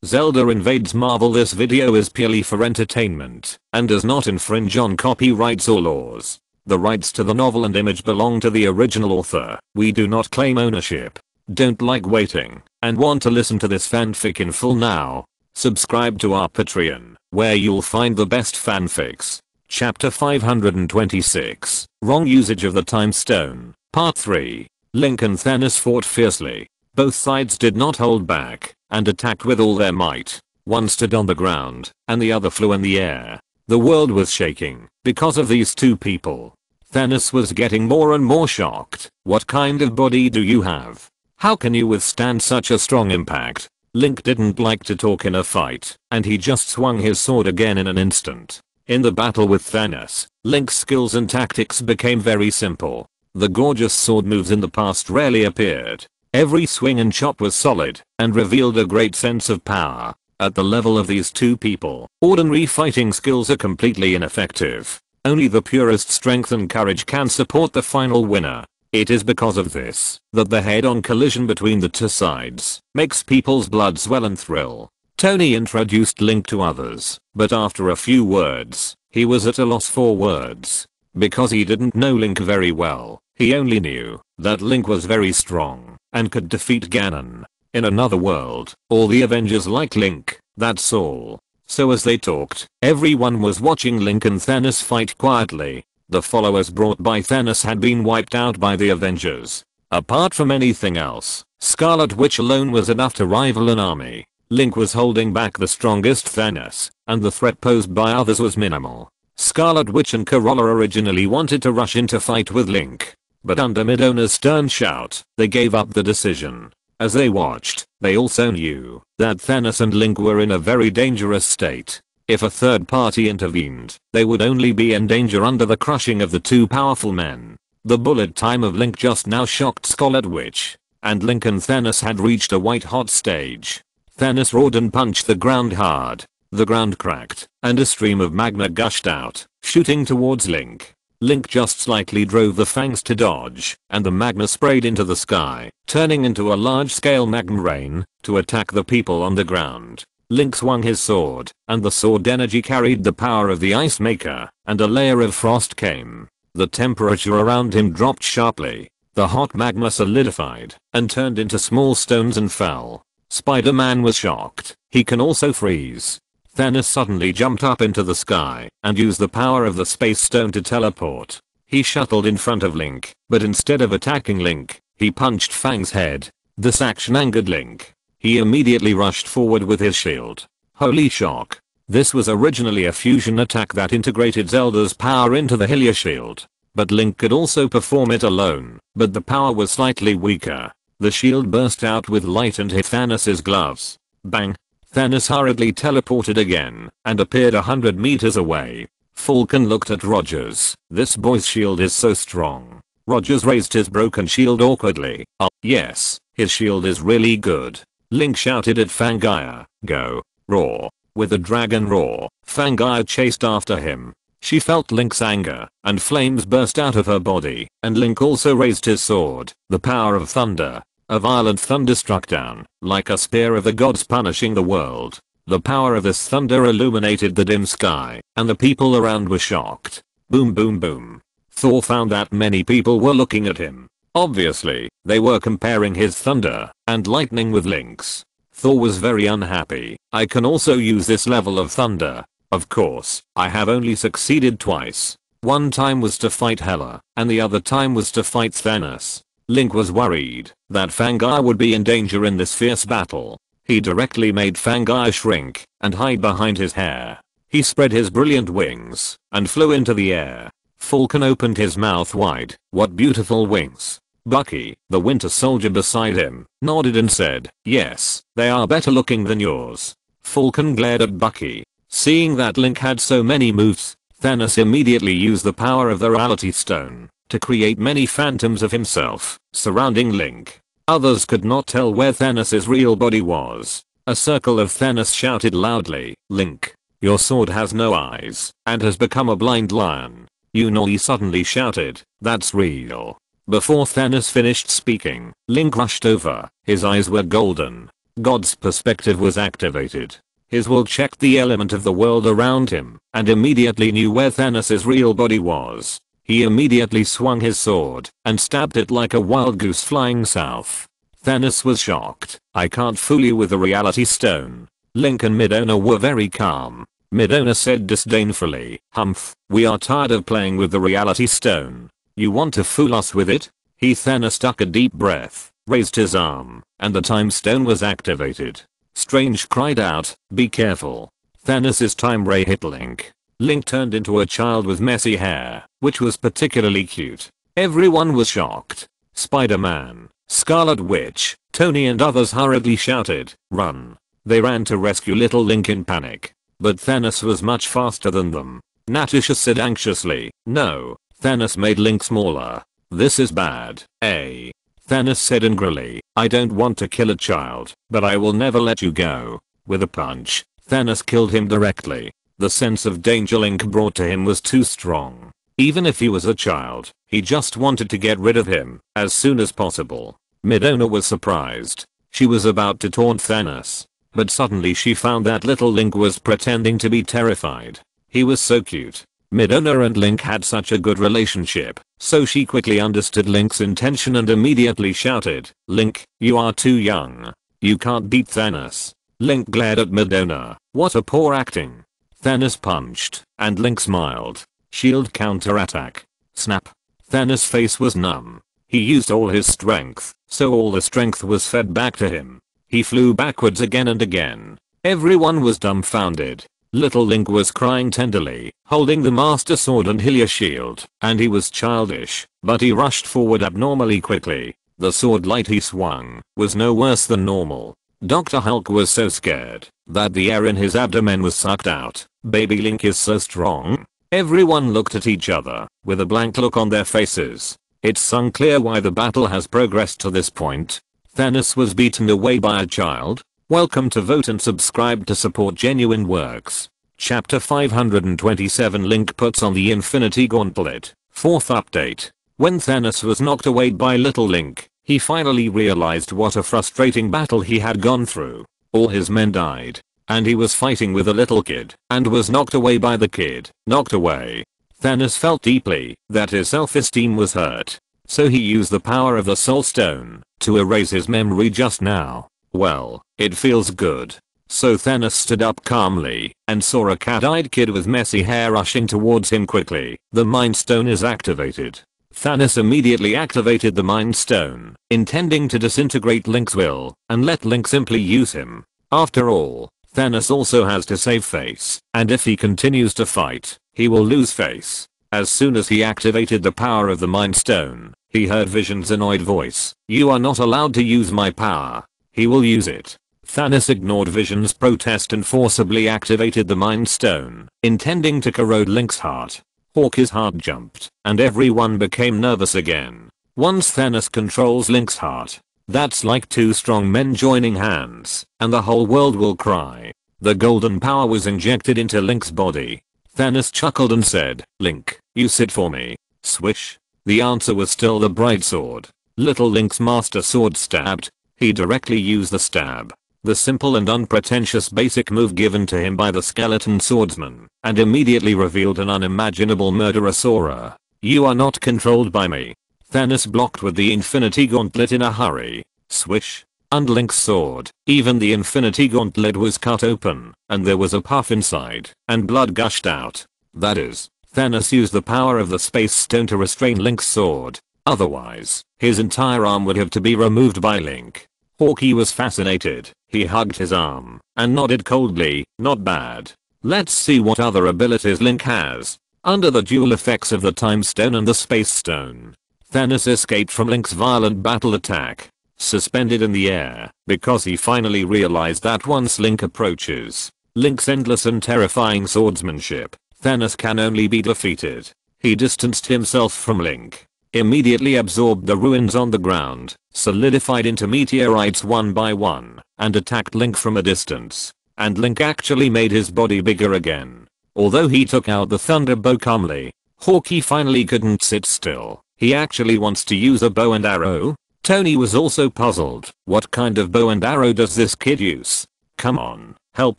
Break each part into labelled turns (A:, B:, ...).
A: Zelda Invades Marvel. This video is purely for entertainment and does not infringe on copyrights or laws. The rights to the novel and image belong to the original author. We do not claim ownership. Don't like waiting and want to listen to this fanfic in full now? Subscribe to our Patreon, where you'll find the best fanfics. Chapter 526, Wrong Usage of the Time Stone, Part 3. Link and Thanos fought fiercely. Both sides did not hold back and attacked with all their might. One stood on the ground and the other flew in the air. The world was shaking because of these two people. Thanos was getting more and more shocked. What kind of body do you have? How can you withstand such a strong impact? Link didn't like to talk in a fight, and he just swung his sword again in an instant. In the battle with Thanos, Link's skills and tactics became very simple. The gorgeous sword moves in the past rarely appeared. Every swing and chop was solid and revealed a great sense of power. At the level of these two people, ordinary fighting skills are completely ineffective. Only the purest strength and courage can support the final winner. It is because of this that the head-on collision between the two sides makes people's blood swell and thrill. Tony introduced Link to others, but after a few words, he was at a loss for words. Because he didn't know Link very well, he only knew that Link was very strong and could defeat Ganon. In another world, all the Avengers like Link, that's all. So as they talked, everyone was watching Link and Thanos fight quietly. The followers brought by Thanos had been wiped out by the Avengers. Apart from anything else, Scarlet Witch alone was enough to rival an army. Link was holding back the strongest Thanos, and the threat posed by others was minimal. Scarlet Witch and Corolla originally wanted to rush into fight with Link, but under Midona's stern shout, they gave up the decision. As they watched, they also knew that Thanos and Link were in a very dangerous state. If a third party intervened, they would only be in danger under the crushing of the two powerful men. The bullet time of Link just now shocked Scarlet Witch, and Link and Thanos had reached a white-hot stage. Thanos roared and punched the ground hard. The ground cracked, and a stream of magma gushed out, shooting towards Link. Link just slightly drove the fangs to dodge, and the magma sprayed into the sky, turning into a large-scale magma rain to attack the people on the ground. Link swung his sword, and the sword energy carried the power of the Ice Maker, and a layer of frost came. The temperature around him dropped sharply. The hot magma solidified and turned into small stones and fell. Spider-Man was shocked. He can also freeze. Thanos suddenly jumped up into the sky and used the power of the space stone to teleport. He shuttled in front of Link, but instead of attacking Link, he punched Fang's head. This action angered Link. He immediately rushed forward with his shield. Holy shock. This was originally a fusion attack that integrated Zelda's power into the Hylia shield. But Link could also perform it alone, but the power was slightly weaker. The shield burst out with light and hit Thanos' gloves. Bang. Thanos hurriedly teleported again and appeared 100 meters away. Falcon looked at Rogers. This boy's shield is so strong. Rogers raised his broken shield awkwardly. Oh, yes, his shield is really good. Link shouted at Fangaia, go, roar. With a dragon roar, Fangaia chased after him. She felt Link's anger, and flames burst out of her body, and Link also raised his sword, the power of thunder. A violent thunder struck down, like a spear of the gods punishing the world. The power of this thunder illuminated the dim sky, and the people around were shocked. Boom boom boom. Thor found that many people were looking at him. Obviously, they were comparing his thunder and lightning with Link's. Thor was very unhappy. I can also use this level of thunder. Of course, I have only succeeded twice. One time was to fight Hela, and the other time was to fight Thanos. Link was worried that Fangaia would be in danger in this fierce battle. He directly made Fangaia shrink and hide behind his hair. He spread his brilliant wings and flew into the air. Falcon opened his mouth wide. What beautiful wings. Bucky, the Winter Soldier beside him, nodded and said, yes, they are better looking than yours. Falcon glared at Bucky. Seeing that Link had so many moves, Thanos immediately used the power of the Reality Stone to create many phantoms of himself surrounding Link. Others could not tell where Thanos' real body was. A circle of Thanos shouted loudly, Link, your sword has no eyes and has become a blind lion. You know, he suddenly shouted, that's real. Before Thanos finished speaking, Link rushed over. His eyes were golden. God's perspective was activated. His will checked the element of the world around him and immediately knew where Thanos' real body was. He immediately swung his sword and stabbed it like a wild goose flying south. Thanos was shocked. I can't fool you with the reality stone. Link and Midona were very calm. Midona said disdainfully, "Humph, we are tired of playing with the reality stone. You want to fool us with it?" Thanos took a deep breath, raised his arm, and the time stone was activated. Strange cried out, "Be careful." Thanos' time ray hit Link. Link turned into a child with messy hair, which was particularly cute. Everyone was shocked. Spider-Man, Scarlet Witch, Tony and others hurriedly shouted, "Run." They ran to rescue little Link in panic. But Thanos was much faster than them. Natasha said anxiously, "No." Thanos made Link smaller. "This is bad, eh?" Thanos said angrily, "I don't want to kill a child, but I will never let you go." With a punch, Thanos killed him directly. The sense of danger Link brought to him was too strong. Even if he was a child, he just wanted to get rid of him as soon as possible. Midona was surprised. She was about to taunt Thanos, but suddenly she found that little Link was pretending to be terrified. He was so cute. Midona and Link had such a good relationship, so she quickly understood Link's intention and immediately shouted, "Link, you are too young. You can't beat Thanos." Link glared at Midona. What a poor acting. Thanos punched, and Link smiled. Shield counterattack. Snap. Thanos' face was numb. He used all his strength, so all the strength was fed back to him. He flew backwards again and again. Everyone was dumbfounded. Little Link was crying tenderly, holding the Master Sword and Hylia shield, and he was childish, but he rushed forward abnormally quickly. The sword light he swung was no worse than normal. Dr. Hulk was so scared that the air in his abdomen was sucked out. Baby Link is so strong. Everyone looked at each other with a blank look on their faces. It's unclear why the battle has progressed to this point. Thanos was beaten away by a child. Welcome to Vote and subscribe to support genuine works. Chapter 527 Link puts on the Infinity Gauntlet. 4th update. When Thanos was knocked away by little Link, he finally realized what a frustrating battle he had gone through. All his men died, and he was fighting with a little kid and was knocked away by the kid. Knocked away. Thanos felt deeply that his self-esteem was hurt, so he used the power of the Soul Stone to erase his memory just now. Well, it feels good. So Thanos stood up calmly and saw a cat-eyed kid with messy hair rushing towards him quickly. The Mind Stone is activated. Thanos immediately activated the Mind Stone, intending to disintegrate Link's will and let Link simply use him. After all, Thanos also has to save face, and if he continues to fight, he will lose face. As soon as he activated the power of the Mind Stone, he heard Vision's annoyed voice. "You are not allowed to use my power." He will use it. Thanos ignored Vision's protest and forcibly activated the Mind Stone, intending to corrode Link's heart. Hawkeye's heart jumped, and everyone became nervous again. Once Thanos controls Link's heart, that's like two strong men joining hands, and the whole world will cry. The golden power was injected into Link's body. Thanos chuckled and said, "Link, you sit for me." Swish. The answer was still the bright sword. Little Link's Master Sword stabbed. He directly used the stab, the simple and unpretentious basic move given to him by the skeleton swordsman, and immediately revealed an unimaginable murderous aura. "You are not controlled by me." Thanos blocked with the Infinity Gauntlet in a hurry. Swish. And Link's sword, even the Infinity Gauntlet was cut open, and there was a puff inside, and blood gushed out. That is, Thanos used the power of the Space Stone to restrain Link's sword. Otherwise, his entire arm would have to be removed by Link. Hawkeye was fascinated. He hugged his arm and nodded coldly. "Not bad. Let's see what other abilities Link has." Under the dual effects of the Time Stone and the Space Stone, Thanos escaped from Link's violent battle attack, suspended in the air, because he finally realized that once Link approaches Link's endless and terrifying swordsmanship, Thanos can only be defeated. He distanced himself from Link, immediately absorbed the ruins on the ground, solidified into meteorites one by one, and attacked Link from a distance. And Link actually made his body bigger again. Although he took out the thunder bow calmly, Hawkeye finally couldn't sit still. He actually wants to use a bow and arrow. Tony was also puzzled. What kind of bow and arrow does this kid use? Come on, help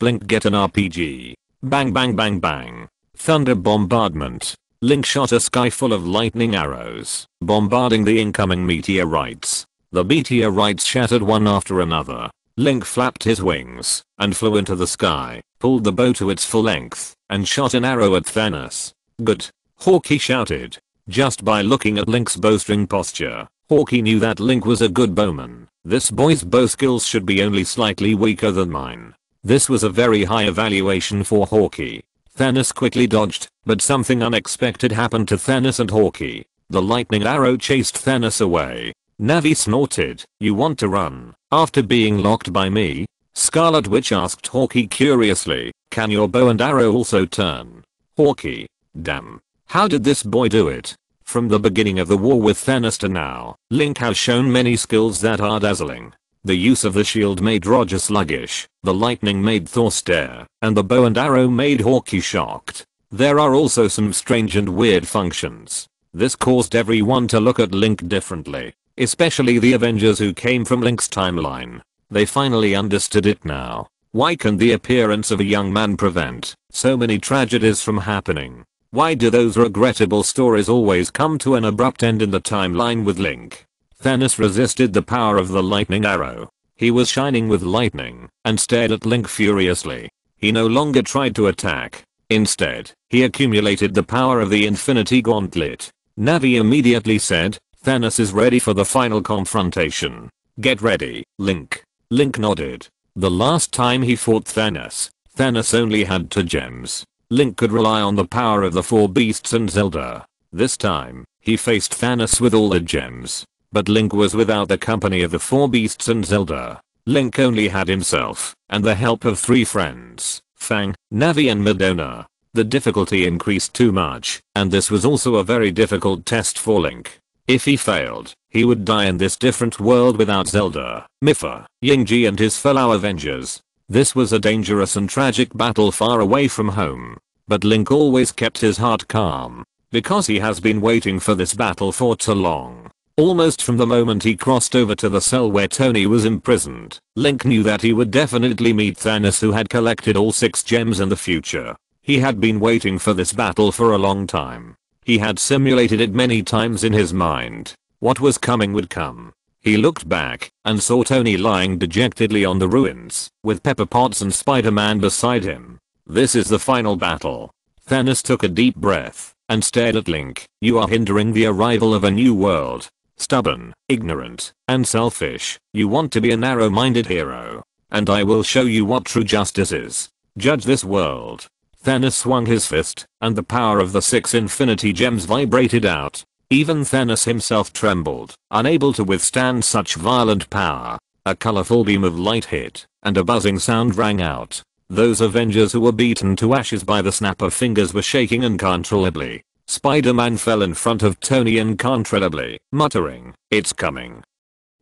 A: Link get an RPG. Bang bang bang bang. Thunder bombardment. Link shot a sky full of lightning arrows, bombarding the incoming meteorites. The meteorites shattered one after another. Link flapped his wings and flew into the sky, pulled the bow to its full length, and shot an arrow at Thanos. Good. Hawkeye shouted. Just by looking at Link's bowstring posture, Hawkeye knew that Link was a good bowman. This boy's bow skills should be only slightly weaker than mine. This was a very high evaluation for Hawkeye. Thanos quickly dodged, but something unexpected happened to Thanos and Hawkeye. The lightning arrow chased Thanos away. Navi snorted. You want to run after being locked by me? Scarlet Witch asked Hawkeye curiously. Can your bow and arrow also turn? Hawkeye. Damn. How did this boy do it? From the beginning of the war with Thanos to now, Link has shown many skills that are dazzling. The use of the shield made Roger sluggish, the lightning made Thor stare, and the bow and arrow made Hawkeye shocked. There are also some strange and weird functions. This caused everyone to look at Link differently, especially the Avengers who came from Link's timeline. They finally understood it now. Why can the appearance of a young man prevent so many tragedies from happening? Why do those regrettable stories always come to an abrupt end in the timeline with Link? Thanos resisted the power of the lightning arrow. He was shining with lightning and stared at Link furiously. He no longer tried to attack. Instead, he accumulated the power of the Infinity Gauntlet. Navi immediately said, Thanos is ready for the final confrontation. Get ready, Link. Link nodded. The last time he fought Thanos, Thanos only had 2 gems. Link could rely on the power of the 4 beasts and Zelda. This time, he faced Thanos with all the gems. But Link was without the company of the 4 beasts and Zelda. Link only had himself and the help of 3 friends, Fang, Navi and Madonna. The difficulty increased too much, and this was also a very difficult test for Link. If he failed, he would die in this different world without Zelda, Mipha, Yingji and his fellow Avengers. This was a dangerous and tragic battle far away from home. But Link always kept his heart calm, because he has been waiting for this battle for too long. Almost from the moment he crossed over to the cell where Tony was imprisoned, Link knew that he would definitely meet Thanos, who had collected all 6 gems in the future. He had been waiting for this battle for a long time. He had simulated it many times in his mind. What was coming would come. He looked back and saw Tony lying dejectedly on the ruins, with Pepper Potts and Spider-Man beside him. This is the final battle. Thanos took a deep breath and stared at Link. You are hindering the arrival of a new world. Stubborn, ignorant, and selfish. You want to be a narrow-minded hero. And I will show you what true justice is. Judge this world. Thanos swung his fist, and the power of the 6 infinity gems vibrated out. Even Thanos himself trembled, unable to withstand such violent power. A colorful beam of light hit, and a buzzing sound rang out. Those Avengers who were beaten to ashes by the snap of fingers were shaking uncontrollably. Spider-Man fell in front of Tony uncontrollably, muttering, "It's coming.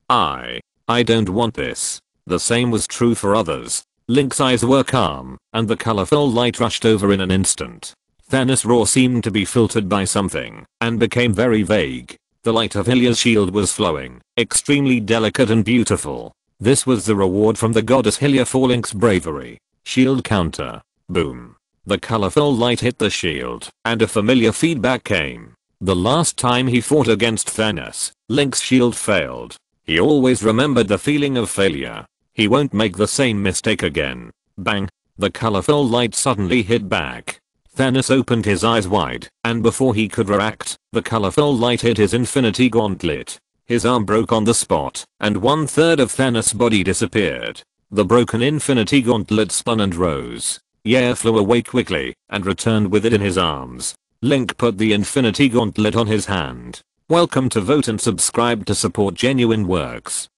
A: I don't want this." The same was true for others. Link's eyes were calm, and the colorful light rushed over in an instant. Thanos' roar seemed to be filtered by something, and became very vague. The light of Hylia's shield was flowing, extremely delicate and beautiful. This was the reward from the goddess Hylia for Link's bravery. Shield counter. Boom. The colorful light hit the shield, and a familiar feedback came. The last time he fought against Thanos, Link's shield failed. He always remembered the feeling of failure. He won't make the same mistake again. Bang. The colorful light suddenly hit back. Thanos opened his eyes wide, and before he could react, the colorful light hit his infinity gauntlet. His arm broke on the spot, and 1/3 of Thanos' body disappeared. The broken infinity gauntlet spun and rose. Yer flew away quickly, and returned with it in his arms. Link put the infinity gauntlet on his hand. Welcome to vote and subscribe to support genuine works.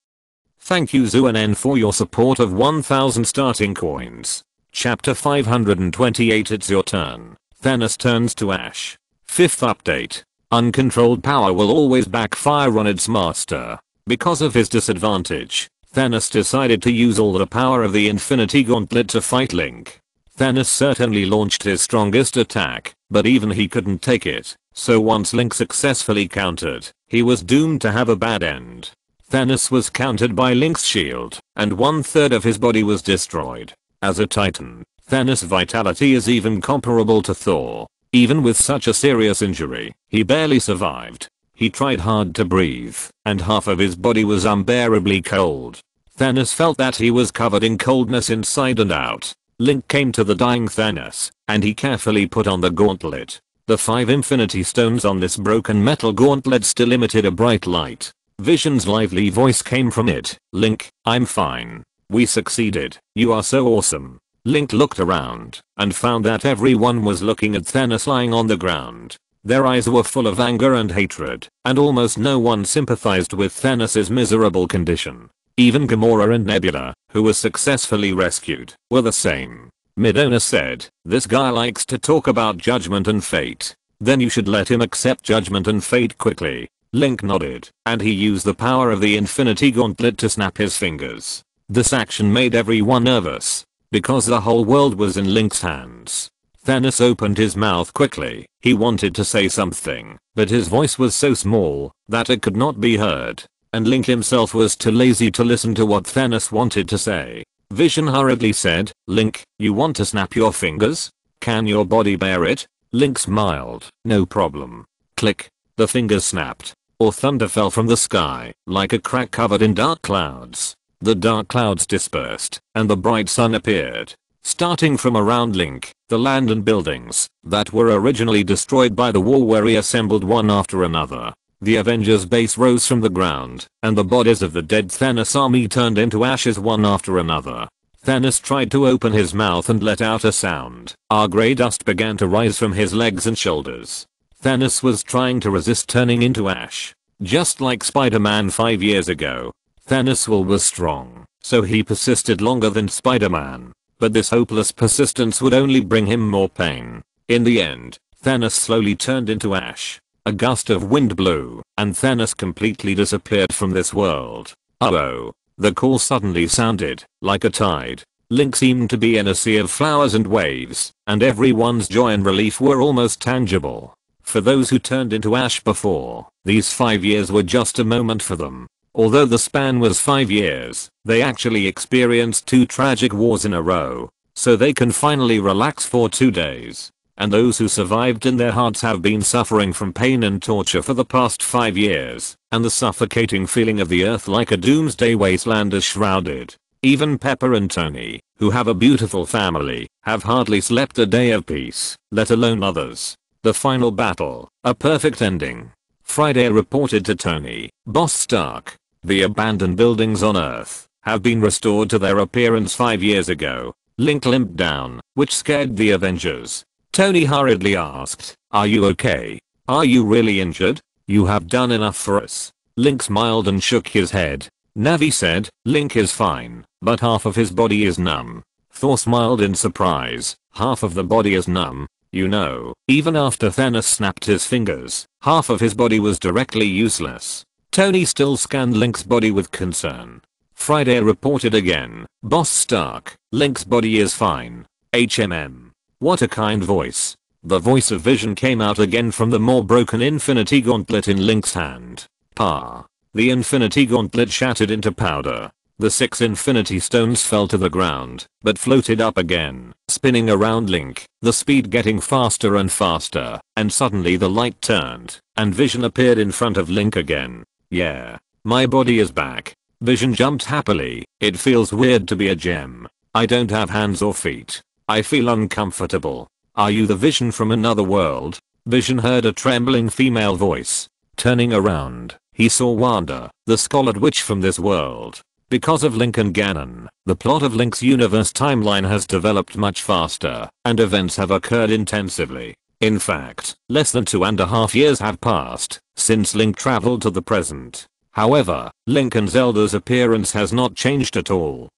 A: Thank you ZooNN for your support of 1000 starting coins. Chapter 528. It's your turn. Thanos turns to ash. 5th update. Uncontrolled power will always backfire on its master. Because of his disadvantage, Thanos decided to use all the power of the Infinity Gauntlet to fight Link. Thanos certainly launched his strongest attack, but even he couldn't take it, so once Link successfully countered, he was doomed to have a bad end. Thanos was countered by Link's shield, and 1/3 of his body was destroyed. As a titan, Thanos' vitality is even comparable to Thor. Even with such a serious injury, he barely survived. He tried hard to breathe, and half of his body was unbearably cold. Thanos felt that he was covered in coldness inside and out. Link came to the dying Thanos, and he carefully put on the gauntlet. The 5 infinity stones on this broken metal gauntlet still emitted a bright light. Vision's lively voice came from it. "Link, I'm fine. We succeeded. You are so awesome." Link looked around and found that everyone was looking at Thanos lying on the ground. Their eyes were full of anger and hatred, and almost no one sympathized with Thanos' miserable condition. Even Gamora and Nebula, who was successfully rescued, were the same. Midona said, "This guy likes to talk about judgment and fate. Then you should let him accept judgment and fate quickly." Link nodded, and he used the power of the Infinity Gauntlet to snap his fingers. This action made everyone nervous, because the whole world was in Link's hands. Thanos opened his mouth quickly. He wanted to say something, but his voice was so small that it could not be heard, and Link himself was too lazy to listen to what Thanos wanted to say. Vision hurriedly said, "Link, you want to snap your fingers? Can your body bear it?" Link smiled. "No problem." Click. The fingers snapped, or thunder fell from the sky, like a crack covered in dark clouds. The dark clouds dispersed, and the bright sun appeared. Starting from around Link, the land and buildings that were originally destroyed by the war were reassembled one after another. The Avengers base rose from the ground, and the bodies of the dead Thanos army turned into ashes one after another. Thanos tried to open his mouth and let out a sound. Grey dust began to rise from his legs and shoulders. Thanos was trying to resist turning into ash. Just like Spider-Man 5 years ago, Thanos' will was strong, so he persisted longer than Spider-Man. But this hopeless persistence would only bring him more pain. In the end, Thanos slowly turned into ash. A gust of wind blew, and Thanos completely disappeared from this world. Uh-oh. The call suddenly sounded like a tide. Link seemed to be in a sea of flowers and waves, and everyone's joy and relief were almost tangible. For those who turned into ash before, these 5 years were just a moment for them. Although the span was 5 years, they actually experienced 2 tragic wars in a row, so they can finally relax for 2 days. And those who survived in their hearts have been suffering from pain and torture for the past 5 years, and the suffocating feeling of the earth like a doomsday wasteland is shrouded. Even Pepper and Tony, who have a beautiful family, have hardly slept a day of peace, let alone others. The final battle, a perfect ending. Friday reported to Tony, "Boss Stark, the abandoned buildings on Earth have been restored to their appearance 5 years ago." Link limped down, which scared the Avengers. Tony hurriedly asked, "Are you okay? Are you really injured? You have done enough for us." Link smiled and shook his head. Navi said, "Link is fine, but half of his body is numb." Thor smiled in surprise. "Half of the body is numb? You know, even after Thanos snapped his fingers, half of his body was directly useless." Tony still scanned Link's body with concern. Friday reported again, "Boss Stark, Link's body is fine. HMM. What a kind voice." The voice of Vision came out again from the more broken Infinity Gauntlet in Link's hand. "Pa." The Infinity Gauntlet shattered into powder. The 6 Infinity Stones fell to the ground, but floated up again, spinning around Link, the speed getting faster and faster, and suddenly the light turned, and Vision appeared in front of Link again. "Yeah. My body is back." Vision jumped happily. "It feels weird to be a gem. I don't have hands or feet. I feel uncomfortable. Are you the Vision from another world?" Vision heard a trembling female voice. Turning around, he saw Wanda, the Scarlet Witch from this world. Because of Link and Ganon, the plot of Link's universe timeline has developed much faster, and events have occurred intensively. In fact, less than 2.5 years have passed since Link traveled to the present. However, Link and Zelda's appearance has not changed at all.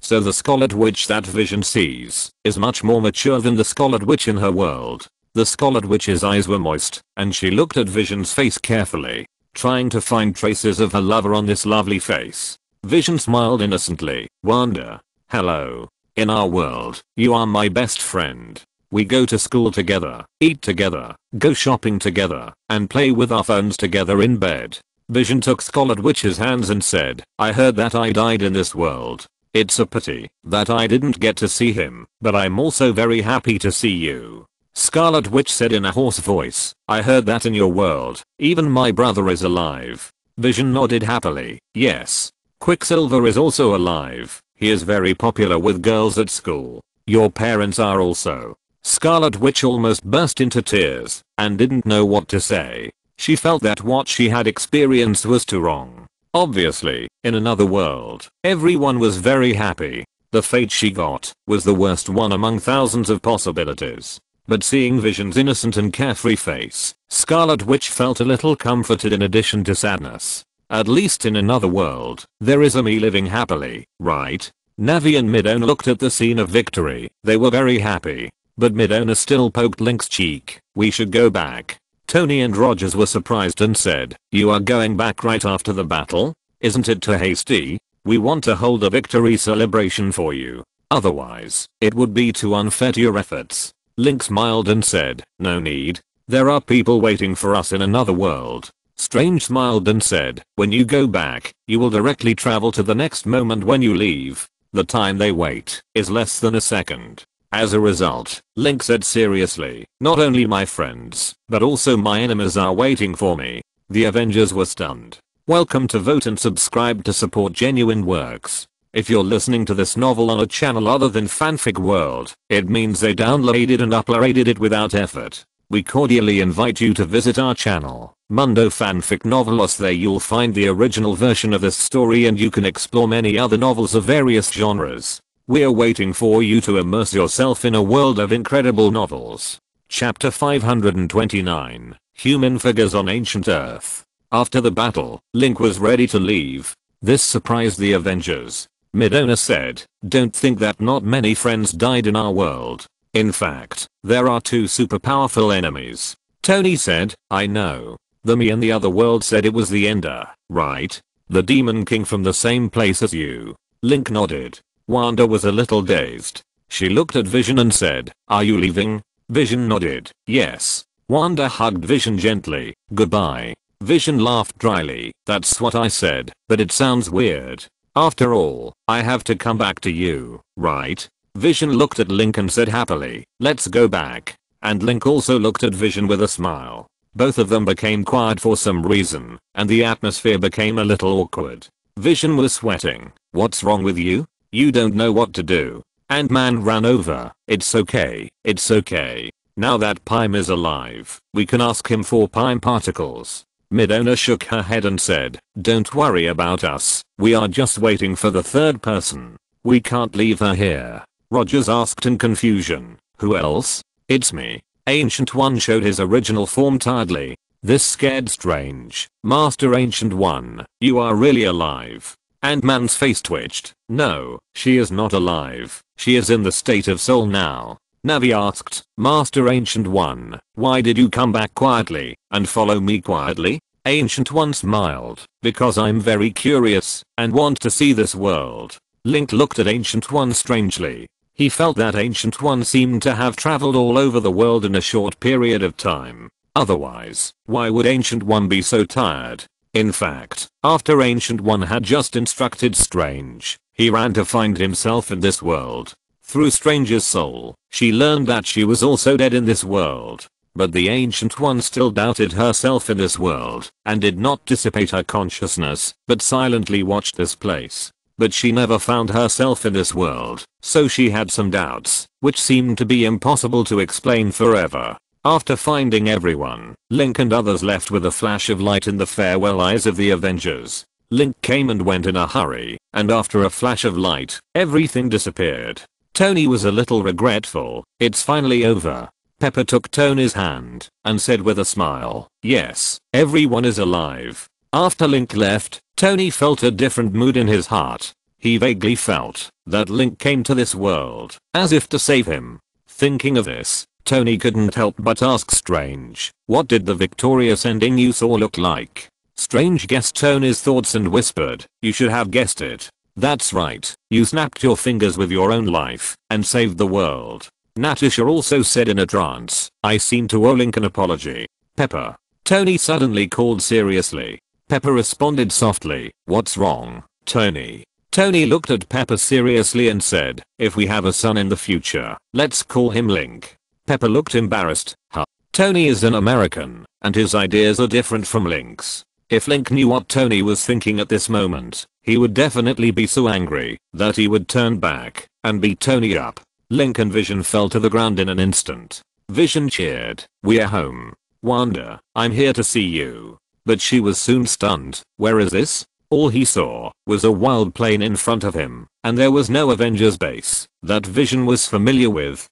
A: So the Scarlet Witch that Vision sees is much more mature than the Scarlet Witch in her world. The Scarlet Witch's eyes were moist, and she looked at Vision's face carefully, trying to find traces of her lover on this lovely face. Vision smiled innocently. "Wanda. Hello. In our world, you are my best friend. We go to school together, eat together, go shopping together, and play with our phones together in bed. Vision took Scarlet Witch's hands and said, I heard that I died in this world. It's a pity that I didn't get to see him, but I'm also very happy to see you. Scarlet Witch said in a hoarse voice, I heard that in your world, even my brother is alive. Vision nodded happily, yes. Quicksilver is also alive. He is very popular with girls at school. Your parents are also. Scarlet Witch almost burst into tears and didn't know what to say. She felt that what she had experienced was too wrong. Obviously, in another world, everyone was very happy. The fate she got was the worst one among thousands of possibilities. But seeing Vision's innocent and carefree face, Scarlet Witch felt a little comforted in addition to sadness. At least in another world, there is a me living happily, right? Navi and Midona looked at the scene of victory. They were very happy. But Midona still poked Link's cheek. We should go back. Tony and Rogers were surprised and said, you are going back right after the battle? Isn't it too hasty? We want to hold a victory celebration for you. Otherwise, it would be too unfair to your efforts. Link smiled and said, no need. There are people waiting for us in another world. Strange smiled and said, when you go back, you will directly travel to the next moment when you leave. The time they wait is less than a second. As a result, Link said seriously, not only my friends, but also my enemies are waiting for me. The Avengers were stunned. Welcome to Vote and subscribe to support genuine works. If you're listening to this novel on a channel other than Fanfic World, it means they downloaded and uploaded it without effort. We cordially invite you to visit our channel, Mundo Fanfic Novelos. There you'll find the original version of this story and you can explore many other novels of various genres. We're waiting for you to immerse yourself in a world of incredible novels. Chapter 529, Human Figures on Ancient Earth. After the battle, Link was ready to leave. This surprised the Avengers. Midona said, don't think that not many friends died in our world. In fact, there are two super powerful enemies. Tony said, I know. The me in the other world said it was the Ender, right? The Demon King from the same place as you. Link nodded. Wanda was a little dazed. She looked at Vision and said, are you leaving? Vision nodded, yes. Wanda hugged Vision gently, goodbye. Vision laughed dryly, that's what I said, but it sounds weird. After all, I have to come back to you, right? Vision looked at Link and said happily, let's go back. And Link also looked at Vision with a smile. Both of them became quiet for some reason, and the atmosphere became a little awkward. Vision was sweating. What's wrong with you? You don't know what to do. Ant-Man ran over. It's okay. It's okay. Now that Pym is alive, we can ask him for Pym particles. Midona shook her head and said, don't worry about us. We are just waiting for the third person. We can't leave her here. Rogers asked in confusion. Who else? It's me. Ancient One showed his original form tiredly. This scared Strange. Master Ancient One, you are really alive. Ant-Man's face twitched. No, she is not alive. She is in the state of soul now. Navi asked, Master Ancient One, why did you come back quietly and follow me quietly? Ancient One smiled, because I'm very curious and want to see this world. Link looked at Ancient One strangely. He felt that Ancient One seemed to have traveled all over the world in a short period of time. Otherwise, why would Ancient One be so tired? In fact, after Ancient One had just instructed Strange, he ran to find himself in this world. Through Strange's soul, she learned that she was also dead in this world. But the Ancient One still doubted herself in this world, and did not dissipate her consciousness, but silently watched this place. But she never found herself in this world, so she had some doubts, which seemed to be impossible to explain forever. After finding everyone, Link and others left with a flash of light in the farewell eyes of the Avengers. Link came and went in a hurry, and after a flash of light, everything disappeared. Tony was a little regretful. It's finally over. Pepper took Tony's hand and said with a smile, yes, everyone is alive. After Link left, Tony felt a different mood in his heart. He vaguely felt that Link came to this world as if to save him. Thinking of this, Tony couldn't help but ask Strange, what did the victorious ending you saw look like? Strange guessed Tony's thoughts and whispered, you should have guessed it. That's right, you snapped your fingers with your own life and saved the world. Natasha also said in a trance, I seem to owe Link an apology. Pepper. Tony suddenly called seriously. Pepper responded softly, "What's wrong, Tony?" Tony looked at Pepper seriously and said, "If we have a son in the future, let's call him Link." Pepper looked embarrassed. Huh? Tony is an American, and his ideas are different from Link's. If Link knew what Tony was thinking at this moment, he would definitely be so angry that he would turn back and beat Tony up. Link and Vision fell to the ground in an instant. Vision cheered, "We're home. Wanda, I'm here to see you." But she was soon stunned. Where is this? All he saw was a wild plain in front of him, and there was no Avengers base that Vision was familiar with.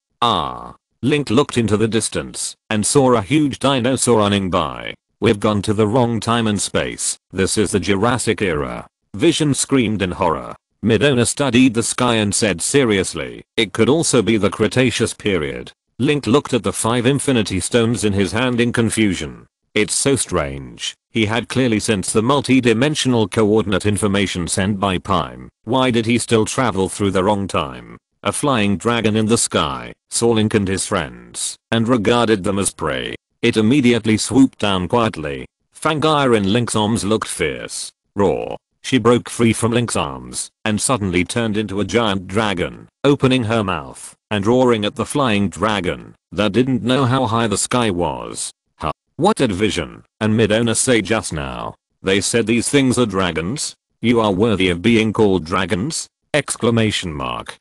A: Link looked into the distance and saw a huge dinosaur running by. "We've gone to the wrong time and space. This is the Jurassic era." Vision screamed in horror. Midona studied the sky and said seriously, "It could also be the Cretaceous period." Link looked at the 5 Infinity Stones in his hand in confusion. It's so strange. He had clearly sensed the multi-dimensional coordinate information sent by Pime. Why did he still travel through the wrong time? A flying dragon in the sky saw Link and his friends and regarded them as prey. It immediately swooped down quietly. Fangire in Link's arms looked fierce. Raw. She broke free from Link's arms and suddenly turned into a giant dragon, opening her mouth and roaring at the flying dragon that didn't know how high the sky was. Huh? What did Vision and Midona say just now? They said these things are dragons? You are worthy of being called dragons? Exclamation mark.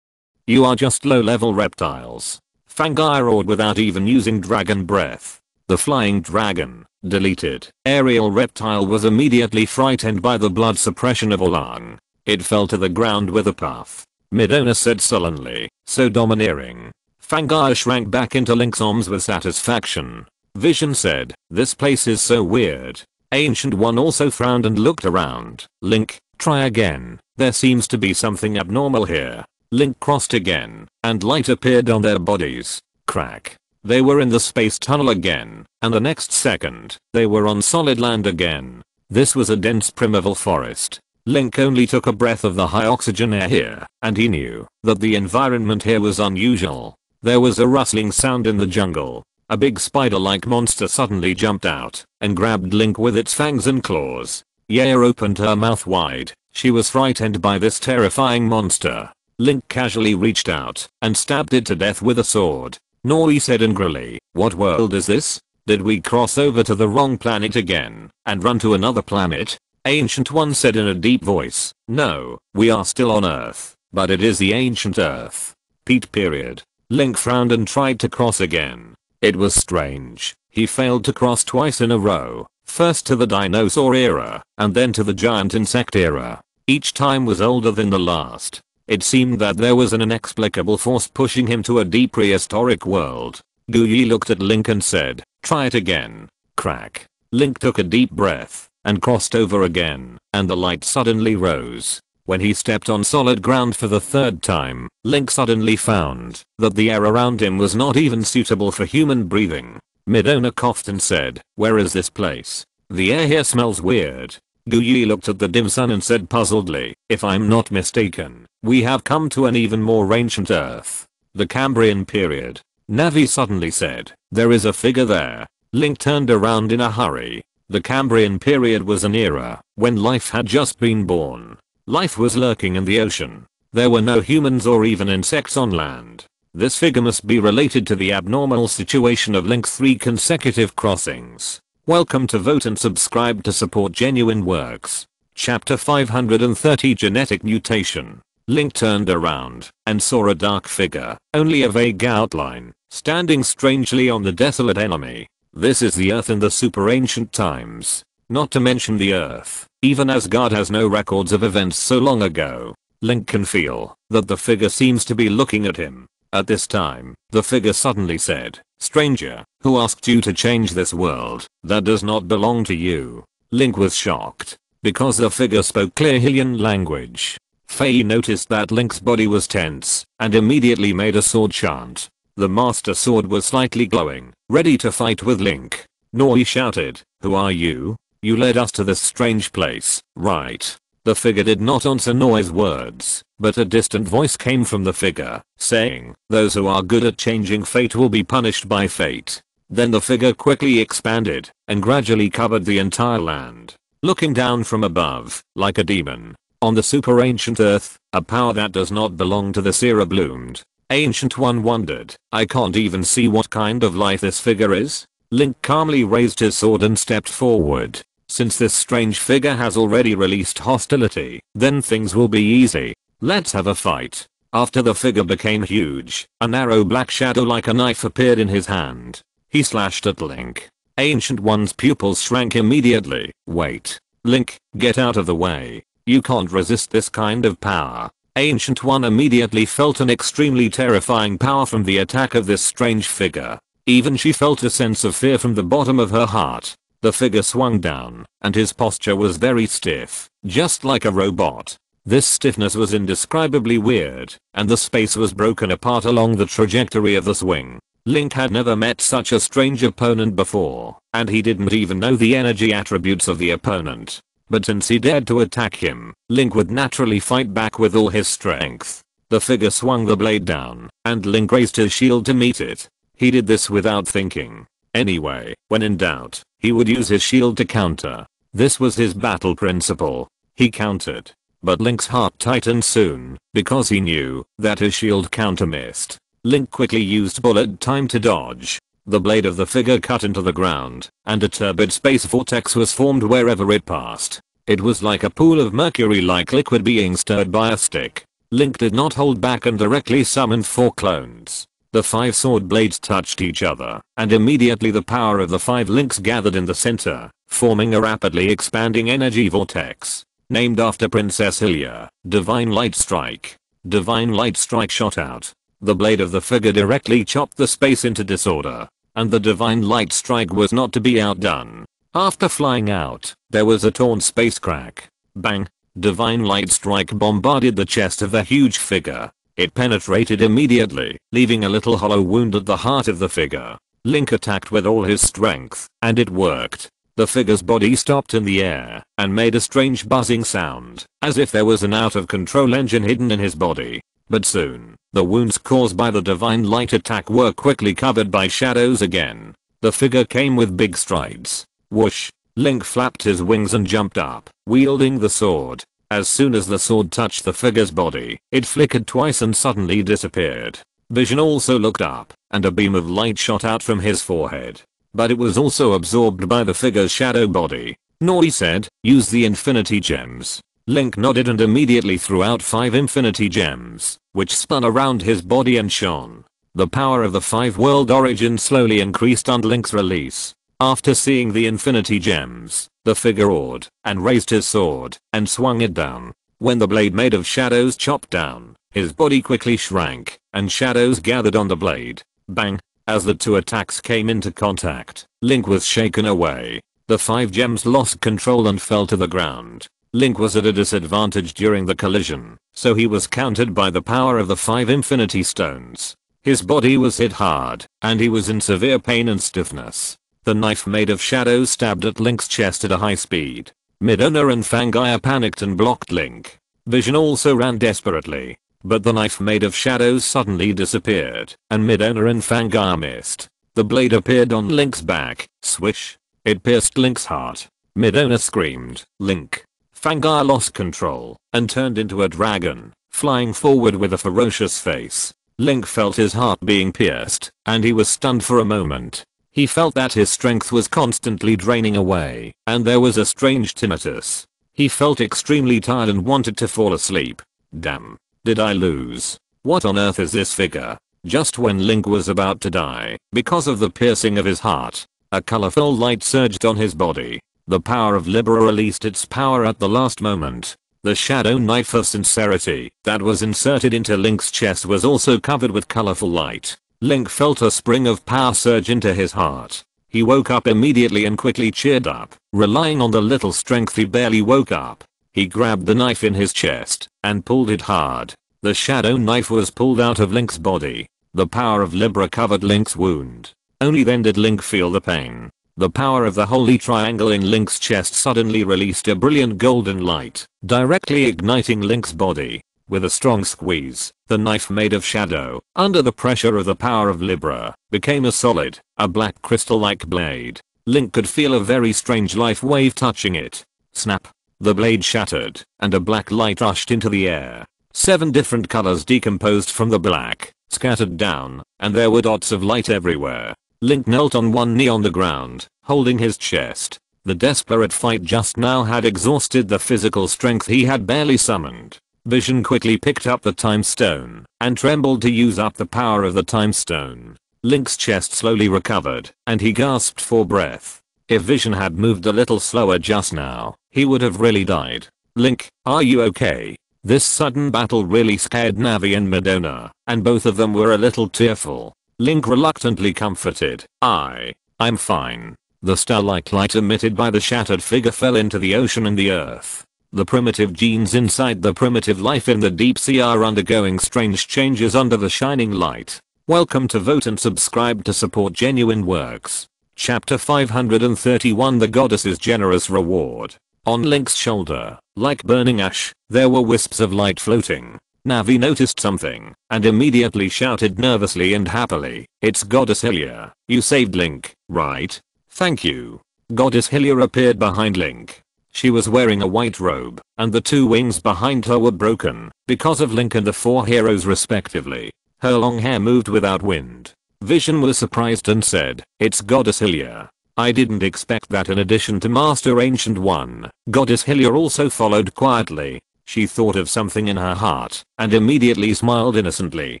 A: You are just low-level reptiles. Fangire roared without even using dragon breath. The flying dragon, deleted, aerial reptile was immediately frightened by the blood suppression of Oolong. It fell to the ground with a puff. Midona said sullenly, "So domineering." Fangire shrank back into Link's arms with satisfaction. Vision said, "This place is so weird." Ancient One also frowned and looked around. "Link, try again. There seems to be something abnormal here." Link crossed again, and light appeared on their bodies. Crack. They were in the space tunnel again, and the next second, they were on solid land again. This was a dense primeval forest. Link only took a breath of the high oxygen air here, and he knew that the environment here was unusual. There was a rustling sound in the jungle. A big spider-like monster suddenly jumped out and grabbed Link with its fangs and claws. Yair opened her mouth wide. She was frightened by this terrifying monster. Link casually reached out and stabbed it to death with a sword. Nori said angrily, "What world is this? Did we cross over to the wrong planet again and run to another planet?" Ancient One said in a deep voice, "No, we are still on Earth, but it is the ancient Earth." Pete period. Link frowned and tried to cross again. It was strange. He failed to cross twice in a row, first to the dinosaur era and then to the giant insect era. Each time was older than the last. It seemed that there was an inexplicable force pushing him to a deep prehistoric world. Guyi looked at Link and said, "Try it again." Crack. Link took a deep breath and crossed over again, and the light suddenly rose. When he stepped on solid ground for the 3rd time, Link suddenly found that the air around him was not even suitable for human breathing. Midona coughed and said, "Where is this place? The air here smells weird." Guyi looked at the dim sun and said puzzledly, "If I'm not mistaken, we have come to an even more ancient Earth. The Cambrian period." Navi suddenly said, "There is a figure there." Link turned around in a hurry. The Cambrian period was an era when life had just been born. Life was lurking in the ocean. There were no humans or even insects on land. This figure must be related to the abnormal situation of Link's 3 consecutive crossings. Welcome to Vote and subscribe to support genuine works. Chapter 530 Genetic Mutation. Link turned around and saw a dark figure, only a vague outline, standing strangely on the desolate enemy. This is the Earth in the super ancient times. Not to mention the Earth. Even Asgard has no records of events so long ago. Link can feel that the figure seems to be looking at him. At this time, the figure suddenly said, "Stranger, who asked you to change this world that does not belong to you?" Link was shocked because the figure spoke clear Hylian language. Faye noticed that Link's body was tense and immediately made a sword chant. The Master Sword was slightly glowing, ready to fight with Link. Nori shouted, "Who are you? You led us to this strange place, right?" The figure did not answer Nori's words, but a distant voice came from the figure, saying, "Those who are good at changing fate will be punished by fate." Then the figure quickly expanded and gradually covered the entire land. looking down from above, like a demon. On the super ancient earth, a power that does not belong to the Sierra bloomed. Ancient One wondered, I can't even see what kind of life this figure is? Link calmly raised his sword and stepped forward. Since this strange figure has already released hostility, then things will be easy. Let's have a fight. After the figure became huge, a narrow black shadow like a knife appeared in his hand. He slashed at Link. Ancient One's pupils shrank immediately. Wait. Link, get out of the way. You can't resist this kind of power. Ancient One immediately felt an extremely terrifying power from the attack of this strange figure. Even she felt a sense of fear from the bottom of her heart. The figure swung down, and his posture was very stiff, just like a robot. This stiffness was indescribably weird, and the space was broken apart along the trajectory of the swing. Link had never met such a strange opponent before, and he didn't even know the energy attributes of the opponent. But since he dared to attack him, Link would naturally fight back with all his strength. The figure swung the blade down, and Link raised his shield to meet it. He did this without thinking. Anyway, when in doubt, he would use his shield to counter. This was his battle principle. He countered. But Link's heart tightened soon, because he knew that his shield counter missed. Link quickly used bullet time to dodge. The blade of the figure cut into the ground, and a turbid space vortex was formed wherever it passed. It was like a pool of mercury-like liquid being stirred by a stick. Link did not hold back and directly summoned 4 clones. The 5 sword blades touched each other, and immediately the power of the 5 links gathered in the center, forming a rapidly expanding energy vortex. Named after Princess Hylia, Divine Light Strike. Divine Light Strike shot out. The blade of the figure directly chopped the space into disorder, and the Divine Light Strike was not to be outdone. After flying out, there was a torn space crack. Bang! Divine Light Strike bombarded the chest of the huge figure. It penetrated immediately, leaving a little hollow wound at the heart of the figure. Link attacked with all his strength, and it worked. The figure's body stopped in the air and made a strange buzzing sound, as if there was an out-of-control engine hidden in his body. But soon, the wounds caused by the Divine Light attack were quickly covered by shadows again. The figure came with big strides. Whoosh! Link flapped his wings and jumped up, wielding the sword. As soon as the sword touched the figure's body, it flickered twice and suddenly disappeared. Vision also looked up, and a beam of light shot out from his forehead. But it was also absorbed by the figure's shadow body. Naughty said, use the infinity gems. Link nodded and immediately threw out 5 infinity gems, which spun around his body and shone. The power of the 5-world origin slowly increased under Link's release. After seeing the infinity gems, the figure awed and raised his sword and swung it down. When the blade made of shadows chopped down, his body quickly shrank and shadows gathered on the blade. Bang! As the 2 attacks came into contact, Link was shaken away. The 5 gems lost control and fell to the ground. Link was at a disadvantage during the collision, so he was countered by the power of the 5 infinity stones. His body was hit hard, and he was in severe pain and stiffness. The knife made of shadows stabbed at Link's chest at a high speed. Midona and Fangire panicked and blocked Link. Vision also ran desperately. But the knife made of shadows suddenly disappeared, and Midona and Fangire missed. The blade appeared on Link's back. Swish! It pierced Link's heart. Midona screamed, Link. Fangire lost control, and turned into a dragon, flying forward with a ferocious face. Link felt his heart being pierced, and he was stunned for a moment. He felt that his strength was constantly draining away, and there was a strange tinnitus. He felt extremely tired and wanted to fall asleep. Damn. Did I lose? What on earth is this figure? Just when Link was about to die, because of the piercing of his heart, a colorful light surged on his body. The power of Libra released its power at the last moment. The shadow knife of sincerity that was inserted into Link's chest was also covered with colorful light. Link felt a spring of power surge into his heart. He woke up immediately and quickly cheered up, relying on the little strength he barely woke up. He grabbed the knife in his chest and pulled it hard. The shadow knife was pulled out of Link's body. The power of Libra covered Link's wound. Only then did Link feel the pain. The power of the holy triangle in Link's chest suddenly released a brilliant golden light, directly igniting Link's body. With a strong squeeze, the knife made of shadow, under the pressure of the power of Libra, became a black crystal-like blade. Link could feel a very strange life wave touching it. Snap. The blade shattered, and a black light rushed into the air. 7 different colors decomposed from the black, scattered down, and there were dots of light everywhere. Link knelt on one knee on the ground, holding his chest. The desperate fight just now had exhausted the physical strength he had barely summoned. Vision quickly picked up the time stone, and trembled to use up the power of the time stone. Link's chest slowly recovered, and he gasped for breath. If Vision had moved a little slower just now, he would have really died. Link, are you okay? This sudden battle really scared Navi and Madonna, and both of them were a little tearful. Link reluctantly comforted, I'm fine. The star-like light emitted by the shattered figure fell into the ocean and the earth. The primitive genes inside the primitive life in the deep sea are undergoing strange changes under the shining light. Welcome to Vote and subscribe to support genuine works. Chapter 531 The Goddess's Generous Reward. On Link's shoulder, like burning ash, there were wisps of light floating. Navi noticed something, and immediately shouted nervously and happily, "It's Goddess Hylia. You saved Link, right?" "Thank you." Goddess Hylia appeared behind Link. She was wearing a white robe, and the 2 wings behind her were broken, because of Link and the 4 heroes respectively. Her long hair moved without wind. Vision was surprised and said, "It's Goddess Hylia. I didn't expect that." In addition to Master Ancient One, Goddess Hylia also followed quietly. She thought of something in her heart, and immediately smiled innocently.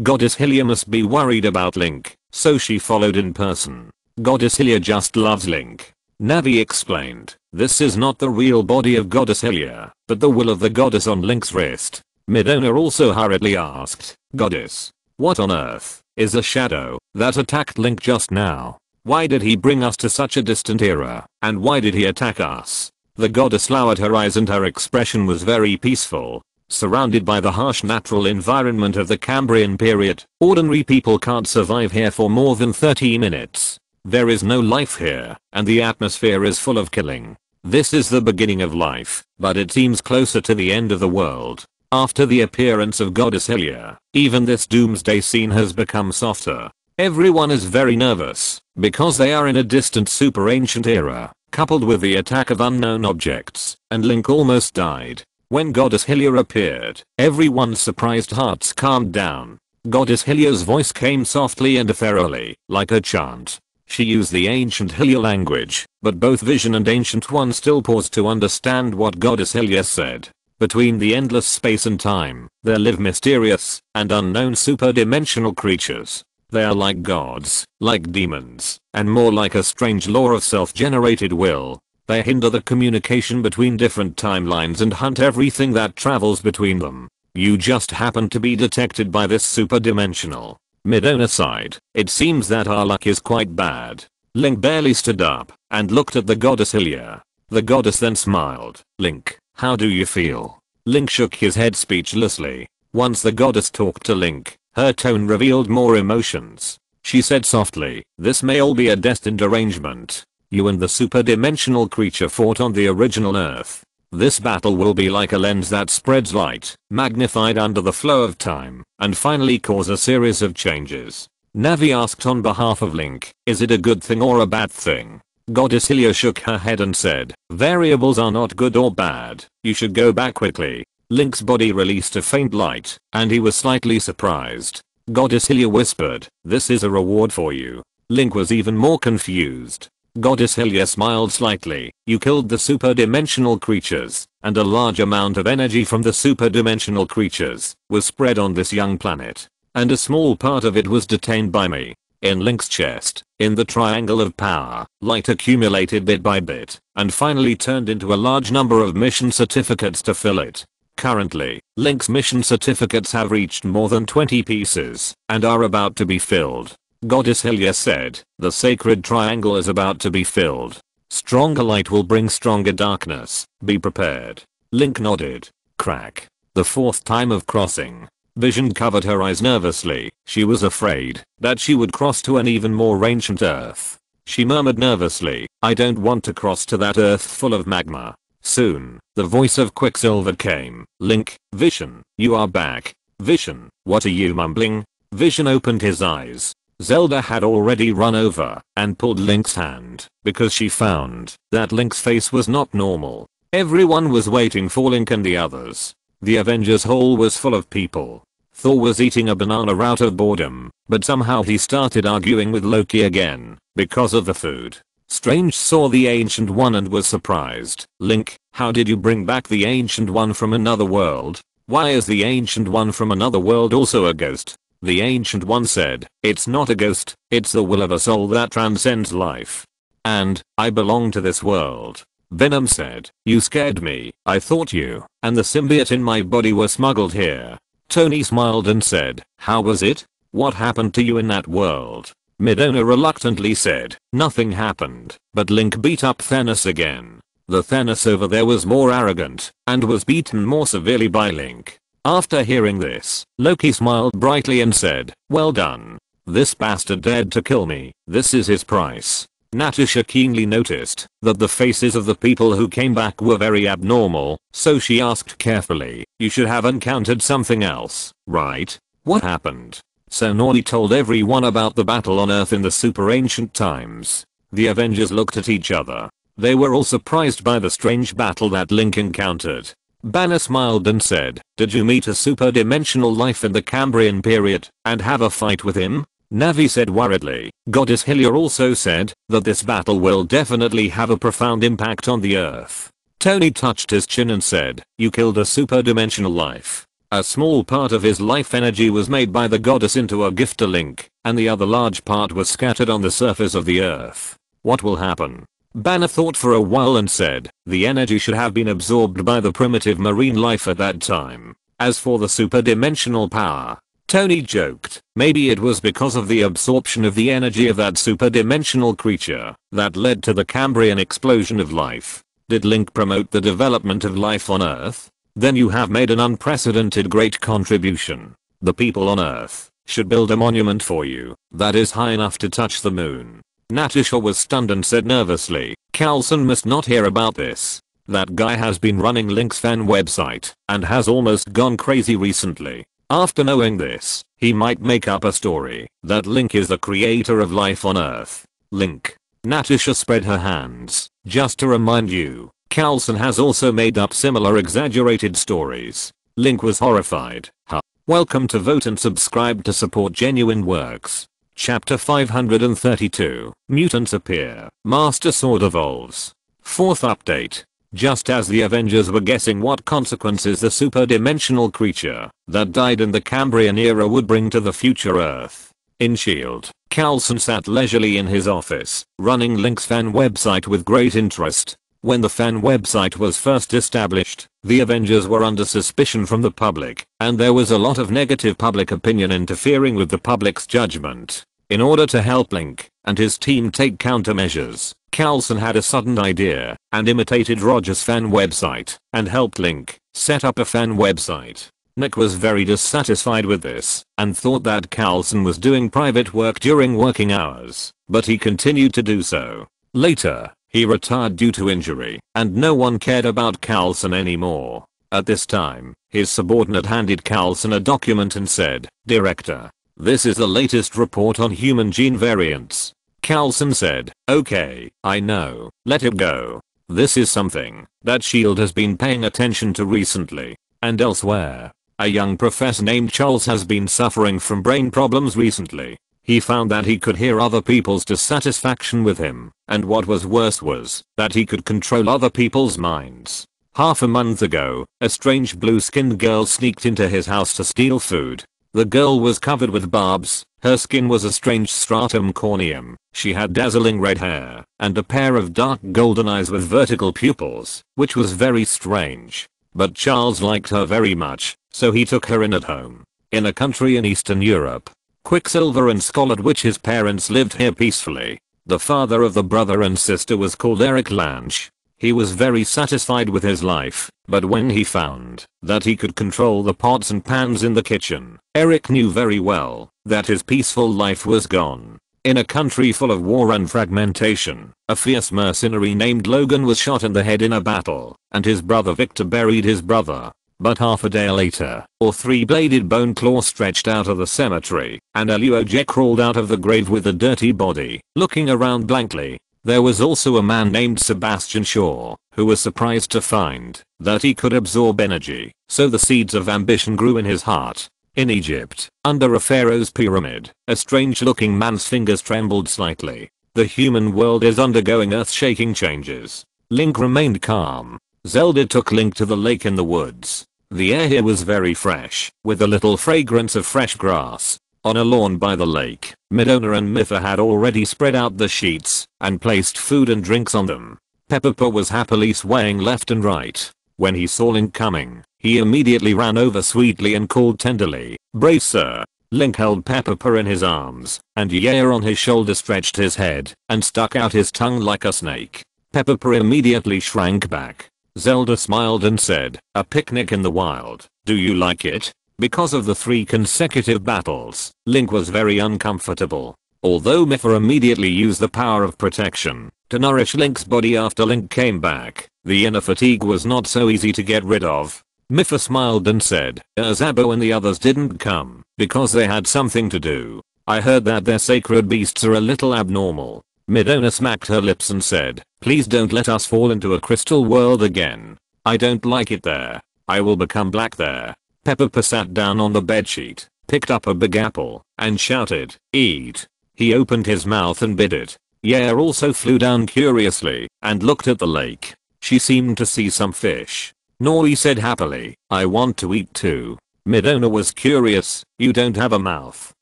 A: Goddess Hylia must be worried about Link, so she followed in person. Goddess Hylia just loves Link. Navi explained, "This is not the real body of Goddess Hylia, but the will of the goddess on Link's wrist." Madonna also hurriedly asked, "Goddess, what on earth is a shadow that attacked Link just now? Why did he bring us to such a distant era, and why did he attack us?" The goddess lowered her eyes and her expression was very peaceful. Surrounded by the harsh natural environment of the Cambrian period, ordinary people can't survive here for more than 30 minutes. There is no life here, and the atmosphere is full of killing. This is the beginning of life, but it seems closer to the end of the world. After the appearance of Goddess Hylia, even this doomsday scene has become softer. Everyone is very nervous, because they are in a distant super ancient era, coupled with the attack of unknown objects, and Link almost died. When Goddess Hylia appeared, everyone's surprised hearts calmed down. Goddess Hylia's voice came softly and ethereally, like a chant. She used the ancient Hylia language, but both Vision and Ancient One still paused to understand what Goddess Hylia said. Between the endless space and time, there live mysterious and unknown super-dimensional creatures. They are like gods, like demons, and more like a strange law of self-generated will. They hinder the communication between different timelines and hunt everything that travels between them. You just happen to be detected by this super-dimensional. Madonna sighed. It seems that our luck is quite bad. Link barely stood up and looked at the Goddess Hylia. The goddess then smiled. "Link, how do you feel?" Link shook his head speechlessly. Once the goddess talked to Link, her tone revealed more emotions. She said softly, "This may all be a destined arrangement. You and the super-dimensional creature fought on the original Earth. This battle will be like a lens that spreads light, magnified under the flow of time, and finally cause a series of changes." Navi asked on behalf of Link, "Is it a good thing or a bad thing?" Goddess Hylia shook her head and said, "Variables are not good or bad. You should go back quickly." Link's body released a faint light, and he was slightly surprised. Goddess Hylia whispered, "This is a reward for you." Link was even more confused. Goddess Hylia smiled slightly. "You killed the super-dimensional creatures, and a large amount of energy from the super-dimensional creatures was spread on this young planet. And a small part of it was detained by me." In Link's chest, in the triangle of power, light accumulated bit by bit, and finally turned into a large number of mission certificates to fill it. Currently, Link's mission certificates have reached more than 20 pieces, and are about to be filled. Goddess Hylia said, "The sacred triangle is about to be filled. Stronger light will bring stronger darkness. Be prepared." Link nodded. Crack. The 4th time of crossing. Vision covered her eyes nervously. She was afraid that she would cross to an even more ancient Earth. She murmured nervously, "I don't want to cross to that Earth full of magma." Soon, the voice of Quicksilver came. "Link, Vision, you are back." "Vision, what are you mumbling?" Vision opened his eyes. Zelda had already run over and pulled Link's hand because she found that Link's face was not normal. Everyone was waiting for Link and the others. The Avengers Hall was full of people. Thor was eating a banana out of boredom, but somehow he started arguing with Loki again, because of the food. Strange saw the Ancient One and was surprised. Link, how did you bring back the Ancient One from another world? Why is the Ancient One from another world also a ghost? The Ancient One said, it's not a ghost, it's the will of a soul that transcends life. And, I belong to this world. Venom said, you scared me, I thought you and the symbiote in my body were smuggled here. Tony smiled and said, how was it? What happened to you in that world? Midona reluctantly said, nothing happened, but Link beat up Thanos again. The Thanos over there was more arrogant and was beaten more severely by Link. After hearing this, Loki smiled brightly and said, well done. This bastard dared to kill me, this is his price. Natasha keenly noticed that the faces of the people who came back were very abnormal, so she asked carefully, you should have encountered something else, right? What happened? So Nori told everyone about the battle on Earth in the super ancient times. The Avengers looked at each other. They were all surprised by the strange battle that Link encountered. Banner smiled and said, did you meet a super dimensional life in the Cambrian period and have a fight with him? Navi said worriedly. Goddess Hylia also said that this battle will definitely have a profound impact on the Earth. Tony touched his chin and said, you killed a super dimensional life. A small part of his life energy was made by the goddess into a gift to Link, and the other large part was scattered on the surface of the Earth. What will happen? Banner thought for a while and said, the energy should have been absorbed by the primitive marine life at that time. As for the super dimensional power, Tony joked, maybe it was because of the absorption of the energy of that super dimensional creature that led to the Cambrian explosion of life. Did Link promote the development of life on Earth? Then you have made an unprecedented great contribution. The people on Earth should build a monument for you that is high enough to touch the moon. Natasha was stunned and said nervously, Coulson must not hear about this. That guy has been running Link's fan website and has almost gone crazy recently. After knowing this, he might make up a story that Link is the creator of life on Earth. Link. Natasha spread her hands. Just to remind you, Coulson has also made up similar exaggerated stories. Link was horrified. Huh. Welcome to Vote and subscribe to support genuine works. Chapter 532. Mutants appear. Master Sword evolves. Fourth update. Just as the Avengers were guessing what consequences the super-dimensional creature that died in the Cambrian era would bring to the future Earth. In S.H.I.E.L.D., Coulson sat leisurely in his office, running Link's fan website with great interest. When the fan website was first established, the Avengers were under suspicion from the public, and there was a lot of negative public opinion interfering with the public's judgment. In order to help Link and his team take countermeasures, Coulson had a sudden idea and imitated Roger's fan website and helped Link set up a fan website. Nick was very dissatisfied with this and thought that Coulson was doing private work during working hours, but he continued to do so. Later, he retired due to injury and no one cared about Coulson anymore. At this time, his subordinate handed Coulson a document and said, Director, this is the latest report on human gene variants. Coulson said, okay, I know, let it go. This is something that S.H.I.E.L.D. has been paying attention to recently. And elsewhere, a young professor named Charles has been suffering from brain problems recently. He found that he could hear other people's dissatisfaction with him, and what was worse was that he could control other people's minds. Half a month ago, a strange blue-skinned girl sneaked into his house to steal food. The girl was covered with barbs, her skin was a strange stratum corneum, she had dazzling red hair, and a pair of dark golden eyes with vertical pupils, which was very strange. But Charles liked her very much, so he took her in at home. In a country in Eastern Europe, Quicksilver and Scarlet Witch's parents lived here peacefully. The father of the brother and sister was called Eric Lange. He was very satisfied with his life, but when he found that he could control the pots and pans in the kitchen, Eric knew very well that his peaceful life was gone. In a country full of war and fragmentation, a fierce mercenary named Logan was shot in the head in a battle, and his brother Victor buried his brother. But half a day later, a three-bladed bone claw stretched out of the cemetery, and Aluoje crawled out of the grave with a dirty body, looking around blankly. There was also a man named Sebastian Shaw, who was surprised to find that he could absorb energy, so the seeds of ambition grew in his heart. In Egypt, under a pharaoh's pyramid, a strange-looking man's fingers trembled slightly. The human world is undergoing earth-shaking changes. Link remained calm. Zelda took Link to the lake in the woods. The air here was very fresh, with a little fragrance of fresh grass. On a lawn by the lake, Midona and Mipha had already spread out the sheets and placed food and drinks on them. Peppa was happily swaying left and right. When he saw Link coming, he immediately ran over sweetly and called tenderly, "Brave sir." Link held Peppa in his arms, and Yaya on his shoulder stretched his head and stuck out his tongue like a snake. Peppa immediately shrank back. Zelda smiled and said, "A picnic in the wild, do you like it?" Because of the 3 consecutive battles, Link was very uncomfortable. Although Mipha immediately used the power of protection to nourish Link's body after Link came back, the inner fatigue was not so easy to get rid of. Mipha smiled and said, "Zabo and the others didn't come because they had something to do. I heard that their sacred beasts are a little abnormal." Midona smacked her lips and said, "Please don't let us fall into a crystal world again. I don't like it there. I will become black there." Peppa sat down on the bedsheet, picked up a big apple, and shouted, "Eat." He opened his mouth and bit it. Yaya also flew down curiously and looked at the lake. She seemed to see some fish. Nori said happily, "I want to eat too." Midona was curious, "You don't have a mouth.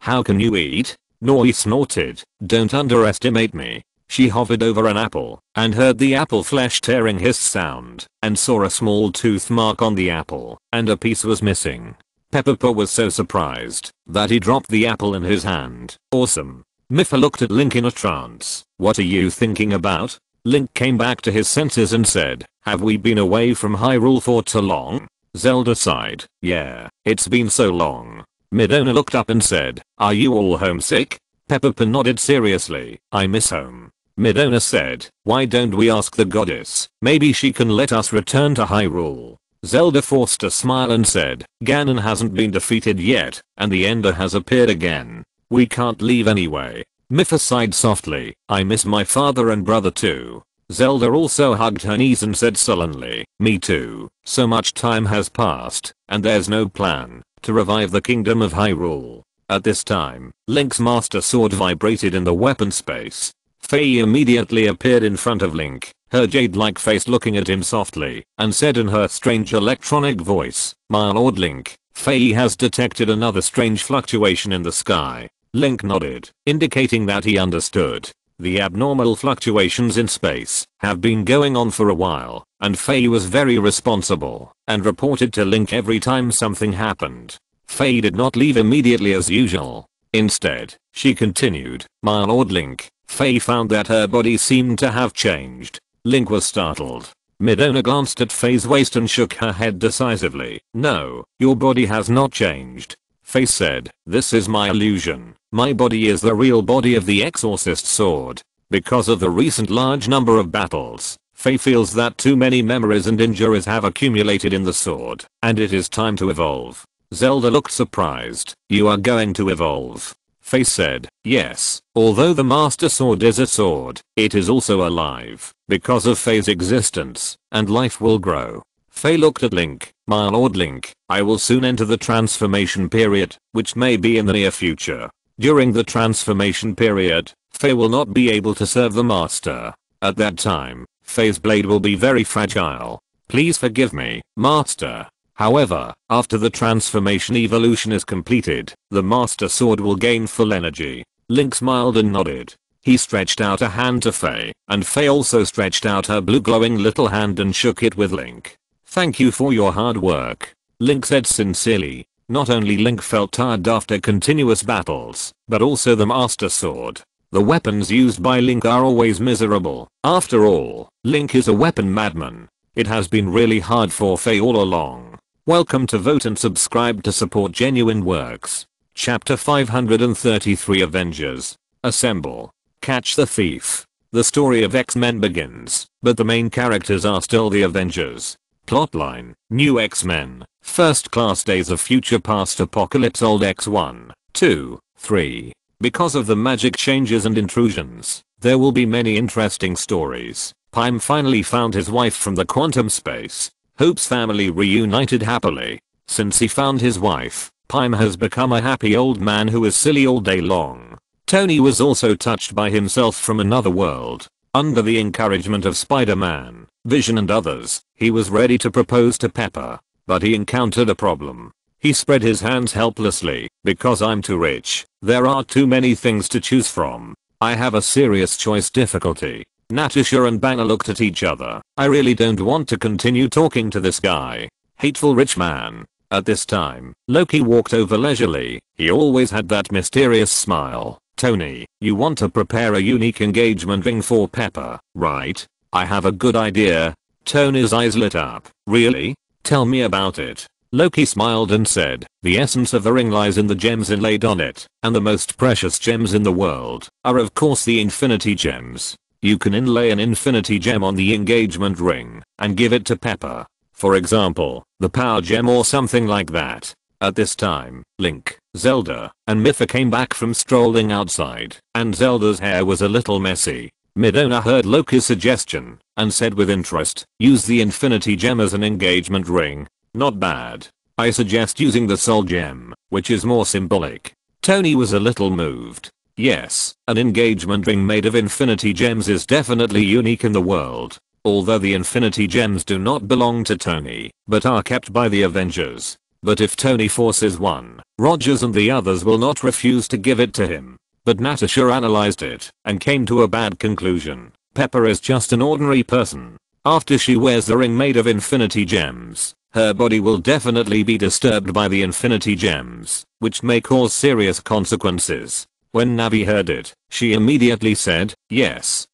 A: How can you eat?" Nori snorted, "Don't underestimate me." She hovered over an apple and heard the apple flesh tearing hiss sound and saw a small tooth mark on the apple and a piece was missing. Peppa was so surprised that he dropped the apple in his hand. "Awesome." Mipha looked at Link in a trance. "What are you thinking about?" Link came back to his senses and said, "Have we been away from Hyrule for too long?" Zelda sighed, "Yeah, it's been so long." Midona looked up and said, "Are you all homesick?" Peppa nodded seriously, "I miss home." Midona said, "Why don't we ask the goddess? Maybe she can let us return to Hyrule." Zelda forced a smile and said, "Ganon hasn't been defeated yet, and the Ender has appeared again. We can't leave anyway." Mipha sighed softly, "I miss my father and brother too." Zelda also hugged her knees and said sullenly, "Me too. So much time has passed, and there's no plan to revive the kingdom of Hyrule." At this time, Link's master sword vibrated in the weapon space. Faye immediately appeared in front of Link, her jade-like face looking at him softly, and said in her strange electronic voice, "My lord Link, Faye has detected another strange fluctuation in the sky." Link nodded, indicating that he understood. The abnormal fluctuations in space have been going on for a while, and Faye was very responsible and reported to Link every time something happened. Faye did not leave immediately as usual. Instead, she continued, "My lord Link, Faye found that her body seemed to have changed." Link was startled. Midona glanced at Faye's waist and shook her head decisively. "No, your body has not changed." Faye said, "This is my illusion. My body is the real body of the Exorcist sword." Because of the recent large number of battles, Faye feels that too many memories and injuries have accumulated in the sword, and it is time to evolve. Zelda looked surprised. "You are going to evolve?" Faye said, "Yes. Although the Master Sword is a sword, it is also alive because of Faye's existence, and life will grow." Faye looked at Link. "My lord Link, I will soon enter the transformation period, which may be in the near future. During the transformation period, Faye will not be able to serve the Master. At that time, Faye's blade will be very fragile. Please forgive me, Master." However, after the transformation evolution is completed, the Master Sword will gain full energy. Link smiled and nodded. He stretched out a hand to Faye, and Faye also stretched out her blue glowing little hand and shook it with Link. "Thank you for your hard work," Link said sincerely. Not only Link felt tired after continuous battles, but also the Master Sword. The weapons used by Link are always miserable. After all, Link is a weapon madman. It has been really hard for Faye all along. Welcome to Vote and subscribe to support genuine works. Chapter 533 Avengers. Assemble. Catch the thief. The story of X-Men begins, but the main characters are still the Avengers. Plotline: New X-Men. First Class Days of Future Past Apocalypse Old X1, 2, 3. Because of the magic changes and intrusions, there will be many interesting stories. Pym finally found his wife from the quantum space. Hope's family reunited happily. Since he found his wife, Pym has become a happy old man who is silly all day long. Tony was also touched by himself from another world. Under the encouragement of Spider-Man, Vision and others, he was ready to propose to Pepper. But he encountered a problem. He spread his hands helplessly. Because I'm too rich, there are too many things to choose from. I have a serious choice difficulty. Natasha and Banner looked at each other. I really don't want to continue talking to this guy. Hateful rich man. At this time, Loki walked over leisurely. He always had that mysterious smile. Tony, you want to prepare a unique engagement ring for Pepper, right? I have a good idea. Tony's eyes lit up. Really? Tell me about it. Loki smiled and said, the essence of the ring lies in the gems inlaid on it, and the most precious gems in the world are of course the infinity gems. You can inlay an infinity gem on the engagement ring and give it to Pepper. For example, the power gem or something like that. At this time, Link, Zelda, and Mipha came back from strolling outside, and Zelda's hair was a little messy. Midona heard Loki's suggestion and said with interest, use the infinity gem as an engagement ring. Not bad. I suggest using the soul gem, which is more symbolic. Tony was a little moved. Yes, an engagement ring made of infinity gems is definitely unique in the world. Although the infinity gems do not belong to Tony, but are kept by the Avengers. But if Tony forces one, Rogers and the others will not refuse to give it to him. But Natasha analyzed it and came to a bad conclusion. Pepper is just an ordinary person. After she wears the ring made of infinity gems, her body will definitely be disturbed by the infinity gems, which may cause serious consequences. When Navi heard it, she immediately said, yes,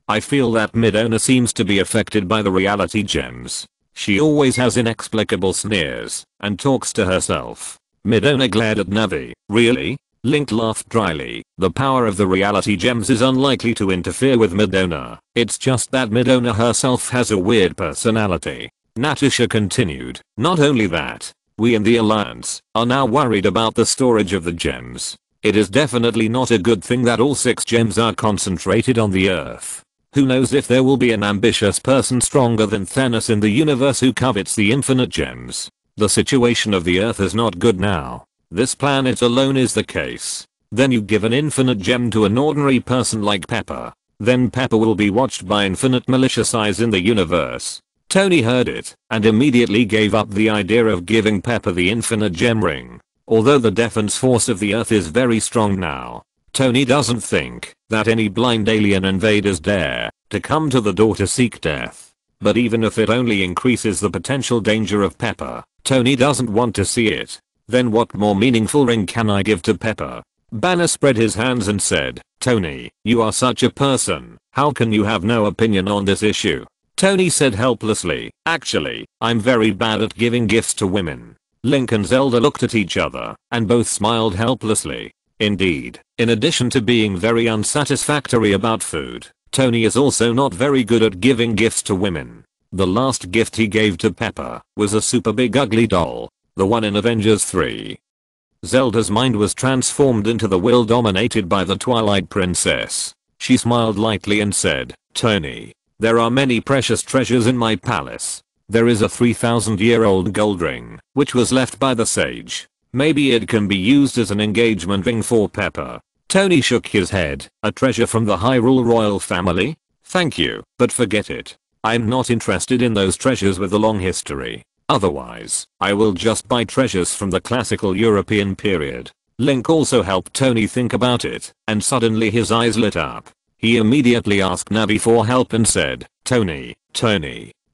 A: I feel that Midona seems to be affected by the reality gems. She always has inexplicable sneers and talks to herself. Midona glared at Navi. Really? Link laughed dryly. The power of the reality gems is unlikely to interfere with Midona. It's just that Midona herself has a weird personality. Natasha continued. Not only that, we in the Alliance are now worried about the storage of the gems. It is definitely not a good thing that all 6 gems are concentrated on the Earth. Who knows if there will be an ambitious person stronger than Thanos in the universe who covets the infinite gems. The situation of the Earth is not good now. This planet alone is the case. Then you give an infinite gem to an ordinary person like Pepper. Then Pepper will be watched by infinite malicious eyes in the universe. Tony heard it and immediately gave up the idea of giving Pepper the infinite gem ring. Although the defense force of the Earth is very strong now, Tony doesn't think that any blind alien invaders dare to come to the door to seek death. But even if it only increases the potential danger of Pepper, Tony doesn't want to see it. Then what more meaningful ring can I give to Pepper? Banner spread his hands and said, Tony, you are such a person. How can you have no opinion on this issue? Tony said helplessly, actually, I'm very bad at giving gifts to women. Link and Zelda looked at each other and both smiled helplessly. Indeed, in addition to being very unsatisfactory about food, Tony is also not very good at giving gifts to women. The last gift he gave to Pepper was a super big ugly doll, the one in Avengers 3. Zelda's mind was transformed into the will dominated by the Twilight Princess. She smiled lightly and said, Tony, there are many precious treasures in my palace. There is a 3,000-year-old gold ring, which was left by the sage. Maybe it can be used as an engagement ring for Pepper. Tony shook his head. A treasure from the Hyrule royal family? Thank you, but forget it. I'm not interested in those treasures with a long history. Otherwise, I will just buy treasures from the classical European period. Link also helped Tony think about it, and suddenly his eyes lit up. He immediately asked Navi for help and said, Tony,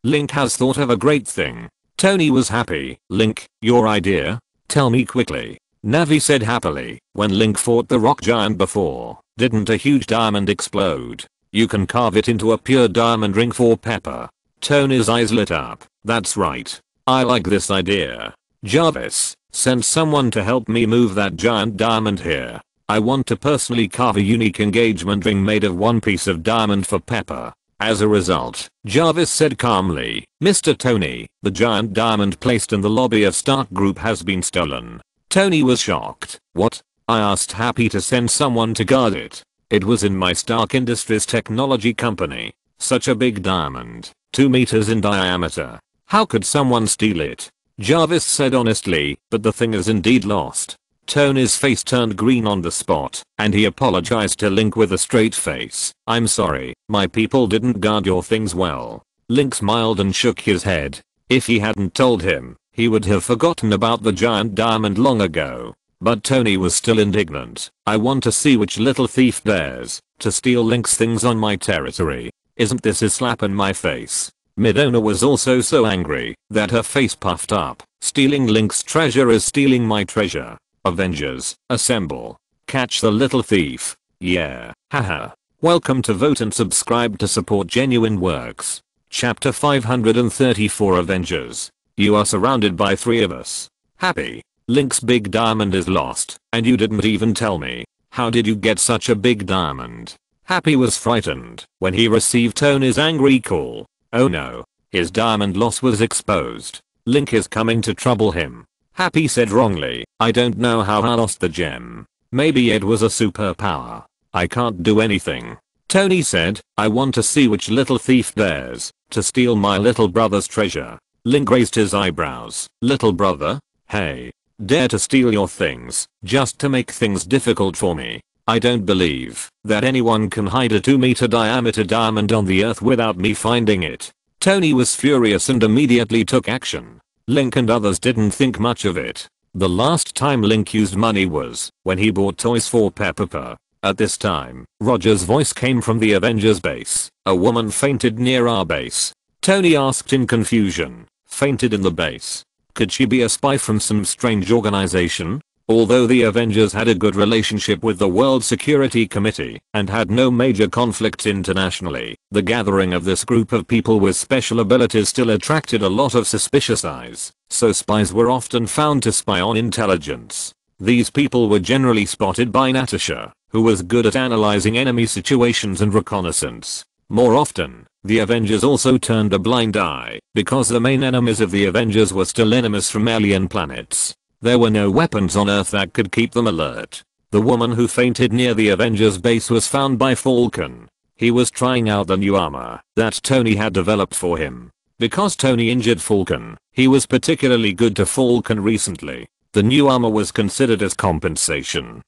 A: Link has thought of a great thing. Tony was happy. Link, your idea? Tell me quickly. Navi said happily. When Link fought the rock giant before, didn't a huge diamond explode? You can carve it into a pure diamond ring for Pepper. Tony's eyes lit up. That's right. I like this idea. Jarvis, send someone to help me move that giant diamond here. I want to personally carve a unique engagement ring made of one piece of diamond for Pepper. As a result, Jarvis said calmly, Mr. Tony, the giant diamond placed in the lobby of Stark Group has been stolen. Tony was shocked. What? I asked Happy to send someone to guard it. It was in my Stark Industries technology company. Such a big diamond, 2 meters in diameter. How could someone steal it? Jarvis said honestly, but the thing is indeed lost. Tony's face turned green on the spot, and he apologized to Link with a straight face. I'm sorry, my people didn't guard your things well. Link smiled and shook his head. If he hadn't told him, he would have forgotten about the giant diamond long ago. But Tony was still indignant. I want to see which little thief dares to steal Link's things on my territory. Isn't this a slap in my face? Midona was also so angry that her face puffed up. Stealing Link's treasure is stealing my treasure. Avengers, assemble. Catch the little thief. Yeah, haha. Welcome to Vote and subscribe to support genuine works. Chapter 534 Avengers. You are surrounded by 3 of us. Happy. Link's big diamond is lost, and you didn't even tell me. How did you get such a big diamond? Happy was frightened when he received Tony's angry call. Oh no. His diamond loss was exposed. Link is coming to trouble him. Happy said wrongly, I don't know how I lost the gem. Maybe it was a superpower. I can't do anything. Tony said, I want to see which little thief dares to steal my little brother's treasure. Link raised his eyebrows. Little brother? Hey. Dare to steal your things just to make things difficult for me. I don't believe that anyone can hide a 2-meter diameter diamond on the earth without me finding it. Tony was furious and immediately took action. Link and others didn't think much of it. The last time Link used money was when he bought toys for Peppa. At this time, Roger's voice came from the Avengers base. A woman fainted near our base. Tony asked in confusion. Fainted in the base? Could she be a spy from some strange organization? Although the Avengers had a good relationship with the World Security Committee and had no major conflicts internationally, the gathering of this group of people with special abilities still attracted a lot of suspicious eyes, so spies were often found to spy on intelligence. These people were generally spotted by Natasha, who was good at analyzing enemy situations and reconnaissance. More often, the Avengers also turned a blind eye because the main enemies of the Avengers were still enemies from alien planets. There were no weapons on Earth that could keep them alert. The woman who fainted near the Avengers base was found by Falcon. He was trying out the new armor that Tony had developed for him. Because Tony injured Falcon, he was particularly good to Falcon recently. The new armor was considered as compensation.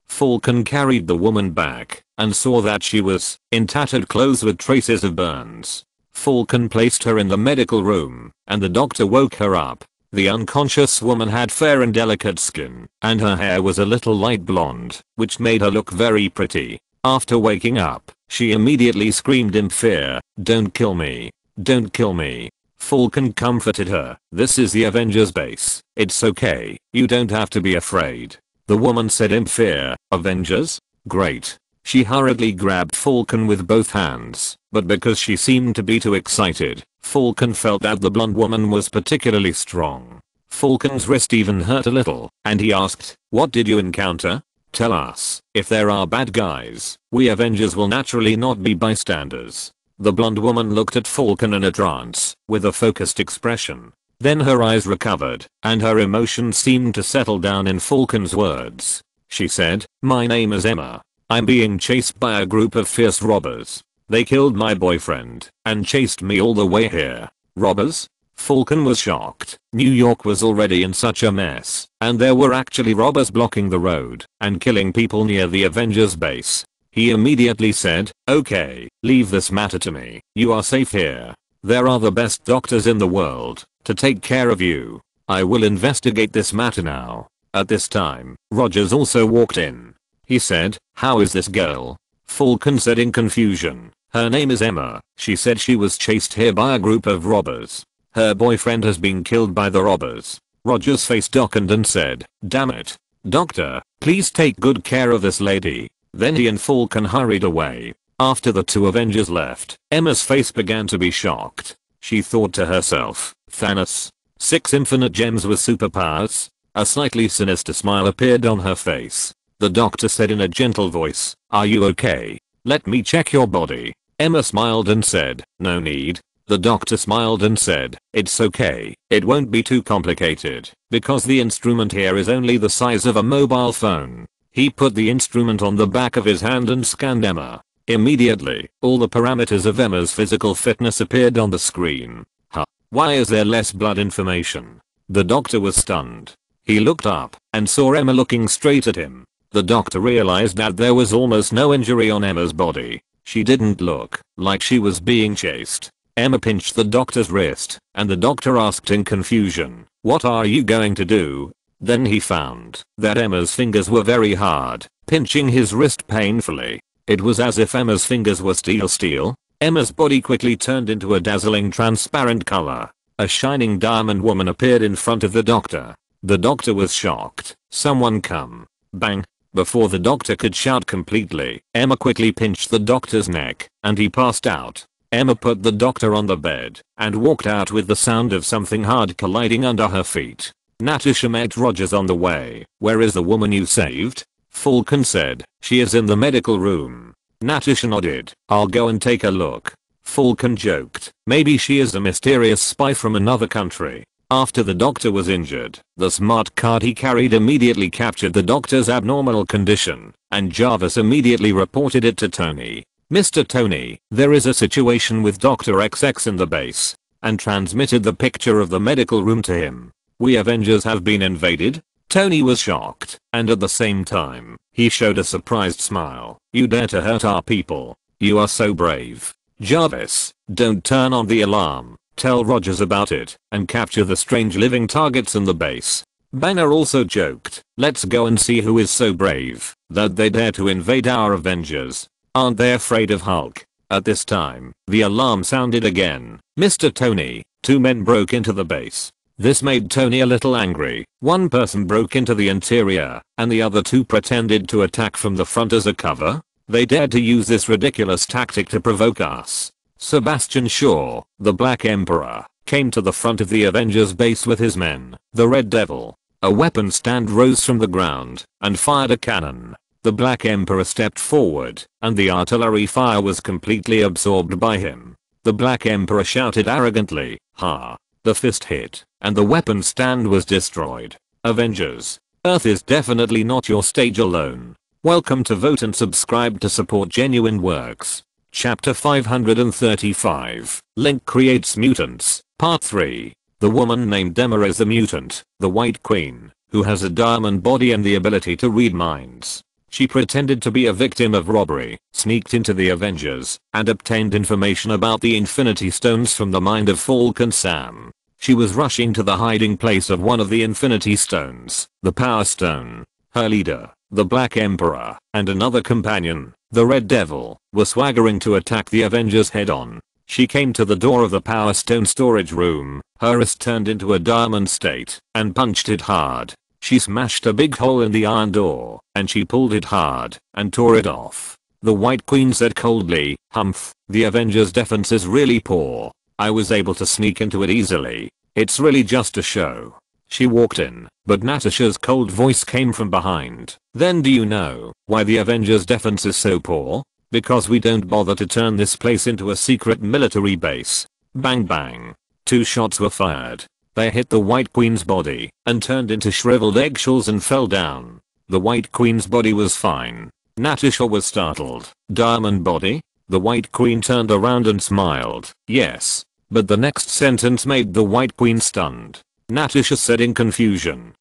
A: Falcon carried the woman back and saw that she was in tattered clothes with traces of burns. Falcon placed her in the medical room and the doctor woke her up. The unconscious woman had fair and delicate skin, and her hair was a little light blonde, which made her look very pretty. After waking up, she immediately screamed in fear, "Don't kill me. Don't kill me." Falcon comforted her. "This is the Avengers base. It's okay. You don't have to be afraid." The woman said in fear, "Avengers? Great." She hurriedly grabbed Falcon with both hands, but because she seemed to be too excited, Falcon felt that the blonde woman was particularly strong. Falcon's wrist even hurt a little, and he asked, "What did you encounter? Tell us. If there are bad guys, we Avengers will naturally not be bystanders." The blonde woman looked at Falcon in a trance, with a focused expression. Then her eyes recovered, and her emotions seemed to settle down in Falcon's words. She said, "My name is Emma. I'm being chased by a group of fierce robbers. They killed my boyfriend and chased me all the way here." Robbers? Falcon was shocked. New York was already in such a mess, and there were actually robbers blocking the road and killing people near the Avengers base. He immediately said, "Okay, leave this matter to me. You are safe here. There are the best doctors in the world to take care of you. I will investigate this matter now." At this time, Rogers also walked in. He said, "How is this girl?" Falcon said in confusion, "Her name is Emma. She said she was chased here by a group of robbers. Her boyfriend has been killed by the robbers." Roger's face darkened and said, "Damn it. Doctor, please take good care of this lady." Then he and Falcon hurried away. After the two Avengers left, Emma's face began to be shocked. She thought to herself, "Thanos? 6 infinite gems with superpowers?" A slightly sinister smile appeared on her face. The doctor said in a gentle voice, "Are you okay? Let me check your body." Emma smiled and said, "No need." The doctor smiled and said, "It's okay. It won't be too complicated, because the instrument here is only the size of a mobile phone. He put the instrument on the back of his hand and scanned Emma. Immediately, all the parameters of Emma's physical fitness appeared on the screen. Huh? Why is there less blood information? The doctor was stunned. He looked up and saw Emma looking straight at him. The doctor realized that there was almost no injury on Emma's body. She didn't look like she was being chased. Emma pinched the doctor's wrist, and the doctor asked in confusion, "What are you going to do?" Then he found that Emma's fingers were very hard, pinching his wrist painfully. It was as if Emma's fingers were steel. Emma's body quickly turned into a dazzling transparent color. A shining diamond woman appeared in front of the doctor. The doctor was shocked. "Someone come." Bang. Before the doctor could shout completely, Emma quickly pinched the doctor's neck, and he passed out. Emma put the doctor on the bed and walked out with the sound of something hard colliding under her feet. Natasha met Rogers on the way. "Where is the woman you saved?" Falcon said. "She is in the medical room." Natasha nodded. "I'll go and take a look." Falcon joked. "Maybe she is a mysterious spy from another country." After the doctor was injured, the smart card he carried immediately captured the doctor's abnormal condition, and Jarvis immediately reported it to Tony. "Mr. Tony, there is a situation with Dr. XX in the base," and transmitted the picture of the medical room to him. "We Avengers have been invaded?" Tony was shocked, and at the same time, he showed a surprised smile. "You dare to hurt our people. You are so brave." Jarvis, "Don't turn on the alarm. Tell Rogers about it, and capture the strange living targets in the base." Banner also joked, "Let's go and see who is so brave that they dare to invade our Avengers. Aren't they afraid of Hulk?" At this time, the alarm sounded again. "Mr. Tony, 2 men broke into the base." This made Tony a little angry. One person broke into the interior, and the other 2 pretended to attack from the front as a cover. They dared to use this ridiculous tactic to provoke us. Sebastian Shaw, the Black Emperor, came to the front of the Avengers base with his men. The Red Devil, a weapon stand, rose from the ground and fired a cannon. The Black Emperor stepped forward, and the artillery fire was completely absorbed by him. The Black Emperor shouted arrogantly, "Ha!" The fist hit, and the weapon stand was destroyed. Avengers, Earth is definitely not your stage alone. Welcome to Vote and subscribe to support genuine works. Chapter 535. Link creates mutants. Part 3. The woman named Emma is the mutant, the White Queen, who has a diamond body and the ability to read minds. She pretended to be a victim of robbery, sneaked into the Avengers, and obtained information about the Infinity Stones from the mind of Falcon Sam. She was rushing to the hiding place of one of the Infinity Stones, the Power Stone. Her leader, the Black Emperor, and another companion, the Red Devil, were swaggering to attack the Avengers head-on. She came to the door of the Power Stone storage room, her wrist turned into a diamond state, and punched it hard. She smashed a big hole in the iron door, and she pulled it hard, and tore it off. The White Queen said coldly, "Humph, the Avengers' defense is really poor. I was able to sneak into it easily. It's really just a show." She walked in, but Natasha's cold voice came from behind. "Then do you know why the Avengers' defense is so poor? Because we don't bother to turn this place into a secret military base." Bang bang. 2 shots were fired. They hit the White Queen's body and turned into shriveled eggshells and fell down. The White Queen's body was fine. Natasha was startled. "Diamond body?" The White Queen turned around and smiled. "Yes." But the next sentence made the White Queen stunned. Natasha said in confusion,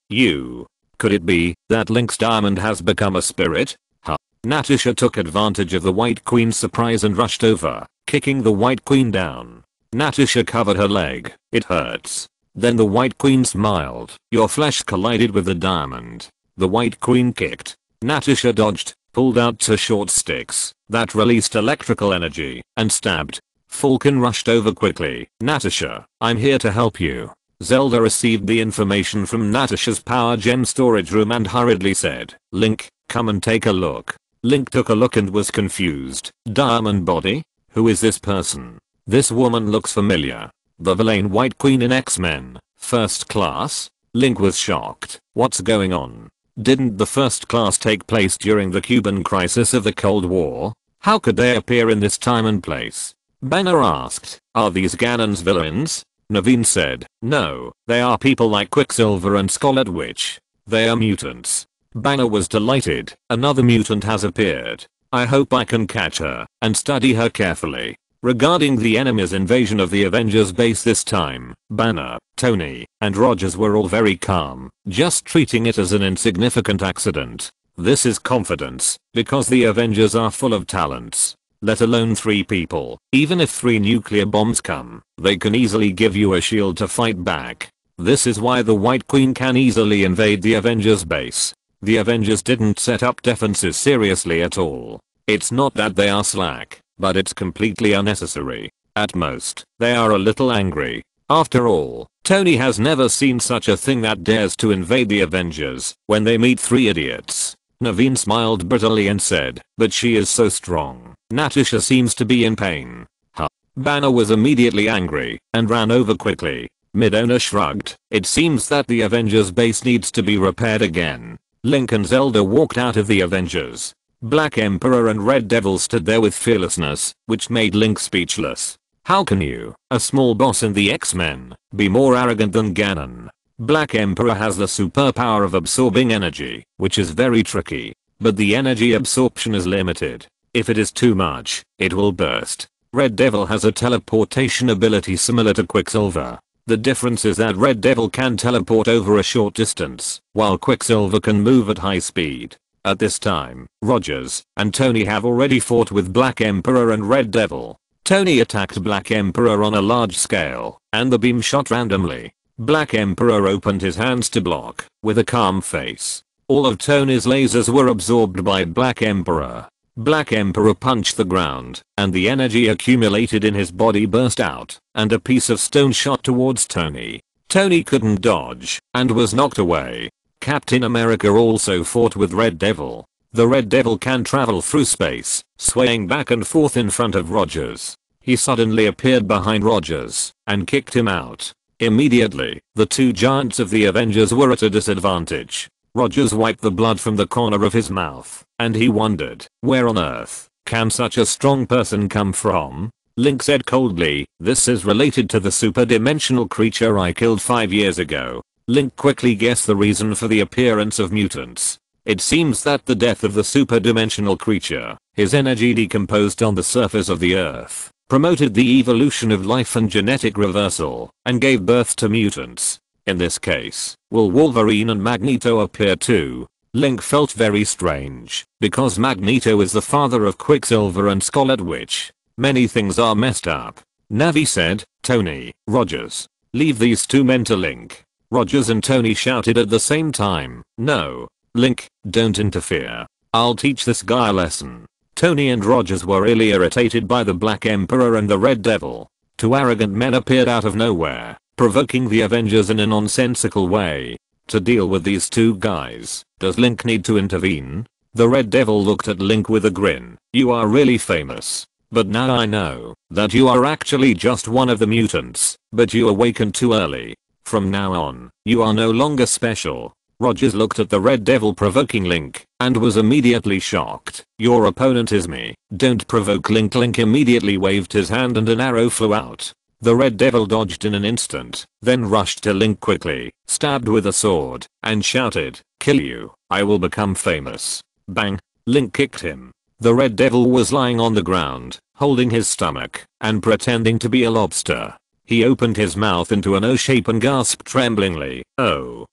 A: Could it be that Link's diamond has become a spirit?" Huh. Natasha took advantage of the White Queen's surprise and rushed over, kicking the White Queen down. Natasha covered her leg. "It hurts." Then the White Queen smiled. "Your flesh collided with the diamond." The White Queen kicked. Natasha dodged, pulled out 2 short sticks that released electrical energy, and stabbed. Falcon rushed over quickly. "Natasha, I'm here to help you." Zelda received the information from Natasha's power gem storage room and hurriedly said, "Link, come and take a look." Link took a look and was confused. "Diamond body? Who is this person? This woman looks familiar. The villain White Queen in X-Men, First Class?" Link was shocked. What's going on? Didn't the First Class take place during the Cuban crisis of the Cold War? How could they appear in this time and place? Banner asked, "Are these Ganon's villains?" Naveen said, "No, they are people like Quicksilver and Scarlet Witch. They are mutants." Banner was delighted. Another mutant has appeared. I hope I can catch her and study her carefully. Regarding the enemy's invasion of the Avengers base this time, Banner, Tony, and Rogers were all very calm, just treating it as an insignificant accident. This is confidence, because the Avengers are full of talents. Let alone 3 people. Even if 3 nuclear bombs come, they can easily give you a shield to fight back. This is why the White Queen can easily invade the Avengers base. The Avengers didn't set up defenses seriously at all. It's not that they are slack, but it's completely unnecessary. At most, they are a little angry. After all, Tony has never seen such a thing that dares to invade the Avengers when they meet 3 idiots. Naveen smiled bitterly and said, but she is so strong. Natasha seems to be in pain. Huh. Banner was immediately angry and ran over quickly. Midona shrugged. It seems that the Avengers base needs to be repaired again. Link and Zelda walked out of the Avengers. Black Emperor and Red Devil stood there with fearlessness, which made Link speechless. How can you, a small boss in the X-Men, be more arrogant than Ganon? Black Emperor has the superpower of absorbing energy, which is very tricky. But the energy absorption is limited. If it is too much, it will burst. Red Devil has a teleportation ability similar to Quicksilver. The difference is that Red Devil can teleport over a short distance, while Quicksilver can move at high speed. At this time, Rogers and Tony have already fought with Black Emperor and Red Devil. Tony attacked Black Emperor on a large scale, and the beam shot randomly. Black Emperor opened his hands to block, with a calm face. All of Tony's lasers were absorbed by Black Emperor. Black Emperor punched the ground, and the energy accumulated in his body burst out, and a piece of stone shot towards Tony. Tony couldn't dodge, and was knocked away. Captain America also fought with Red Devil. The Red Devil can travel through space, swaying back and forth in front of Rogers. He suddenly appeared behind Rogers, and kicked him out. Immediately, the 2 giants of the Avengers were at a disadvantage. Rogers wiped the blood from the corner of his mouth, and he wondered, where on earth can such a strong person come from? Link said coldly, this is related to the super-dimensional creature I killed 5 years ago. Link quickly guessed the reason for the appearance of mutants. It seems that the death of the super-dimensional creature, his energy decomposed on the surface of the earth, promoted the evolution of life and genetic reversal, and gave birth to mutants. In this case, will Wolverine and Magneto appear too? Link felt very strange, because Magneto is the father of Quicksilver and Scarlet Witch. Many things are messed up. Navi said, Tony, Rogers, leave these 2 men to Link. Rogers and Tony shouted at the same time, no, Link, don't interfere. I'll teach this guy a lesson. Tony and Rogers were really irritated by the Black Emperor and the Red Devil. 2 arrogant men appeared out of nowhere, provoking the Avengers in a nonsensical way. To deal with these 2 guys, does Link need to intervene? The Red Devil looked at Link with a grin. You are really famous. But now I know that you are actually just one of the mutants, but you awakened too early. From now on, you are no longer special. Rogers looked at the Red Devil provoking Link, and was immediately shocked. Your opponent is me. Don't provoke Link. Link immediately waved his hand and an arrow flew out. The Red Devil dodged in an instant, then rushed to Link quickly, stabbed with a sword, and shouted, kill you, I will become famous. Bang! Link kicked him. The Red Devil was lying on the ground, holding his stomach, and pretending to be a lobster. He opened his mouth into an O shape and gasped tremblingly, oh,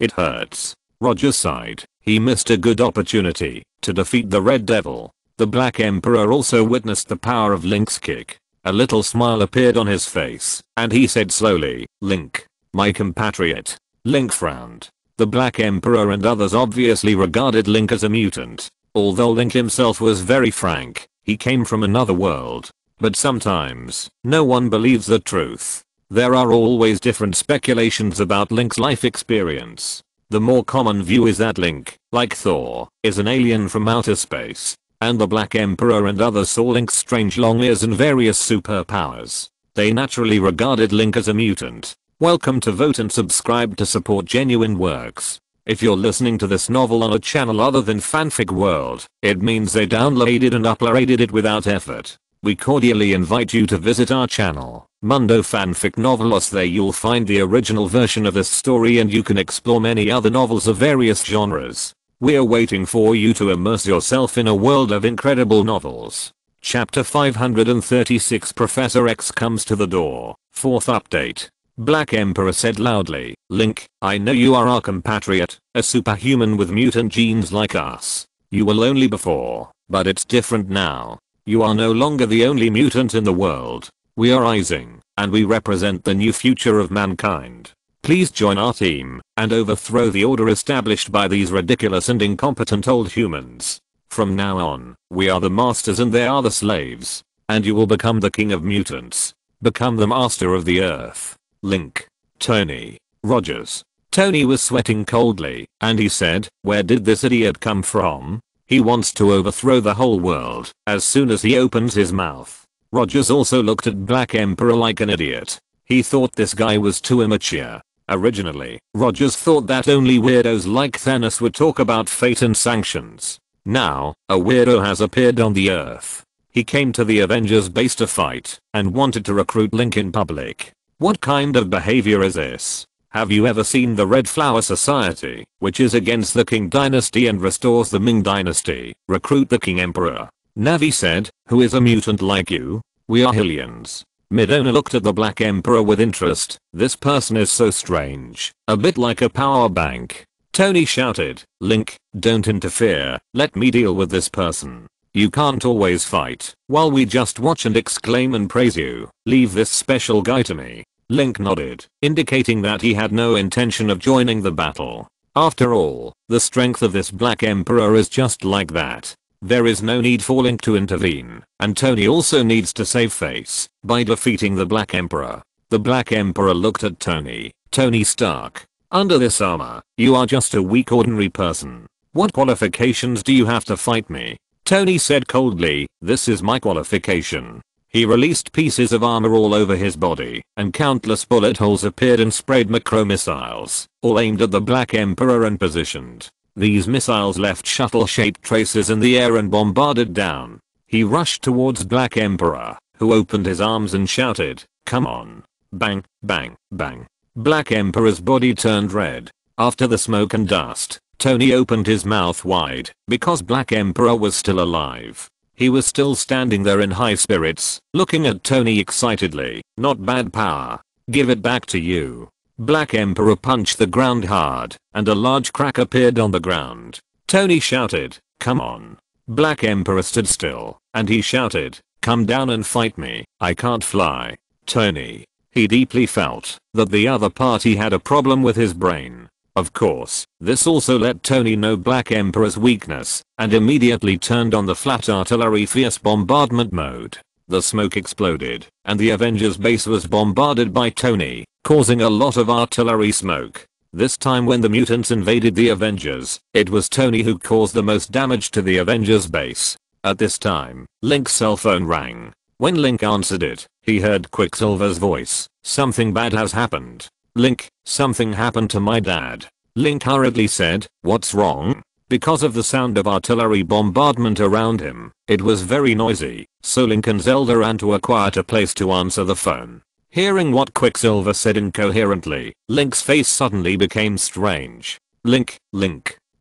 A: it hurts. Rogers sighed. He missed a good opportunity to defeat the Red Devil. The Black Emperor also witnessed the power of Link's kick. A little smile appeared on his face, and he said slowly, Link, my compatriot. Link frowned. The Black Emperor and others obviously regarded Link as a mutant. Although Link himself was very frank, he came from another world. But sometimes, no one believes the truth. There are always different speculations about Link's life experience. The more common view is that Link, like Thor, is an alien from outer space. And the Black Emperor and others saw Link's strange long ears and various superpowers. They naturally regarded Link as a mutant. Welcome to Vote and subscribe to support genuine works. If you're listening to this novel on a channel other than Fanfic World, it means they downloaded and uploaded it without effort. we cordially invite you to visit our channel, Mundo Fanfic Novelos. There you'll find the original version of this story and you can explore many other novels of various genres. We're waiting for you to immerse yourself in a world of incredible novels. Chapter 536 Professor X comes to the door. Fourth update. Black Emperor said loudly, "Link, I know you are our compatriot, a superhuman with mutant genes like us. You were lonely before, but it's different now. You are no longer the only mutant in the world. We are rising, and we represent the new future of mankind. Please join our team and overthrow the order established by these ridiculous and incompetent old humans. From now on, we are the masters and they are the slaves. And you will become the king of mutants. Become the master of the earth." Link. Tony. Rogers. Tony was sweating coldly, and he said, "Where did this idiot come from? He wants to overthrow the whole world as soon as he opens his mouth." Rogers also looked at Black Emperor like an idiot. He thought this guy was too immature. Originally, Rogers thought that only weirdos like Thanos would talk about fate and sanctions. Now, a weirdo has appeared on the earth. He came to the Avengers base to fight and wanted to recruit Link in public. What kind of behavior is this? Have you ever seen the Red Flower Society, which is against the King Dynasty and restores the Ming Dynasty? Recruit the King Emperor. Navi said, "Who is a mutant like you?" "We are Hylians." Midona looked at the Black Emperor with interest. "This person is so strange. A bit like a power bank." Tony shouted, "Link, don't interfere. Let me deal with this person. You can't always fight while we just watch and exclaim and praise you. Leave this special guy to me." Link nodded, indicating that he had no intention of joining the battle. After all, the strength of this Black Emperor is just like that. There is no need for Link to intervene, and Tony also needs to save face by defeating the Black Emperor. The Black Emperor looked at Tony. "Tony Stark. Under this armor, you are just a weak ordinary person. What qualifications do you have to fight me?" Tony said coldly, "This is my qualification." He released pieces of armor all over his body, and countless bullet holes appeared and sprayed macro missiles, all aimed at the Black Emperor and positioned. These missiles left shuttle-shaped traces in the air and bombarded down. He rushed towards Black Emperor, who opened his arms and shouted, "Come on." Bang, bang, bang. Black Emperor's body turned red. After the smoke and dust, Tony opened his mouth wide because Black Emperor was still alive. He was still standing there in high spirits, looking at Tony excitedly. "Not bad power. Give it back to you." Black Emperor punched the ground hard, and a large crack appeared on the ground. Tony shouted, "Come on." Black Emperor stood still, and he shouted, "Come down and fight me. I can't fly." Tony. He deeply felt that the other party had a problem with his brain. Of course, this also let Tony know Black Emperor's weakness, and immediately turned on the flat artillery fierce bombardment mode. The smoke exploded, and the Avengers base was bombarded by Tony, causing a lot of artillery smoke. This time when the mutants invaded the Avengers, it was Tony who caused the most damage to the Avengers base. At this time, Link's cell phone rang. When Link answered it, he heard Quicksilver's voice. "Something bad has happened. Link, something happened to my dad." Link hurriedly said, "What's wrong?" Because of the sound of artillery bombardment around him, it was very noisy, so Link and Zelda ran to a quieter place to answer the phone. Hearing what Quicksilver said incoherently, Link's face suddenly became strange. Link,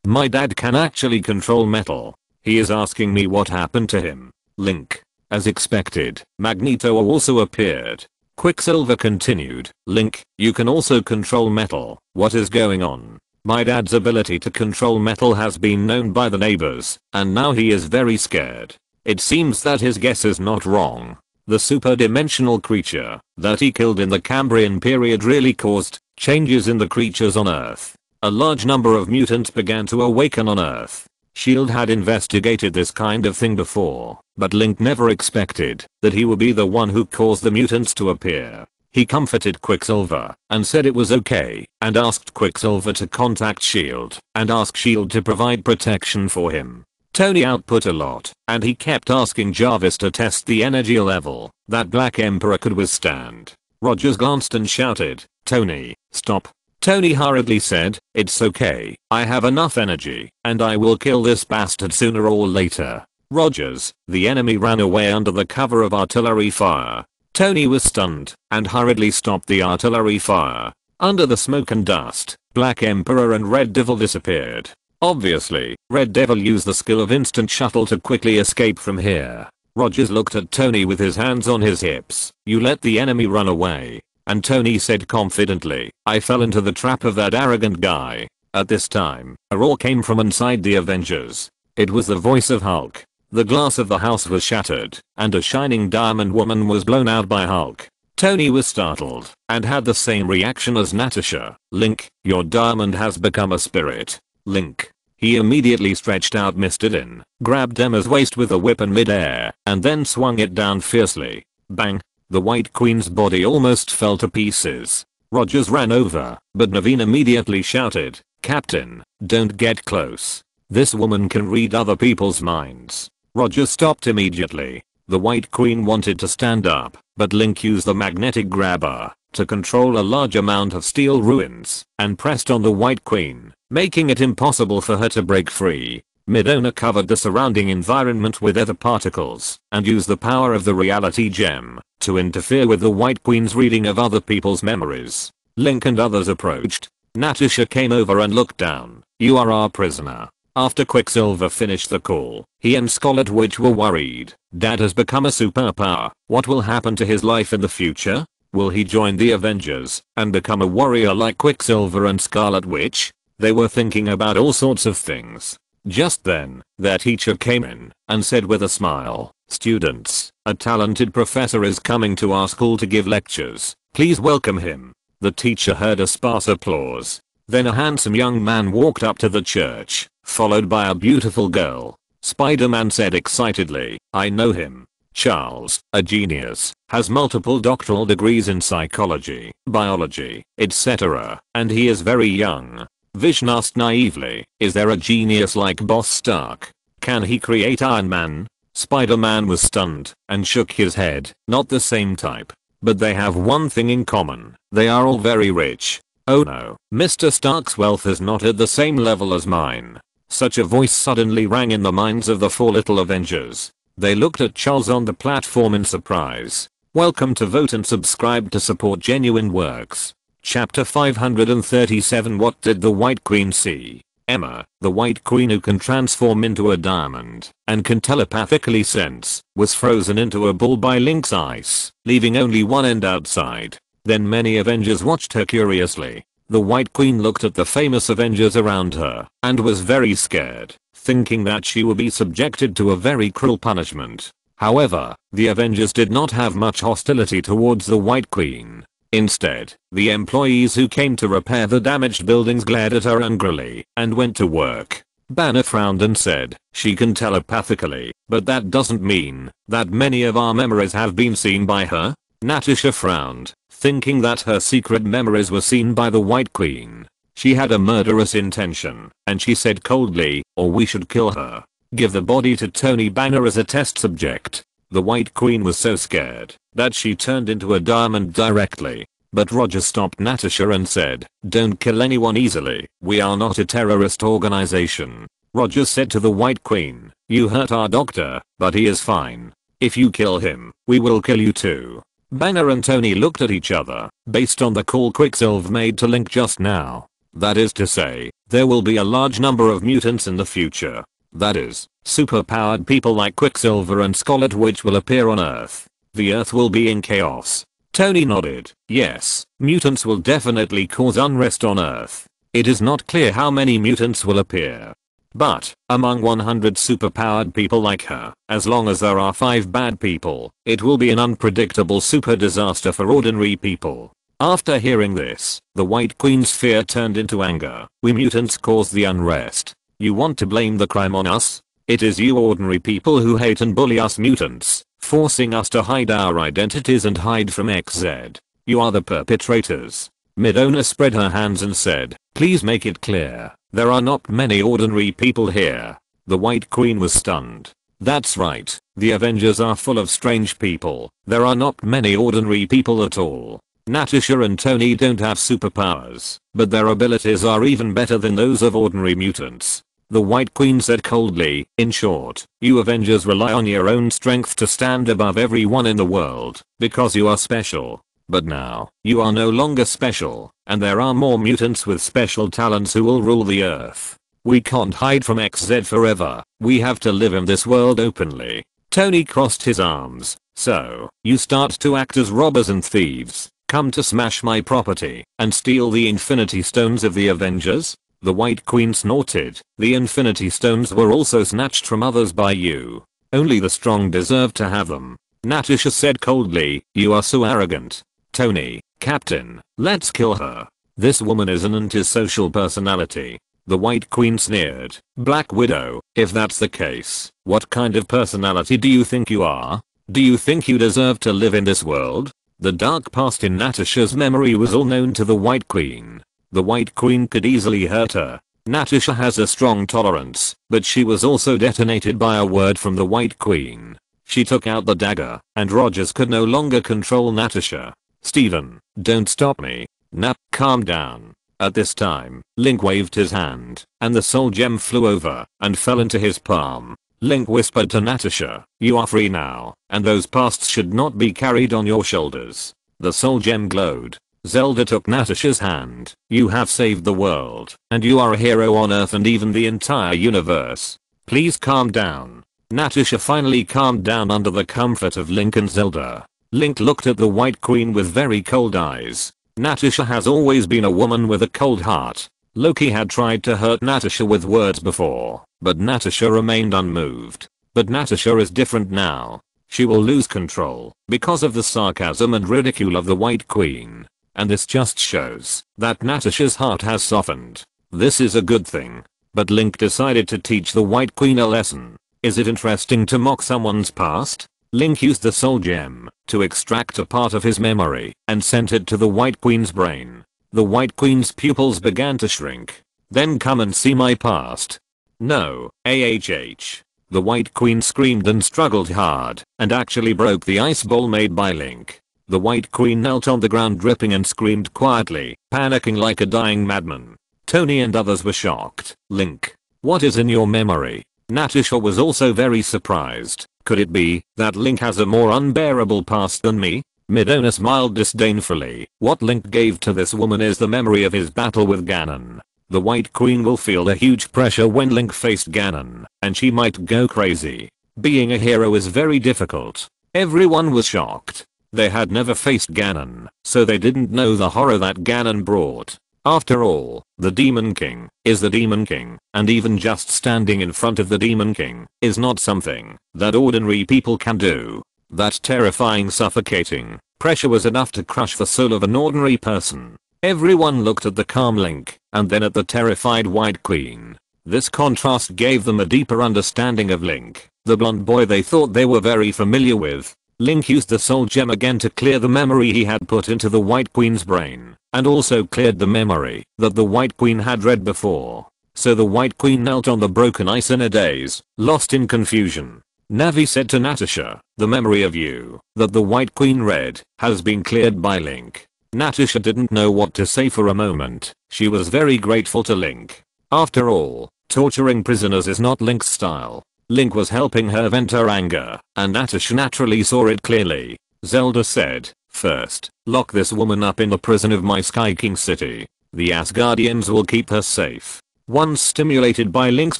A: my dad can actually control metal. He is asking me what happened to him." Link. As expected, Magneto also appeared. Quicksilver continued, "Link, you can also control metal. What is going on?" "My dad's ability to control metal has been known by the neighbors, and now he is very scared. It seems that his guess is not wrong. The super-dimensional creature that he killed in the Cambrian period really caused changes in the creatures on Earth. A large number of mutants began to awaken on Earth. S.H.I.E.L.D. had investigated this kind of thing before, but Link never expected that he would be the one who caused the mutants to appear. He comforted Quicksilver and said it was okay, and asked Quicksilver to contact S.H.I.E.L.D. and ask S.H.I.E.L.D. to provide protection for him. Tony output a lot, and he kept asking Jarvis to test the energy level that Black Emperor could withstand. Rogers glanced and shouted, "Tony, stop." Tony hurriedly said, "It's okay, I have enough energy, and I will kill this bastard sooner or later." Rogers, the enemy ran away under the cover of artillery fire. Tony was stunned and hurriedly stopped the artillery fire. Under the smoke and dust, Black Emperor and Red Devil disappeared. Obviously, Red Devil used the skill of instant shuttle to quickly escape from here. Rogers looked at Tony with his hands on his hips. You let the enemy run away. And Tony said confidently, I fell into the trap of that arrogant guy. At this time, a roar came from inside the Avengers. It was the voice of Hulk. The glass of the house was shattered, and a shining diamond woman was blown out by Hulk. Tony was startled, and had the same reaction as Natasha. Link, your diamond has become a spirit. Link. He immediately stretched out Mr. Din, grabbed Emma's waist with a whip in midair, and then swung it down fiercely. Bang. The White Queen's body almost fell to pieces. Rogers ran over, but Naveen immediately shouted, Captain, don't get close. This woman can read other people's minds. Rogers stopped immediately. The White Queen wanted to stand up, but Link used the magnetic grabber to control a large amount of steel ruins and pressed on the White Queen, making it impossible for her to break free. Midona covered the surrounding environment with ether particles and used the power of the reality gem to interfere with the White Queen's reading of other people's memories. Link and others approached. Natasha came over and looked down. You are our prisoner. After Quicksilver finished the call, he and Scarlet Witch were worried. Dad has become a superpower. What will happen to his life in the future? Will he join the Avengers and become a warrior like Quicksilver and Scarlet Witch? They were thinking about all sorts of things. Just then, their teacher came in and said with a smile, Students, a talented professor is coming to our school to give lectures. Please welcome him. The teacher heard a sparse applause. Then a handsome young man walked up to the church, followed by a beautiful girl. Spider-Man said excitedly, I know him. Charles, a genius, has multiple doctoral degrees in psychology, biology, etc., and he is very young. Vision asked naively, is there a genius like Boss Stark? Can he create Iron Man? Spider-Man was stunned and shook his head. Not the same type. But they have one thing in common. They are all very rich. Oh no, Mr. Stark's wealth is not at the same level as mine. Such a voice suddenly rang in the minds of the four little Avengers. They looked at Charles on the platform in surprise. Welcome to Vote and Subscribe to support genuine works. Chapter 537. What did the White Queen see? Emma, the White Queen who can transform into a diamond and can telepathically sense, was frozen into a ball by Link's ice, leaving only one end outside. Then many Avengers watched her curiously. The White Queen looked at the famous Avengers around her and was very scared, thinking that she would be subjected to a very cruel punishment. However, the Avengers did not have much hostility towards the White Queen. Instead, the employees who came to repair the damaged buildings glared at her angrily and went to work. Banner frowned and said, she can telepathically, but that doesn't mean that many of our memories have been seen by her. Natasha frowned, thinking that her secret memories were seen by the White Queen. She had a murderous intention, and she said coldly, or we should kill her. Give the body to Tony Banner as a test subject. The White Queen was so scared that she turned into a diamond directly. But Roger stopped Natasha and said, don't kill anyone easily. We are not a terrorist organization. Roger said to the White Queen, you hurt our doctor, but he is fine. If you kill him, we will kill you too. Banner and Tony looked at each other, based on the call Quicksilver made to Link just now. That is to say, there will be a large number of mutants in the future. That is, superpowered people like Quicksilver and Scarlet Witch will appear on Earth. The Earth will be in chaos. Tony nodded. Yes, mutants will definitely cause unrest on Earth. It is not clear how many mutants will appear. But, among 100 superpowered people like her, as long as there are 5 bad people, it will be an unpredictable super disaster for ordinary people. After hearing this, the White Queen's fear turned into anger. We mutants caused the unrest. You want to blame the crime on us? It is you ordinary people who hate and bully us mutants, forcing us to hide our identities and hide from XZ. You are the perpetrators. Midona spread her hands and said, please make it clear, there are not many ordinary people here. The White Queen was stunned. That's right, the Avengers are full of strange people. There are not many ordinary people at all. Natasha and Tony don't have superpowers, but their abilities are even better than those of ordinary mutants. The White Queen said coldly. In short, you Avengers rely on your own strength to stand above everyone in the world because you are special. But now, you are no longer special, and there are more mutants with special talents who will rule the earth. We can't hide from XZ forever. We have to live in this world openly. Tony crossed his arms. So, you start to act as robbers and thieves, come to smash my property, and steal the Infinity Stones of the Avengers? The White Queen snorted. The Infinity Stones were also snatched from others by you. Only the strong deserve to have them. Natasha said coldly. You are so arrogant. Tony, Captain, let's kill her. This woman is an antisocial personality. The White Queen sneered. Black Widow, if that's the case, what kind of personality do you think you are? Do you think you deserve to live in this world? The dark past in Natasha's memory was all known to the White Queen. The White Queen could easily hurt her. Natasha has a strong tolerance, but she was also detonated by a word from the White Queen. She took out the dagger, and Rogers could no longer control Natasha. Steven, don't stop me. Nap, calm down. At this time, Link waved his hand, and the soul gem flew over and fell into his palm. Link whispered to Natasha, you are free now, and those pasts should not be carried on your shoulders. The soul gem glowed. Zelda took Natasha's hand. You have saved the world, and you are a hero on Earth and even the entire universe. Please calm down. Natasha finally calmed down under the comfort of Link and Zelda. Link looked at the White Queen with very cold eyes. Natasha has always been a woman with a cold heart. Loki had tried to hurt Natasha with words before, but Natasha remained unmoved. But Natasha is different now. She will lose control because of the sarcasm and ridicule of the White Queen. And this just shows that Natasha's heart has softened. This is a good thing. But Link decided to teach the White Queen a lesson. Is it interesting to mock someone's past? Link used the soul gem to extract a part of his memory and sent it to the White Queen's brain. The White Queen's pupils began to shrink. Then come and see my past. No, AHH. The White Queen screamed and struggled hard and actually broke the ice ball made by Link. The White Queen knelt on the ground dripping and screamed quietly, panicking like a dying madman. Tony and others were shocked. Link, what is in your memory? Natasha was also very surprised. Could it be that Link has a more unbearable past than me? Midona smiled disdainfully. What Link gave to this woman is the memory of his battle with Ganon. The White Queen will feel a huge pressure when Link faced Ganon, and she might go crazy. Being a hero is very difficult. Everyone was shocked. They had never faced Ganon, so they didn't know the horror that Ganon brought. After all, the Demon King is the Demon King, and even just standing in front of the Demon King is not something that ordinary people can do. That terrifying suffocating pressure was enough to crush the soul of an ordinary person. Everyone looked at the calm Link, and then at the terrified White Queen. This contrast gave them a deeper understanding of Link, the blonde boy they thought they were very familiar with. Link used the soul gem again to clear the memory he had put into the White Queen's brain, and also cleared the memory that the White Queen had read before. So the White Queen knelt on the broken ice in a daze, lost in confusion. Navi said to Natasha, the memory of you that the White Queen read has been cleared by Link. Natasha didn't know what to say for a moment. She was very grateful to Link. After all, torturing prisoners is not Link's style. Link was helping her vent her anger, and Natasha naturally saw it clearly. Zelda said, first, lock this woman up in the prison of my Sky King city. The Asgardians will keep her safe. Once stimulated by Link's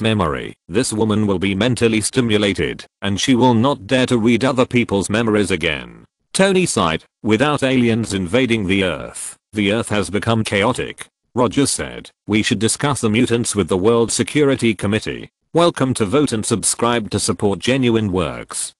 A: memory, this woman will be mentally stimulated, and she will not dare to read other people's memories again. Tony sighed. Without aliens invading the Earth has become chaotic. Rogers said, we should discuss the mutants with the World Security Committee. Welcome to vote and subscribe to support genuine works.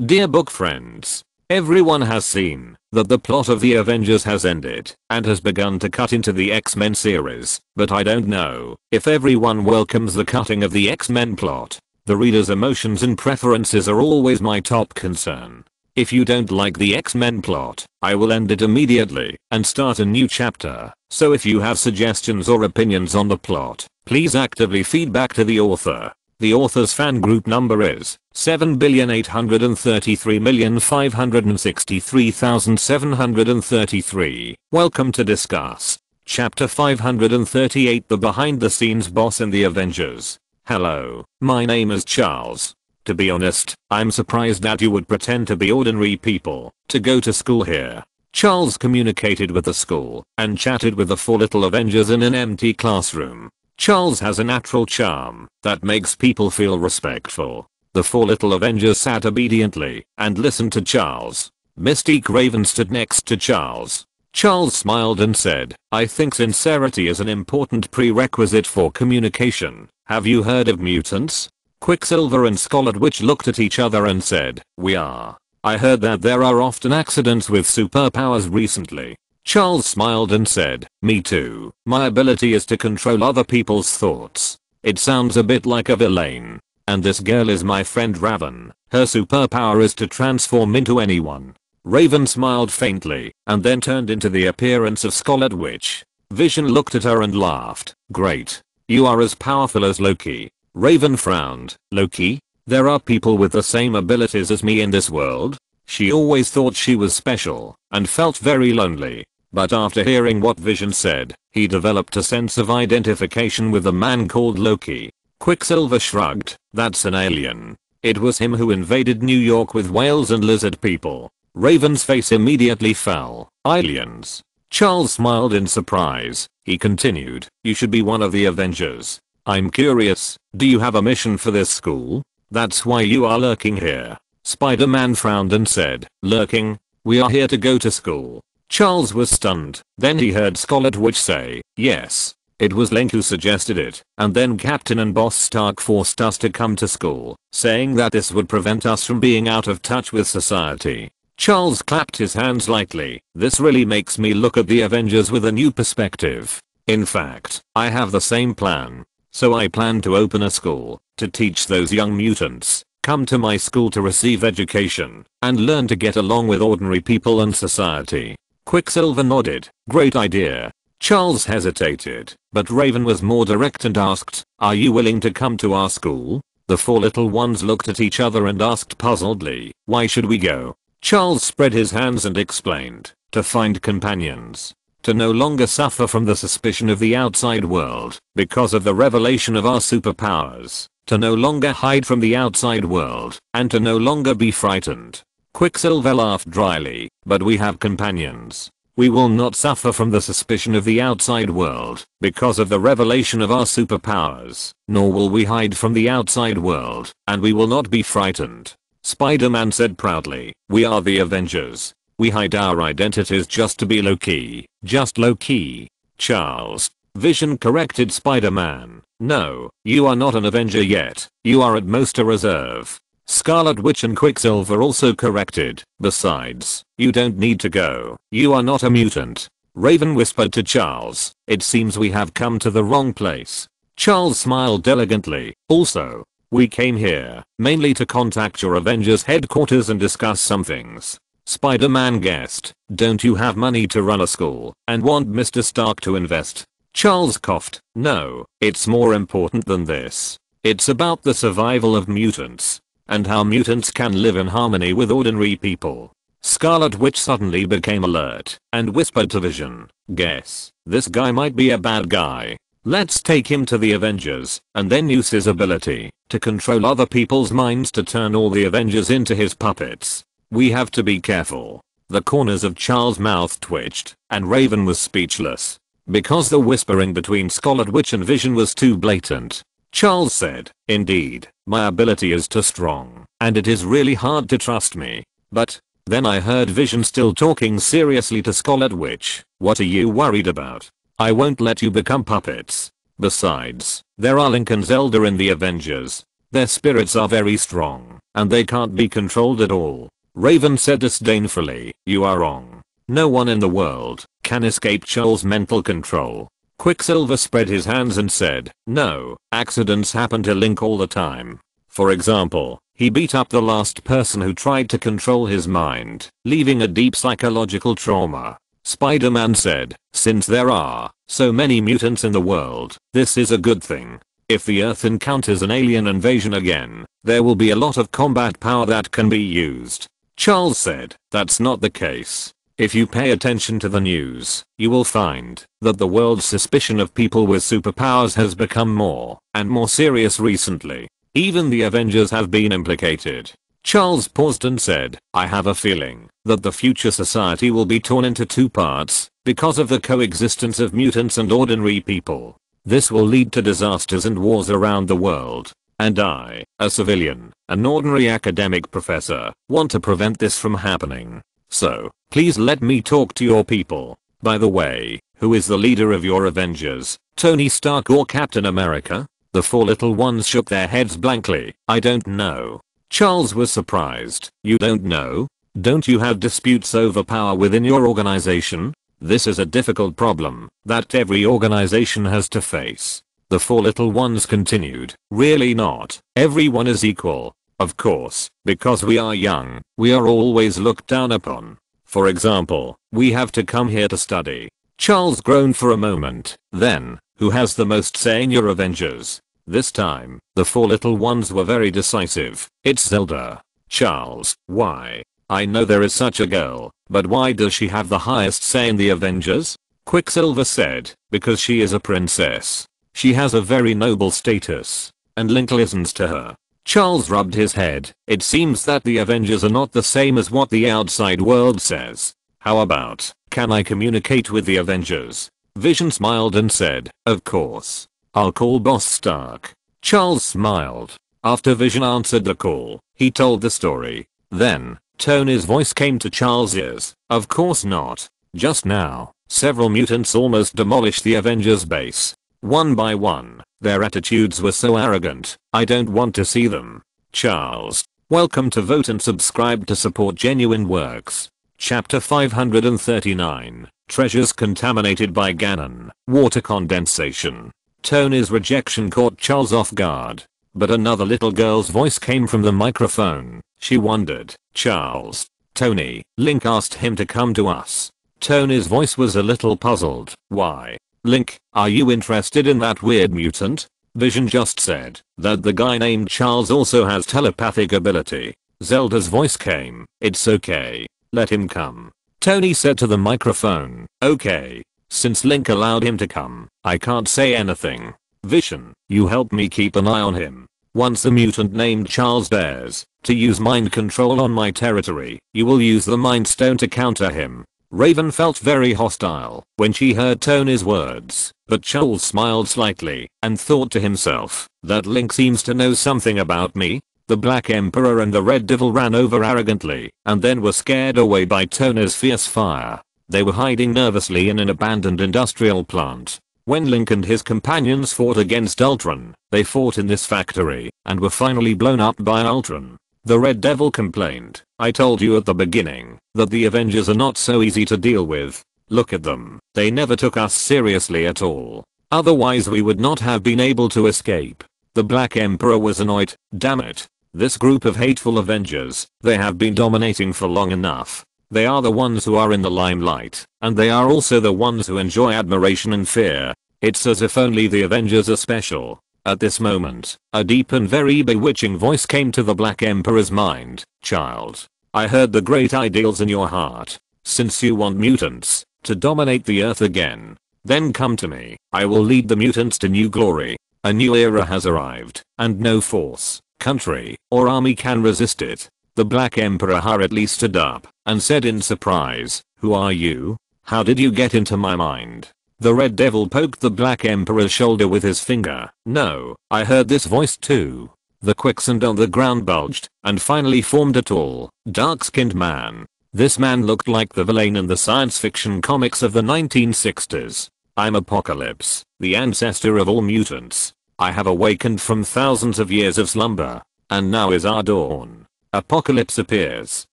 A: Dear book friends, everyone has seen that the plot of the Avengers has ended and has begun to cut into the X-Men series, but I don't know if everyone welcomes the cutting of the X-Men plot. The reader's emotions and preferences are always my top concern. If you don't like the X-Men plot, I will end it immediately and start a new chapter. So if you have suggestions or opinions on the plot, please actively feedback to the author. The author's fan group number is 7,833,563,733. Welcome to discuss Chapter 538, the behind the scenes boss in the Avengers. Hello, my name is Charles. To be honest, I'm surprised that you would pretend to be ordinary people to go to school here. Charles communicated with the school and chatted with the 4 little Avengers in an empty classroom. Charles has a natural charm that makes people feel respectful. The 4 little Avengers sat obediently and listened to Charles. Mystique Raven stood next to Charles. Charles smiled and said, I think sincerity is an important prerequisite for communication. Have you heard of mutants? Quicksilver and Scarlet Witch looked at each other and said, we are. I heard that there are often accidents with superpowers recently. Charles smiled and said, me too. My ability is to control other people's thoughts. It sounds a bit like a villain. And this girl is my friend Raven. Her superpower is to transform into anyone. Raven smiled faintly and then turned into the appearance of Scarlet Witch. Vision looked at her and laughed. Great. You are as powerful as Loki. Raven frowned. Loki? There are people with the same abilities as me in this world? She always thought she was special and felt very lonely. But after hearing what Vision said, he developed a sense of identification with a man called Loki. Quicksilver shrugged. That's an alien. It was him who invaded New York with whales and lizard people. Raven's face immediately fell. Aliens. Charles smiled in surprise. He continued, you should be one of the Avengers. I'm curious, do you have a mission for this school? That's why you are lurking here. Spider-Man frowned and said, lurking? We are here to go to school. Charles was stunned. Then he heard Scarlet Witch say, yes. It was Link who suggested it, and then Captain and Boss Stark forced us to come to school, saying that this would prevent us from being out of touch with society. Charles clapped his hands lightly. This really makes me look at the Avengers with a new perspective. In fact, I have the same plan. So I plan to open a school to teach those young mutants. Come to my school to receive education and learn to get along with ordinary people and society. Quicksilver nodded. Great idea. Charles hesitated, but Raven was more direct and asked, are you willing to come to our school? The 4 little ones looked at each other and asked puzzledly, why should we go? Charles spread his hands and explained, to find companions. To no longer suffer from the suspicion of the outside world because of the revelation of our superpowers. To no longer hide from the outside world and to no longer be frightened. Quicksilver laughed dryly, but we have companions. We will not suffer from the suspicion of the outside world because of the revelation of our superpowers, nor will we hide from the outside world, and we will not be frightened. Spider-Man said proudly, we are the Avengers. We hide our identities just to be low-key, just low-key. Charles. Vision corrected Spider-Man. No, you are not an Avenger yet, you are at most a reserve. Scarlet Witch and Quicksilver also corrected. Besides, you don't need to go. You are not a mutant. Raven whispered to Charles. It seems we have come to the wrong place. Charles smiled elegantly. Also, we came here mainly to contact your Avengers headquarters and discuss some things. Spider-Man guessed. Don't you have money to run a school and want Mr. Stark to invest? Charles coughed. No, it's more important than this. It's about the survival of mutants. And how mutants can live in harmony with ordinary people. Scarlet Witch suddenly became alert and whispered to Vision, guess, this guy might be a bad guy. Let's take him to the Avengers and then use his ability to control other people's minds to turn all the Avengers into his puppets. We have to be careful. The corners of Charles' mouth twitched and Raven was speechless because the whispering between Scarlet Witch and Vision was too blatant. Charles said, indeed, my ability is too strong, and it is really hard to trust me. But, then I heard Vision still talking seriously to Scarlet Witch. What are you worried about? I won't let you become puppets. Besides, there are Link and Zelda in the Avengers. Their spirits are very strong, and they can't be controlled at all. Raven said disdainfully, you are wrong. No one in the world can escape Charles' mental control. Quicksilver spread his hands and said, no, accidents happen to Link all the time. For example, he beat up the last person who tried to control his mind, leaving a deep psychological trauma. Spider-Man said, since there are so many mutants in the world, this is a good thing. If the Earth encounters an alien invasion again, there will be a lot of combat power that can be used. Charles said, that's not the case. If you pay attention to the news, you will find that the world's suspicion of people with superpowers has become more and more serious recently. Even the Avengers have been implicated. Charles paused and said, I have a feeling that the future society will be torn into two parts because of the coexistence of mutants and ordinary people. This will lead to disasters and wars around the world. And I, a civilian, an ordinary academic professor, want to prevent this from happening. So, please let me talk to your people. By the way, who is the leader of your Avengers, Tony Stark or Captain America? The four little ones shook their heads blankly. I don't know. Charles was surprised. You don't know? Don't you have disputes over power within your organization? This is a difficult problem that every organization has to face. The four little ones continued. Really not. Everyone is equal. Of course, because we are young, we are always looked down upon. For example, we have to come here to study. Charles groaned for a moment. Then, who has the most say in your Avengers? This time, the four little ones were very decisive. It's Zelda. Charles, why? I know there is such a girl, but why does she have the highest say in the Avengers? Quicksilver said, because she is a princess. She has a very noble status, and Link listens to her. Charles rubbed his head. It seems that the Avengers are not the same as what the outside world says. How about, can I communicate with the Avengers? Vision smiled and said, of course. I'll call Boss Stark. Charles smiled. After Vision answered the call, he told the story. Then, Tony's voice came to Charles' ears. Of course not. Just now, several mutants almost demolished the Avengers base. One by one, their attitudes were so arrogant, I don't want to see them. Charles, welcome to Vote and subscribe to support genuine works. Chapter 539, Treasures contaminated by Ganon, water condensation. Tony's rejection caught Charles off guard. But another little girl's voice came from the microphone. She wondered, Charles, Tony, Link asked him to come to us. Tony's voice was a little puzzled. Why? Link, are you interested in that weird mutant? Vision just said that the guy named Charles also has telepathic ability. Zelda's voice came. It's okay. Let him come. Tony said to the microphone. Okay. Since Link allowed him to come, I can't say anything. Vision, you help me keep an eye on him. Once a mutant named Charles dares to use mind control on my territory, you will use the Mind Stone to counter him. Raven felt very hostile when she heard Tony's words, but Charles smiled slightly and thought to himself that Link seems to know something about me. The Black Emperor and the Red Devil ran over arrogantly and then were scared away by Tony's fierce fire. They were hiding nervously in an abandoned industrial plant. When Link and his companions fought against Ultron, they fought in this factory and were finally blown up by Ultron. The Red Devil complained, I told you at the beginning that the Avengers are not so easy to deal with. Look at them. They never took us seriously at all. Otherwise we would not have been able to escape. The Black Emperor was annoyed. Damn it. This group of hateful Avengers, they have been dominating for long enough. They are the ones who are in the limelight, and they are also the ones who enjoy admiration and fear. It's as if only the Avengers are special. At this moment, a deep and very bewitching voice came to the Black Emperor's mind. Child, I heard the great ideals in your heart. Since you want mutants to dominate the earth again, then come to me. I will lead the mutants to new glory. A new era has arrived, and no force, country, or army can resist it. The Black Emperor hurriedly stood up and said in surprise, who are you? How did you get into my mind? The Red Devil poked the Black Emperor's shoulder with his finger. No, I heard this voice too. The quicksand on the ground bulged and finally formed a tall, dark-skinned man. This man looked like the villain in the science fiction comics of the 1960s. I'm Apocalypse, the ancestor of all mutants. I have awakened from thousands of years of slumber, and now is our dawn. Apocalypse appears.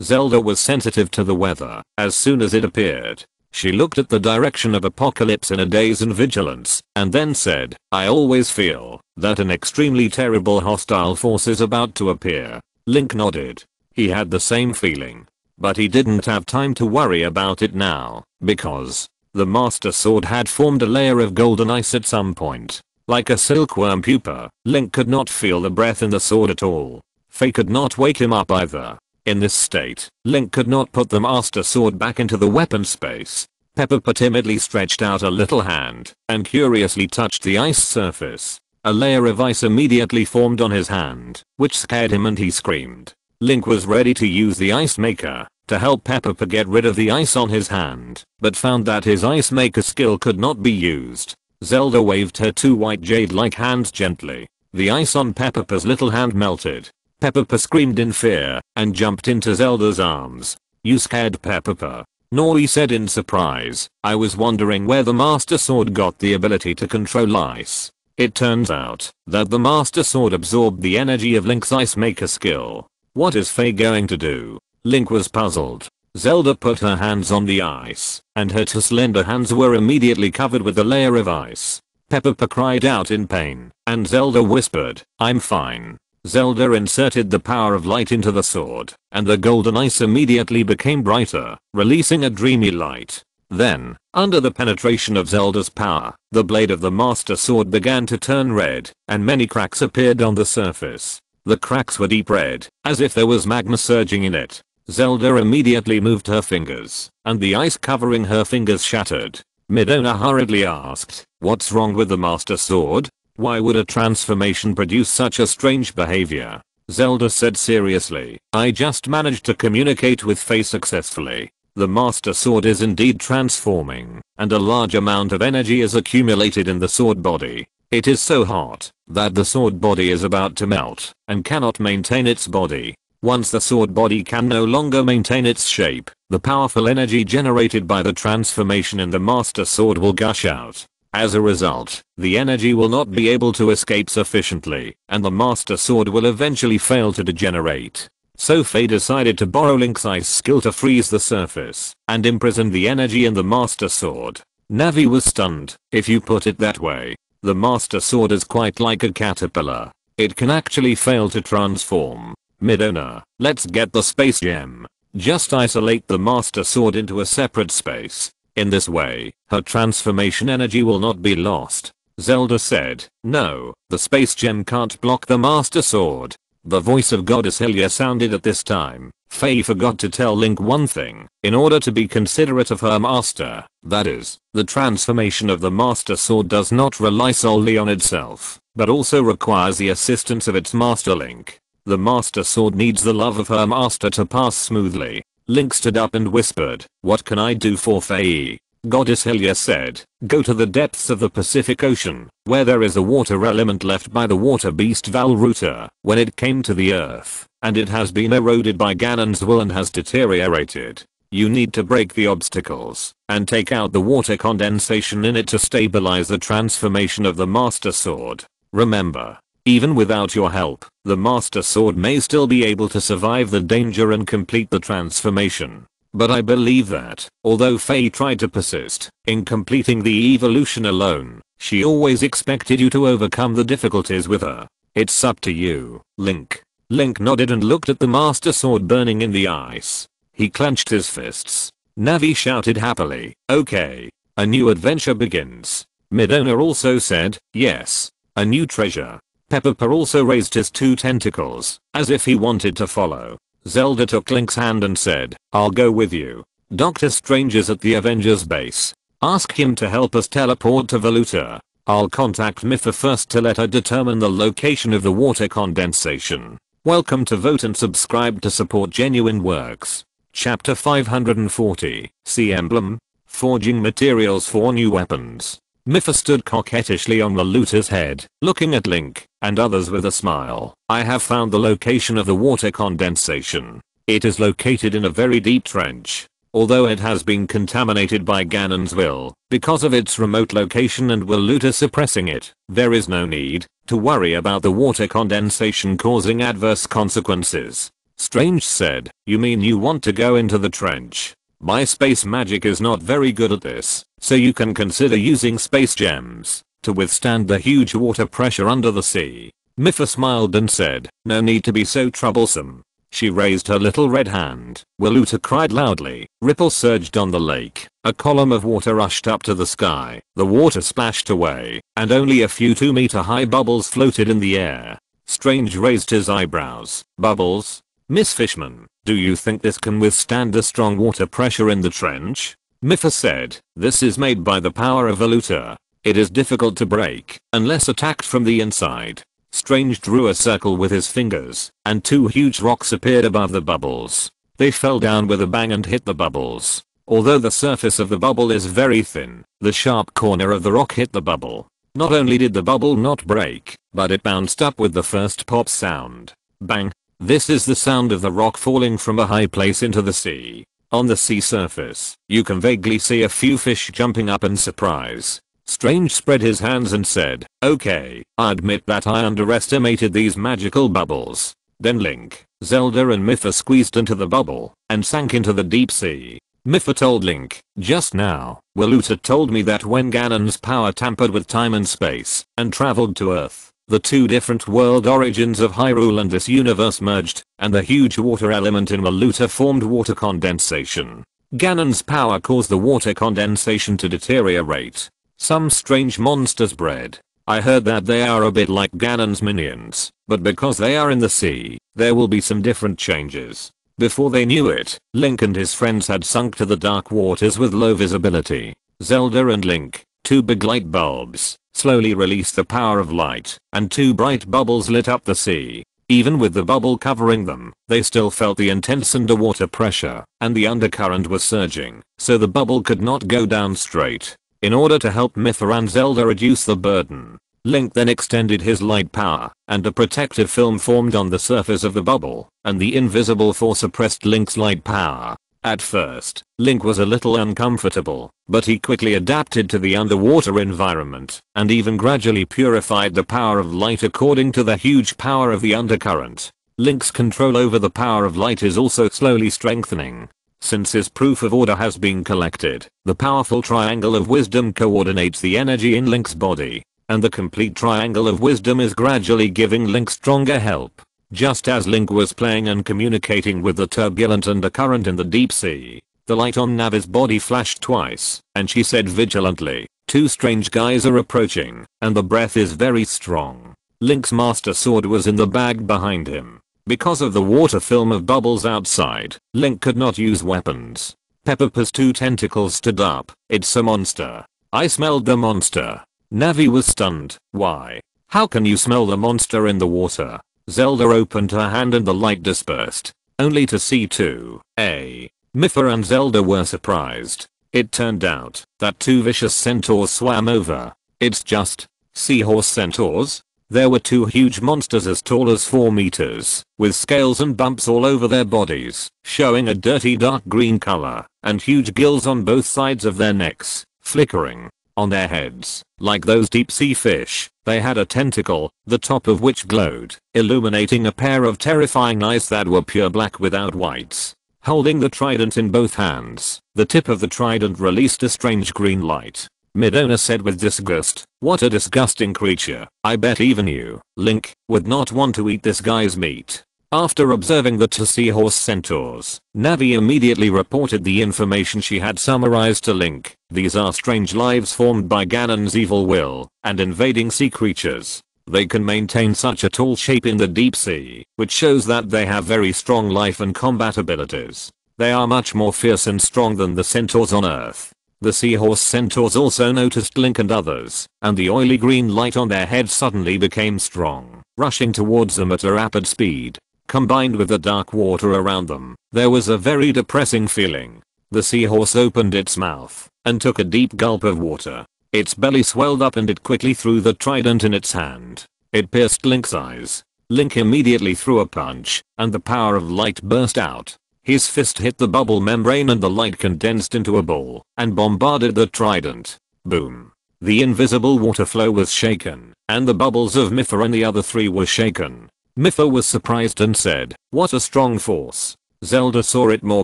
A: Zelda was sensitive to the weather. As soon as it appeared, she looked at the direction of Apocalypse in a daze and vigilance, and then said, I always feel that an extremely terrible hostile force is about to appear. Link nodded. He had the same feeling. But he didn't have time to worry about it now, because the Master Sword had formed a layer of golden ice at some point. Like a silkworm pupa, Link could not feel the breath in the sword at all. Faye could not wake him up either. In this state, Link could not put the Master Sword back into the weapon space. Pepper timidly stretched out a little hand and curiously touched the ice surface. A layer of ice immediately formed on his hand, which scared him and he screamed. Link was ready to use the ice maker to help Pepper get rid of the ice on his hand, but found that his ice maker skill could not be used. Zelda waved her two white jade-like hands gently. The ice on Pepper's little hand melted. Pepper screamed in fear and jumped into Zelda's arms. "You scared Pepper?" Nori said in surprise. "I was wondering where the Master Sword got the ability to control ice." It turns out that the Master Sword absorbed the energy of Link's Ice Maker skill. What is Faye going to do? Link was puzzled. Zelda put her hands on the ice, and her two slender hands were immediately covered with a layer of ice. Pepper cried out in pain, and Zelda whispered, "I'm fine." Zelda inserted the power of light into the sword, and the golden ice immediately became brighter, releasing a dreamy light. Then, under the penetration of Zelda's power, the blade of the Master Sword began to turn red, and many cracks appeared on the surface. The cracks were deep red, as if there was magma surging in it. Zelda immediately moved her fingers, and the ice covering her fingers shattered. Midona hurriedly asked, "What's wrong with the Master Sword? Why would a transformation produce such a strange behavior?" Zelda said seriously, "I just managed to communicate with Faye successfully. The Master Sword is indeed transforming, and a large amount of energy is accumulated in the sword body. It is so hot that the sword body is about to melt and cannot maintain its body. Once the sword body can no longer maintain its shape, the powerful energy generated by the transformation in the Master Sword will gush out. As a result, the energy will not be able to escape sufficiently, and the Master Sword will eventually fail to degenerate." So Faye decided to borrow Link's ice skill to freeze the surface and imprison the energy in the Master Sword. Navi was stunned. "If you put it that way, the Master Sword is quite like a caterpillar. It can actually fail to transform." Midona, "Let's get the space gem. Just isolate the Master Sword into a separate space. In this way, her transformation energy will not be lost." Zelda said, "No, the space gem can't block the Master Sword." The voice of Goddess Hylia sounded at this time. Faye forgot to tell Link one thing. In order to be considerate of her master, that is, the transformation of the Master Sword does not rely solely on itself, but also requires the assistance of its master Link. The Master Sword needs the love of her master to pass smoothly. Link stood up and whispered, "What can I do for Faye?" Goddess Hylia said, "Go to the depths of the Pacific Ocean, where there is a water element left by the water beast Valruta when it came to the earth, and it has been eroded by Ganon's will and has deteriorated. You need to break the obstacles and take out the water condensation in it to stabilize the transformation of the Master Sword. Remember, even without your help, the Master Sword may still be able to survive the danger and complete the transformation. But I believe that, although Faye tried to persist in completing the evolution alone, she always expected you to overcome the difficulties with her. It's up to you, Link." Link nodded and looked at the Master Sword burning in the ice. He clenched his fists. Navi shouted happily, "Okay, a new adventure begins." Midona also said, "Yes, a new treasure." Pepper also raised his two tentacles, as if he wanted to follow. Zelda took Link's hand and said, "I'll go with you. Doctor Strange is at the Avengers base. Ask him to help us teleport to Valuta. I'll contact Mipha first to let her determine the location of the water condensation." Welcome to vote and subscribe to support genuine works. Chapter 540, See Emblem? Forging materials for new weapons. Mipha stood coquettishly on Valuta's head, looking at Link and others with a smile. "I have found the location of the water condensation. It is located in a very deep trench. Although it has been contaminated by Ganon's will, because of its remote location and Valuta suppressing it, there is no need to worry about the water condensation causing adverse consequences." Strange said, "You mean you want to go into the trench? My space magic is not very good at this, so you can consider using space gems to withstand the huge water pressure under the sea." Mipha smiled and said, "No need to be so troublesome." She raised her little red hand. Valuta cried loudly. Ripples surged on the lake. A column of water rushed up to the sky. The water splashed away, and only a few 2-meter high bubbles floated in the air. Strange raised his eyebrows. "Bubbles? Miss Fishman, Do you think this can withstand the strong water pressure in the trench? Mipha said, this is made by the power of Valuta. It is difficult to break unless attacked from the inside. Strange drew a circle with his fingers, and 2 huge rocks appeared above the bubbles. They fell down with a bang and hit the bubbles. Although the surface of the bubble is very thin, the sharp corner of the rock hit the bubble. Not only did the bubble not break, but it bounced up with the first pop sound. Bang! This is the sound of the rock falling from a high place into the sea. On the sea surface, you can vaguely see a few fish jumping up in surprise. Strange spread his hands and said, okay, I admit that I underestimated these magical bubbles. Then Link, Zelda and Mipha squeezed into the bubble and sank into the deep sea. Mipha told Link, just now, Valuta told me that when Ganon's power tampered with time and space and traveled to Earth, the 2 different world origins of Hyrule and this universe merged, and the huge water element in Valuta formed water condensation. Ganon's power caused the water condensation to deteriorate. Some strange monsters bred. I heard that they are a bit like Ganon's minions, but because they are in the sea, there will be some different changes. Before they knew it, Link and his friends had sunk to the dark waters with low visibility. Zelda and Link, 2 big light bulbs, slowly released the power of light, and 2 bright bubbles lit up the sea. Even with the bubble covering them, they still felt the intense underwater pressure, and the undercurrent was surging, so the bubble could not go down straight. In order to help Mipha and Zelda reduce the burden, Link then extended his light power, and a protective film formed on the surface of the bubble, and the invisible force suppressed Link's light power. At first, Link was a little uncomfortable, but he quickly adapted to the underwater environment, and even gradually purified the power of light according to the huge power of the undercurrent. Link's control over the power of light is also slowly strengthening. Since his proof of order has been collected, the powerful Triangle of Wisdom coordinates the energy in Link's body, and the complete Triangle of Wisdom is gradually giving Link stronger help. Just as Link was playing and communicating with the turbulent undercurrent in the deep sea, the light on Navi's body flashed twice, and she said vigilantly, 2 strange guys are approaching, and the breath is very strong. Link's master sword was in the bag behind him. Because of the water film of bubbles outside, Link could not use weapons. Peppa's 2 tentacles stood up. It's a monster. I smelled the monster. Navi was stunned. Why? How can you smell the monster in the water? Zelda opened her hand and the light dispersed, only to see 2. Mipha and Zelda were surprised. It turned out that 2 vicious centaurs swam over. It's just seahorse centaurs? There were 2 huge monsters as tall as 4 meters, with scales and bumps all over their bodies, showing a dirty dark green color, and huge gills on both sides of their necks, flickering. On their heads, like those deep sea fish, they had a tentacle, the top of which glowed, illuminating a pair of terrifying eyes that were pure black without whites. Holding the trident in both hands, the tip of the trident released a strange green light. Midona said with disgust, what a disgusting creature. I bet even you, Link, would not want to eat this guy's meat. After observing the 2 seahorse centaurs, Navi immediately reported the information she had summarized to Link. These are strange lives formed by Ganon's evil will, and invading sea creatures. They can maintain such a tall shape in the deep sea, which shows that they have very strong life and combat abilities. They are much more fierce and strong than the centaurs on Earth. The seahorse centaurs also noticed Link and others, and the oily green light on their heads suddenly became strong, rushing towards them at a rapid speed. Combined with the dark water around them, there was a very depressing feeling. The seahorse opened its mouth and took a deep gulp of water. Its belly swelled up and it quickly threw the trident in its hand. It pierced Link's eyes. Link immediately threw a punch, and the power of light burst out. His fist hit the bubble membrane and the light condensed into a ball and bombarded the trident. Boom. The invisible water flow was shaken, and the bubbles of Mipha and the other 3 were shaken. Mipha was surprised and said, what a strong force. Zelda saw it more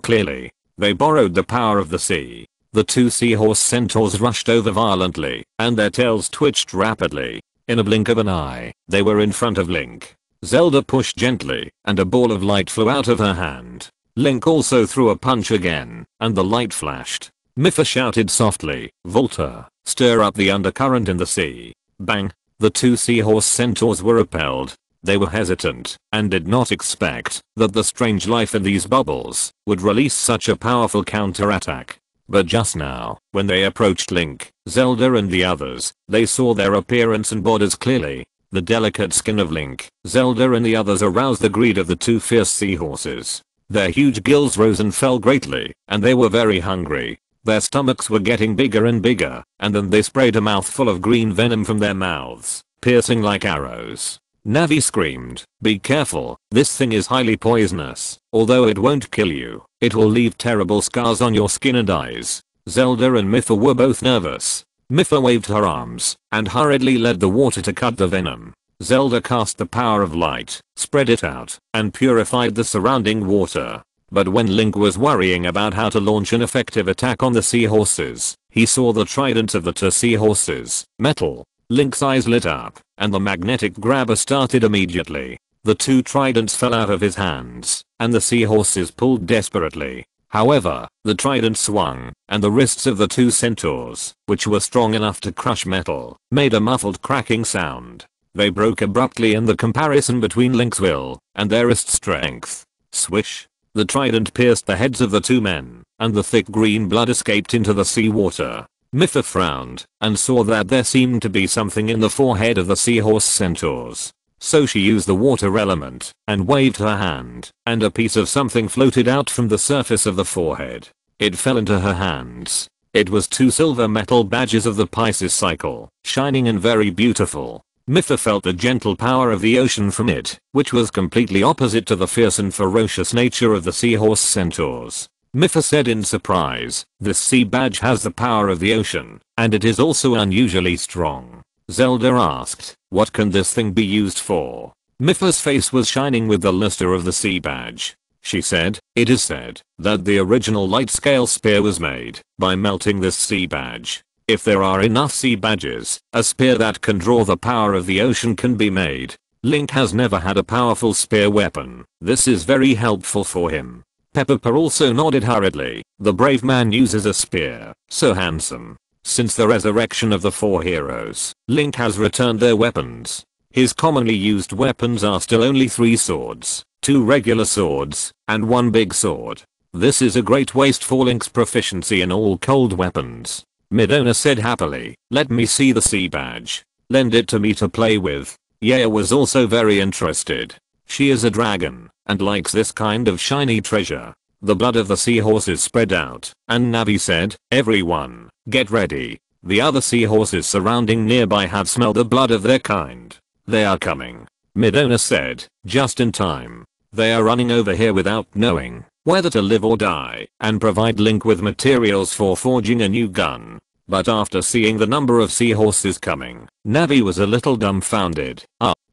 A: clearly. They borrowed the power of the sea. The 2 seahorse centaurs rushed over violently, and their tails twitched rapidly. In a blink of an eye, they were in front of Link. Zelda pushed gently, and a ball of light flew out of her hand. Link also threw a punch again, and the light flashed. Mipha shouted softly, Volta, stir up the undercurrent in the sea. Bang! The 2 seahorse centaurs were repelled. They were hesitant and did not expect that the strange life in these bubbles would release such a powerful counterattack. But just now, when they approached Link, Zelda and the others, they saw their appearance and bodies clearly. The delicate skin of Link, Zelda and the others aroused the greed of the two fierce seahorses. Their huge gills rose and fell greatly, and they were very hungry. Their stomachs were getting bigger and bigger, and then they sprayed a mouthful of green venom from their mouths, piercing like arrows. Navi screamed, "Be careful, this thing is highly poisonous. Although it won't kill you, it will leave terrible scars on your skin and eyes." Zelda and Mipha were both nervous. Mipha waved her arms and hurriedly led the water to cut the venom. Zelda cast the power of light, spread it out, and purified the surrounding water. But when Link was worrying about how to launch an effective attack on the seahorses, he saw the tridents of the two seahorses, metal. Link's eyes lit up, and the magnetic grabber started immediately. The two tridents fell out of his hands, and the seahorses pulled desperately. However, the trident swung, and the wrists of the two centaurs, which were strong enough to crush metal, made a muffled cracking sound. They broke abruptly in the comparison between Link's will and their wrist strength. Swish! The trident pierced the heads of the two men, and the thick green blood escaped into the seawater. Mipha frowned and saw that there seemed to be something in the forehead of the seahorse centaurs. So she used the water element and waved her hand, and a piece of something floated out from the surface of the forehead. It fell into her hands. It was two silver metal badges of the Pisces cycle, shining and very beautiful. Mipha felt the gentle power of the ocean from it, which was completely opposite to the fierce and ferocious nature of the seahorse centaurs. Mipha said in surprise, "This sea badge has the power of the ocean, and it is also unusually strong." Zelda asked, "What can this thing be used for?" Mipha's face was shining with the luster of the sea badge. She said, "It is said that the original light scale spear was made by melting this sea badge. If there are enough sea badges, a spear that can draw the power of the ocean can be made. Link has never had a powerful spear weapon. This is very helpful for him." Peppa also nodded hurriedly. The brave man uses a spear. So handsome. Since the resurrection of the four heroes, Link has returned their weapons. His commonly used weapons are still only 3 swords, 2 regular swords, and 1 big sword. This is a great waste for Link's proficiency in all cold weapons. Midona said happily, "Let me see the sea badge. Lend it to me to play with." Yaya was also very interested. She is a dragon, and likes this kind of shiny treasure. The blood of the seahorses spread out, and Navi said, "Everyone, get ready." The other seahorses surrounding nearby had smelled the blood of their kind. "They are coming," Midona said, just in time. "They are running over here without knowing whether to live or die, and provide Link with materials for forging a new gun." But after seeing the number of seahorses coming, Navi was a little dumbfounded.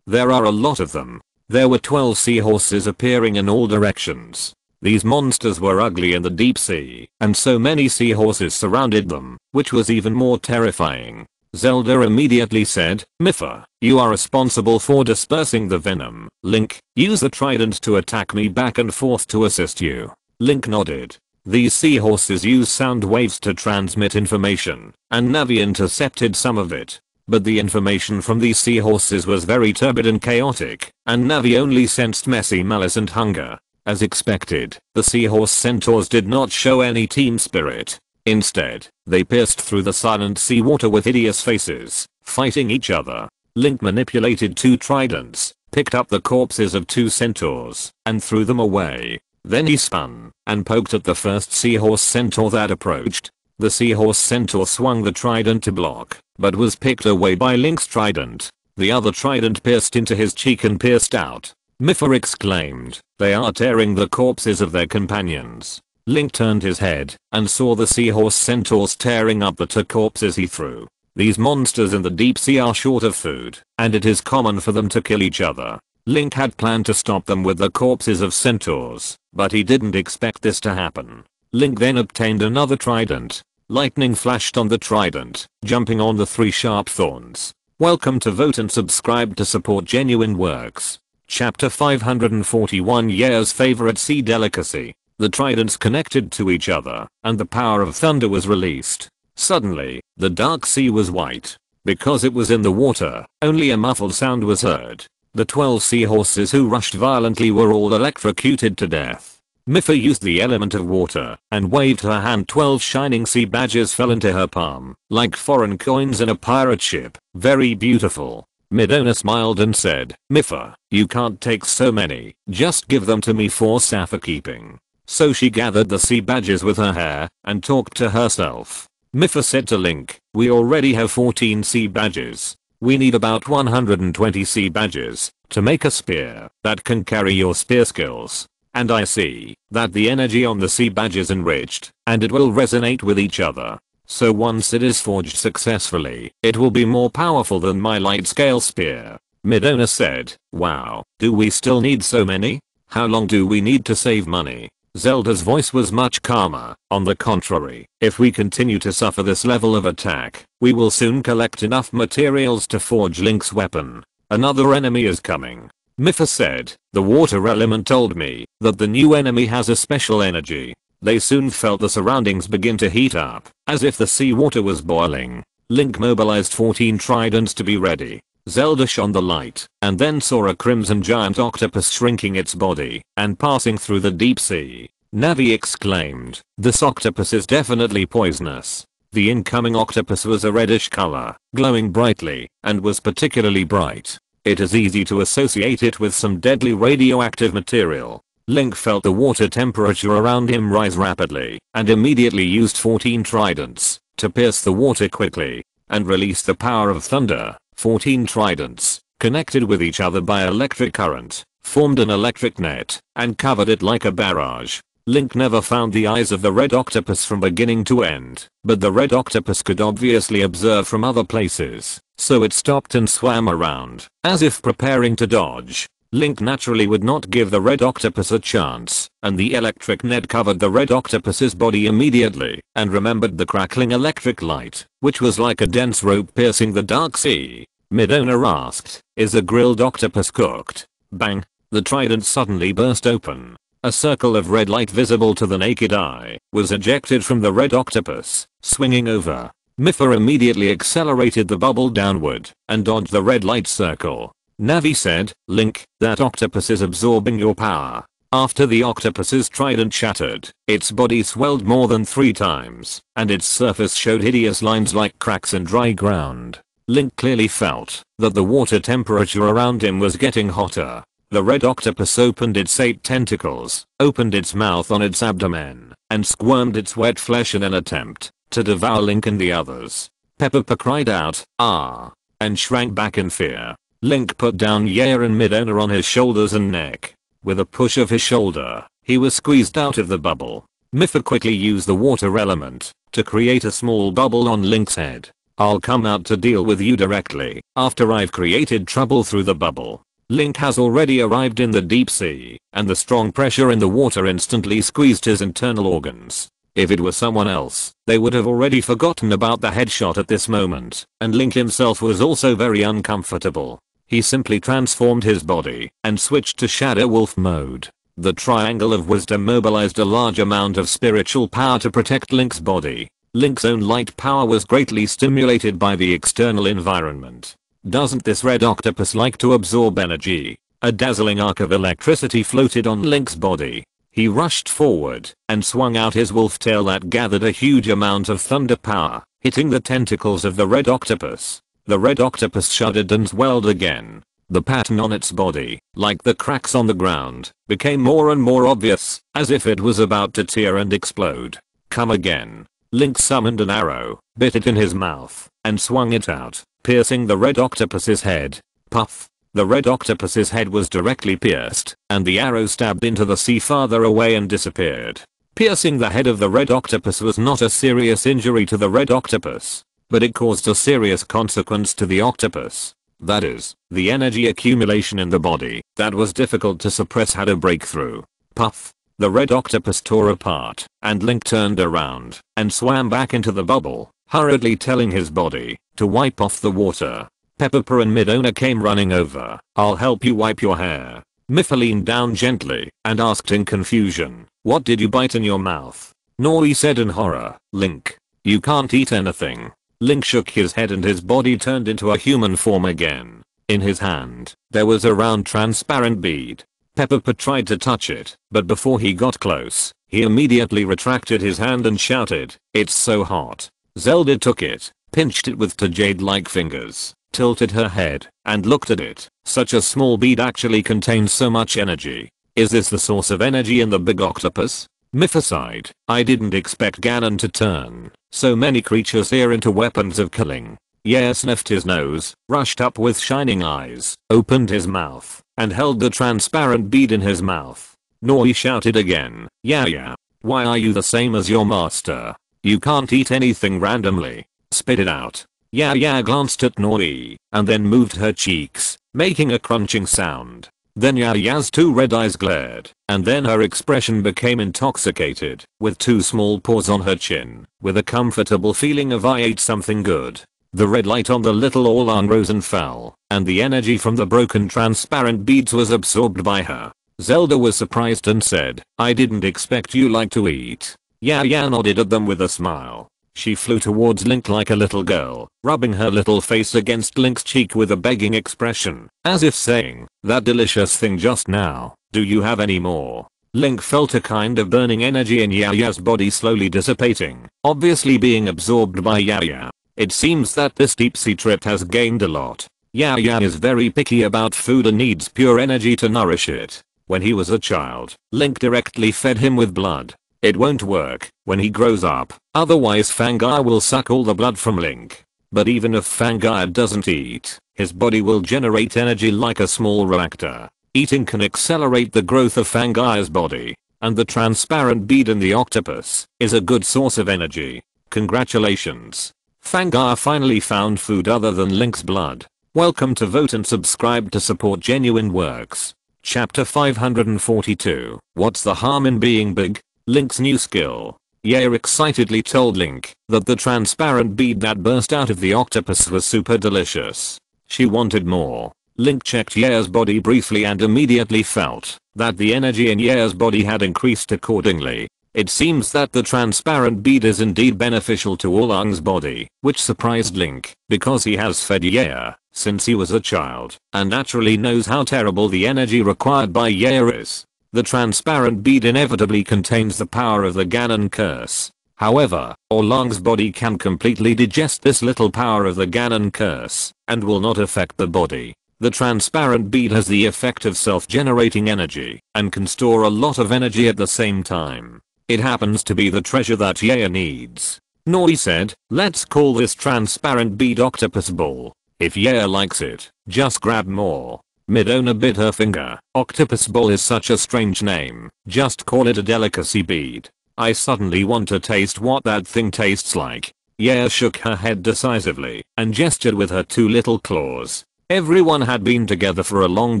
A: There are a lot of them. There were 12 seahorses appearing in all directions. These monsters were ugly in the deep sea, and so many seahorses surrounded them, which was even more terrifying. Zelda immediately said, "Mipha, you are responsible for dispersing the venom. Link, use the trident to attack me back and forth to assist you." Link nodded. These seahorses use sound waves to transmit information, and Navi intercepted some of it. But the information from these seahorses was very turbid and chaotic, and Navi only sensed messy malice and hunger. As expected, the seahorse centaurs did not show any team spirit. Instead, they pierced through the silent seawater with hideous faces, fighting each other. Link manipulated 2 tridents, picked up the corpses of 2 centaurs, and threw them away. Then he spun and poked at the first seahorse centaur that approached. The seahorse centaur swung the trident to block, but was picked away by Link's trident. The other trident pierced into his cheek and pierced out. Mipha exclaimed, "They are tearing the corpses of their companions." Link turned his head and saw the seahorse centaurs tearing up the 2 corpses he threw. These monsters in the deep sea are short of food, and it is common for them to kill each other. Link had planned to stop them with the corpses of centaurs, but he didn't expect this to happen. Link then obtained another trident. Lightning flashed on the trident, jumping on the 3 sharp thorns. Welcome to vote and subscribe to support genuine works. Chapter 541 Yaya's favorite sea delicacy. The tridents connected to each other, and the power of thunder was released. Suddenly, the dark sea was white. Because it was in the water, only a muffled sound was heard. The 12 seahorses who rushed violently were all electrocuted to death. Mipha used the element of water and waved her hand. 12 shining sea badges fell into her palm, like foreign coins in a pirate ship. Very beautiful. Midona smiled and said, Mipha, you can't take so many, just give them to me for safekeeping. So she gathered the sea badges with her hair and talked to herself. Mipha said to Link, we already have 14 sea badges. We need about 120 sea badges to make a spear that can carry your spear skills. And I see that the energy on the sea badge is enriched and it will resonate with each other. So once it is forged successfully, it will be more powerful than my light scale spear. Midona said, wow, do we still need so many? How long do we need to save money? Zelda's voice was much calmer. On the contrary, if we continue to suffer this level of attack, we will soon collect enough materials to forge Link's weapon. Another enemy is coming. Mipha said, the water element told me that the new enemy has a special energy. They soon felt the surroundings begin to heat up, as if the seawater was boiling. Link mobilized 14 tridents to be ready. Zelda shone the light, and then saw a crimson giant octopus shrinking its body and passing through the deep sea. Navi exclaimed, this octopus is definitely poisonous. The incoming octopus was a reddish color, glowing brightly, and was particularly bright. It is easy to associate it with some deadly radioactive material. Link felt the water temperature around him rise rapidly, and immediately used 14 tridents to pierce the water quickly and release the power of thunder. 14 tridents, connected with each other by electric current, formed an electric net and covered it like a barrage. Link never found the eyes of the red octopus from beginning to end, but the red octopus could obviously observe from other places, so it stopped and swam around, as if preparing to dodge. Link naturally would not give the red octopus a chance, and the electric net covered the red octopus's body immediately, and remembered the crackling electric light, which was like a dense rope piercing the dark sea. Midona asked, is a grilled octopus cooked? Bang! The trident suddenly burst open. A circle of red light visible to the naked eye was ejected from the red octopus, swinging over. Mipha immediately accelerated the bubble downward and dodged the red light circle. Navi said, Link, that octopus is absorbing your power. After the octopus's trident shattered, its body swelled more than 3 times, and its surface showed hideous lines like cracks in dry ground. Link clearly felt that the water temperature around him was getting hotter. The red octopus opened its 8 tentacles, opened its mouth on its abdomen, and squirmed its wet flesh in an attempt to devour Link and the others. Peppa cried out, ah, and shrank back in fear. Link put down Yair and Midona on his shoulders and neck. With a push of his shoulder, he was squeezed out of the bubble. Mipha quickly used the water element to create a small bubble on Link's head. I'll come out to deal with you directly after I've created trouble through the bubble. Link has already arrived in the deep sea, and the strong pressure in the water instantly squeezed his internal organs. If it was someone else, they would have already forgotten about the headshot at this moment, and Link himself was also very uncomfortable. He simply transformed his body and switched to Shadow Wolf mode. The Triangle of Wisdom mobilized a large amount of spiritual power to protect Link's body. Link's own light power was greatly stimulated by the external environment. Doesn't this red octopus like to absorb energy? A dazzling arc of electricity floated on Link's body. He rushed forward and swung out his wolf tail that gathered a huge amount of thunder power, hitting the tentacles of the red octopus. The red octopus shuddered and swelled again. The pattern on its body, like the cracks on the ground, became more and more obvious, as if it was about to tear and explode. Come again. Link summoned an arrow, bit it in his mouth, and swung it out, piercing the red octopus's head. Puff. The red octopus's head was directly pierced, and the arrow stabbed into the sea farther away and disappeared. Piercing the head of the red octopus was not a serious injury to the red octopus, but it caused a serious consequence to the octopus. That is, the energy accumulation in the body that was difficult to suppress had a breakthrough. Puff. The red octopus tore apart, and Link turned around and swam back into the bubble, hurriedly telling his body to wipe off the water. Peppa and Midona came running over. I'll help you wipe your hair. Mipha leaned down gently and asked in confusion, what did you bite in your mouth? Nori said in horror, Link, you can't eat anything. Link shook his head and his body turned into a human form again. In his hand, there was a round transparent bead. Pepper tried to touch it, but before he got close, he immediately retracted his hand and shouted, "It's so hot." Zelda took it, pinched it with two jade-like fingers, tilted her head, and looked at it. Such a small bead actually contains so much energy. Is this the source of energy in the big octopus? Mipha sighed. I didn't expect Ganon to turn so many creatures here into weapons of killing. Yer sniffed his nose, rushed up with shining eyes, opened his mouth, and held the transparent bead in his mouth. Nori shouted again, yeah, why are you the same as your master? You can't eat anything randomly. Spit it out. Yeah glanced at Nori, and then moved her cheeks, making a crunching sound. Then Ya's two red eyes glared, and then her expression became intoxicated, with two small paws on her chin, with a comfortable feeling of I ate something good. The red light on the little Oolong rose and fell, and the energy from the broken transparent beads was absorbed by her. Zelda was surprised and said, I didn't expect you like to eat. Ya nodded at them with a smile. She flew towards Link like a little girl, rubbing her little face against Link's cheek with a begging expression, as if saying, that delicious thing just now, do you have any more? Link felt a kind of burning energy in Ya's body slowly dissipating, obviously being absorbed by Ya. It seems that this deep sea trip has gained a lot. Ya is very picky about food and needs pure energy to nourish it. When he was a child, Link directly fed him with blood. It won't work when he grows up, otherwise Fangire will suck all the blood from Link. But even if Fangire doesn't eat, his body will generate energy like a small reactor. Eating can accelerate the growth of Fangire's body, and the transparent bead in the octopus is a good source of energy. Congratulations. Fangire finally found food other than Link's blood. Welcome to Vote and subscribe to support genuine works. Chapter 542. What's the harm in being big? Link's new skill. Yer excitedly told Link that the transparent bead that burst out of the octopus was super delicious. She wanted more. Link checked Yer's body briefly and immediately felt that the energy in Yer's body had increased accordingly. It seems that the transparent bead is indeed beneficial to Oolong's body, which surprised Link, because he has fed Yer since he was a child, and naturally knows how terrible the energy required by Yer is. The transparent bead inevitably contains the power of the Ganon curse. However, Oolong's body can completely digest this little power of the Ganon curse, and will not affect the body. The transparent bead has the effect of self-generating energy, and can store a lot of energy at the same time. It happens to be the treasure that Yer needs. Nori said, let's call this transparent bead Octopus Ball. If Yer likes it, just grab more. Midona bit her finger. Octopus Ball is such a strange name. Just call it a delicacy bead. I suddenly want to taste what that thing tastes like. Yer shook her head decisively and gestured with her two little claws. Everyone had been together for a long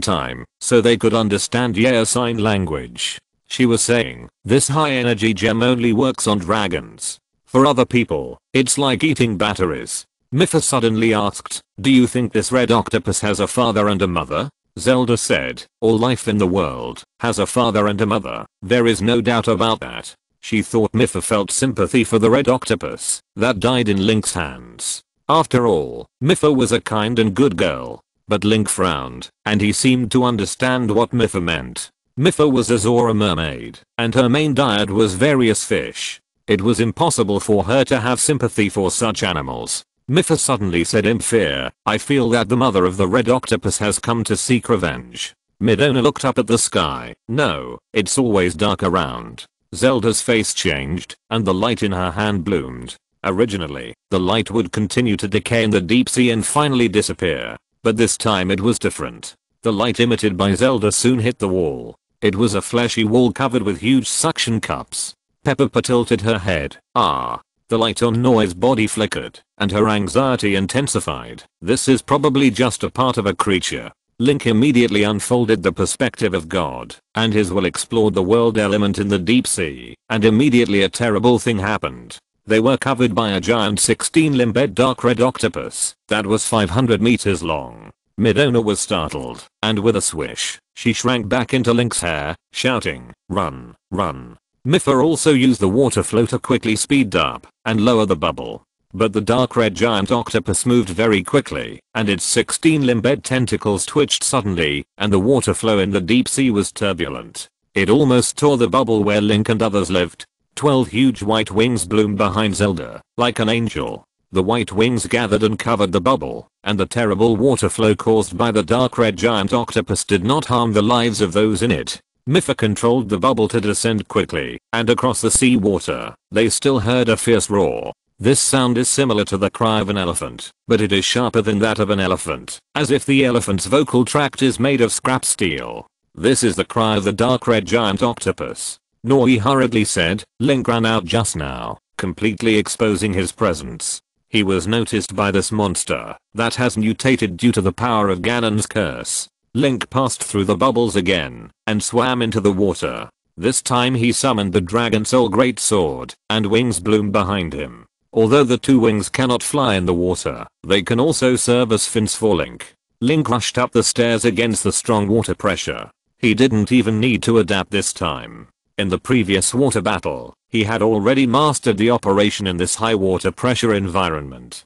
A: time, so they could understand Yer's sign language. She was saying, this high energy gem only works on dragons. For other people, it's like eating batteries. Mipha suddenly asked, do you think this red octopus has a father and a mother? Zelda said, all life in the world has a father and a mother. There is no doubt about that. She thought Mipha felt sympathy for the red octopus that died in Link's hands. After all, Mipha was a kind and good girl. But Link frowned, and he seemed to understand what Mipha meant. Mipha was a Zora mermaid, and her main diet was various fish. It was impossible for her to have sympathy for such animals. Mipha suddenly said in fear, I feel that the mother of the red octopus has come to seek revenge. Midona looked up at the sky. No, it's always dark around. Zelda's face changed, and the light in her hand bloomed. Originally, the light would continue to decay in the deep sea and finally disappear. But this time it was different. The light emitted by Zelda soon hit the wall. It was a fleshy wall covered with huge suction cups. Peppa tilted her head. Ah. The light on Noi's body flickered, and her anxiety intensified. This is probably just a part of a creature. Link immediately unfolded the perspective of God, and his will explored the world element in the deep sea, and immediately a terrible thing happened. They were covered by a giant 16-limbed dark red octopus that was 500 meters long. Midona was startled, and with a swish, she shrank back into Link's hair, shouting, run, run. Mipha also used the water flow to quickly speed up and lower the bubble. But the dark red giant octopus moved very quickly, and its 16-limbed tentacles twitched suddenly, and the water flow in the deep sea was turbulent. It almost tore the bubble where Link and others lived. 12 huge white wings bloomed behind Zelda, like an angel. The white wings gathered and covered the bubble, and the terrible water flow caused by the dark red giant octopus did not harm the lives of those in it. Mipha controlled the bubble to descend quickly, and across the sea water, they still heard a fierce roar. This sound is similar to the cry of an elephant, but it is sharper than that of an elephant, as if the elephant's vocal tract is made of scrap steel. This is the cry of the dark red giant octopus. Nori hurriedly said. Link ran out just now, completely exposing his presence. He was noticed by this monster that has mutated due to the power of Ganon's curse. Link passed through the bubbles again and swam into the water. This time he summoned the Dragon Soul Great Sword, and wings bloomed behind him. Although the two wings cannot fly in the water, they can also serve as fins for Link. Link rushed up the stairs against the strong water pressure. He didn't even need to adapt this time. In the previous water battle, he had already mastered the operation in this high water pressure environment.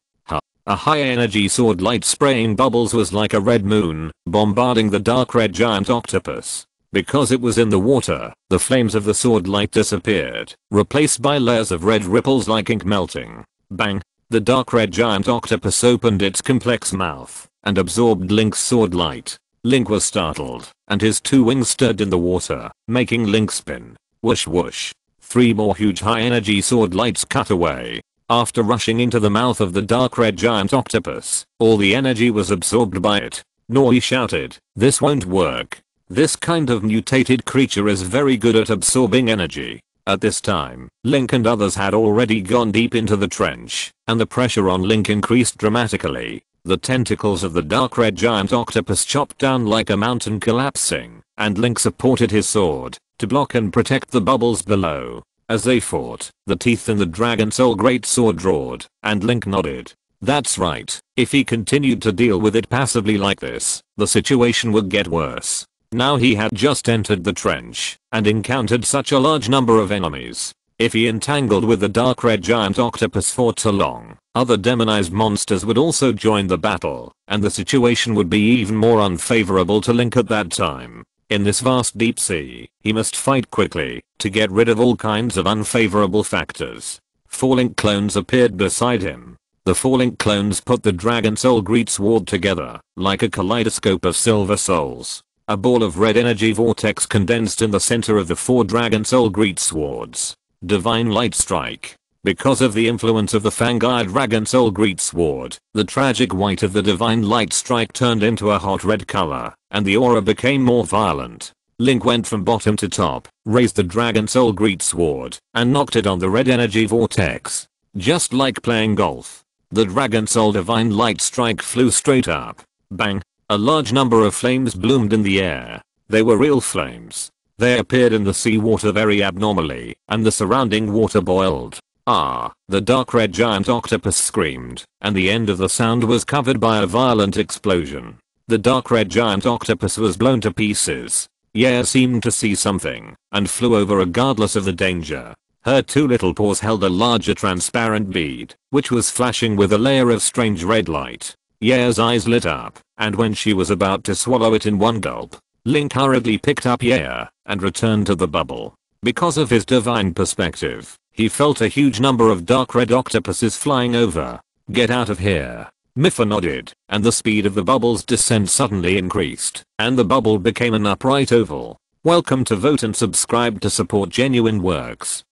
A: A high energy sword light spraying bubbles was like a red moon, bombarding the dark red giant octopus. Because it was in the water, the flames of the sword light disappeared, replaced by layers of red ripples like ink melting. Bang! The dark red giant octopus opened its complex mouth and absorbed Link's sword light. Link was startled, and his two wings stirred in the water, making Link spin. Whoosh whoosh. 3 more huge high energy sword lights cut away. After rushing into the mouth of the dark red giant octopus, all the energy was absorbed by it. Nori shouted, "This won't work. This kind of mutated creature is very good at absorbing energy." At this time, Link and others had already gone deep into the trench, and the pressure on Link increased dramatically. The tentacles of the dark red giant octopus chopped down like a mountain collapsing, and Link supported his sword to block and protect the bubbles below. As they fought, the teeth in the Dragon Soul Great Sword roared, and Link nodded. That's right, if he continued to deal with it passively like this, the situation would get worse. Now he had just entered the trench and encountered such a large number of enemies. If he entangled with the dark red giant octopus for too long, other demonized monsters would also join the battle, and the situation would be even more unfavorable to Link at that time. In this vast deep sea, he must fight quickly to get rid of all kinds of unfavorable factors. 4 Link clones appeared beside him. The 4 Link clones put the Dragon Soul Great Sword together like a kaleidoscope of silver souls. A ball of red energy vortex condensed in the center of the 4 Dragon Soul Great Swords. Divine Light Strike. Because of the influence of the Fangire Dragon Soul Great Sword, the tragic white of the Divine Light Strike turned into a hot red color, and the aura became more violent. Link went from bottom to top, raised the Dragon Soul Great Sword, and knocked it on the red energy vortex. Just like playing golf. The Dragon Soul Divine Light Strike flew straight up. Bang! A large number of flames bloomed in the air. They were real flames. They appeared in the seawater very abnormally, and the surrounding water boiled. Ah! The dark red giant octopus screamed, and the end of the sound was covered by a violent explosion. The dark red giant octopus was blown to pieces. Yair seemed to see something, and flew over regardless of the danger. Her 2 little paws held a larger transparent bead, which was flashing with a layer of strange red light. Yair's eyes lit up, and when she was about to swallow it in one gulp, Link hurriedly picked up Yair and returned to the bubble. Because of his divine perspective, he felt a huge number of dark red octopuses flying over. "Get out of here." Mipha nodded, and the speed of the bubble's descent suddenly increased, and the bubble became an upright oval. Welcome to Vote and subscribe to support genuine works.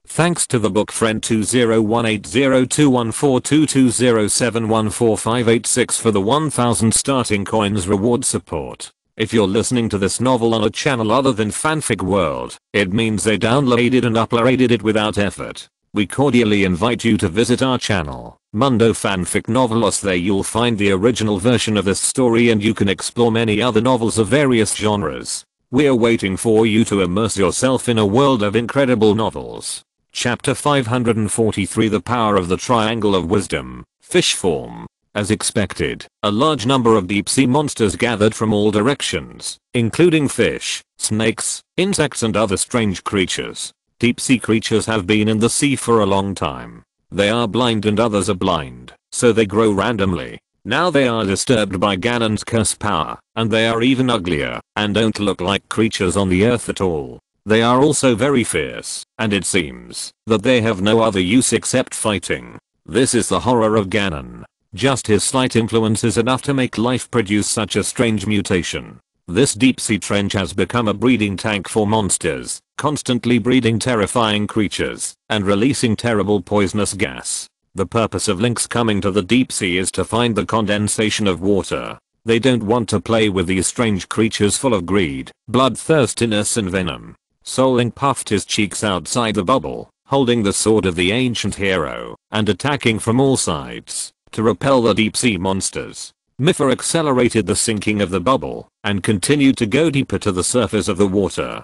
A: Thanks to the book friend 20180214220714586 for the 1000 starting coins reward support. If you're listening to this novel on a channel other than Fanfic World, it means they downloaded and uploaded it without effort. We cordially invite you to visit our channel, Mundo Fanfic Novelos. There you'll find the original version of this story, and you can explore many other novels of various genres. We're waiting for you to immerse yourself in a world of incredible novels. Chapter 543, The Power of the Triangle of Wisdom, Fish Form. As expected, a large number of deep sea monsters gathered from all directions, including fish, snakes, insects and other strange creatures. Deep sea creatures have been in the sea for a long time. They are blind and others are blind, so they grow randomly. Now they are disturbed by Ganon's curse power, and they are even uglier, and don't look like creatures on the earth at all. They are also very fierce, and it seems that they have no other use except fighting. This is the horror of Ganon. Just his slight influence is enough to make life produce such a strange mutation. This deep sea trench has become a breeding tank for monsters, constantly breeding terrifying creatures, and releasing terrible poisonous gas. The purpose of Link's coming to the deep sea is to find the condensation of water. They don't want to play with these strange creatures full of greed, bloodthirstiness and venom. So Link puffed his cheeks outside the bubble, holding the sword of the ancient hero, and attacking from all sides, to repel the deep sea monsters. Mipha accelerated the sinking of the bubble, and continued to go deeper to the surface of the water.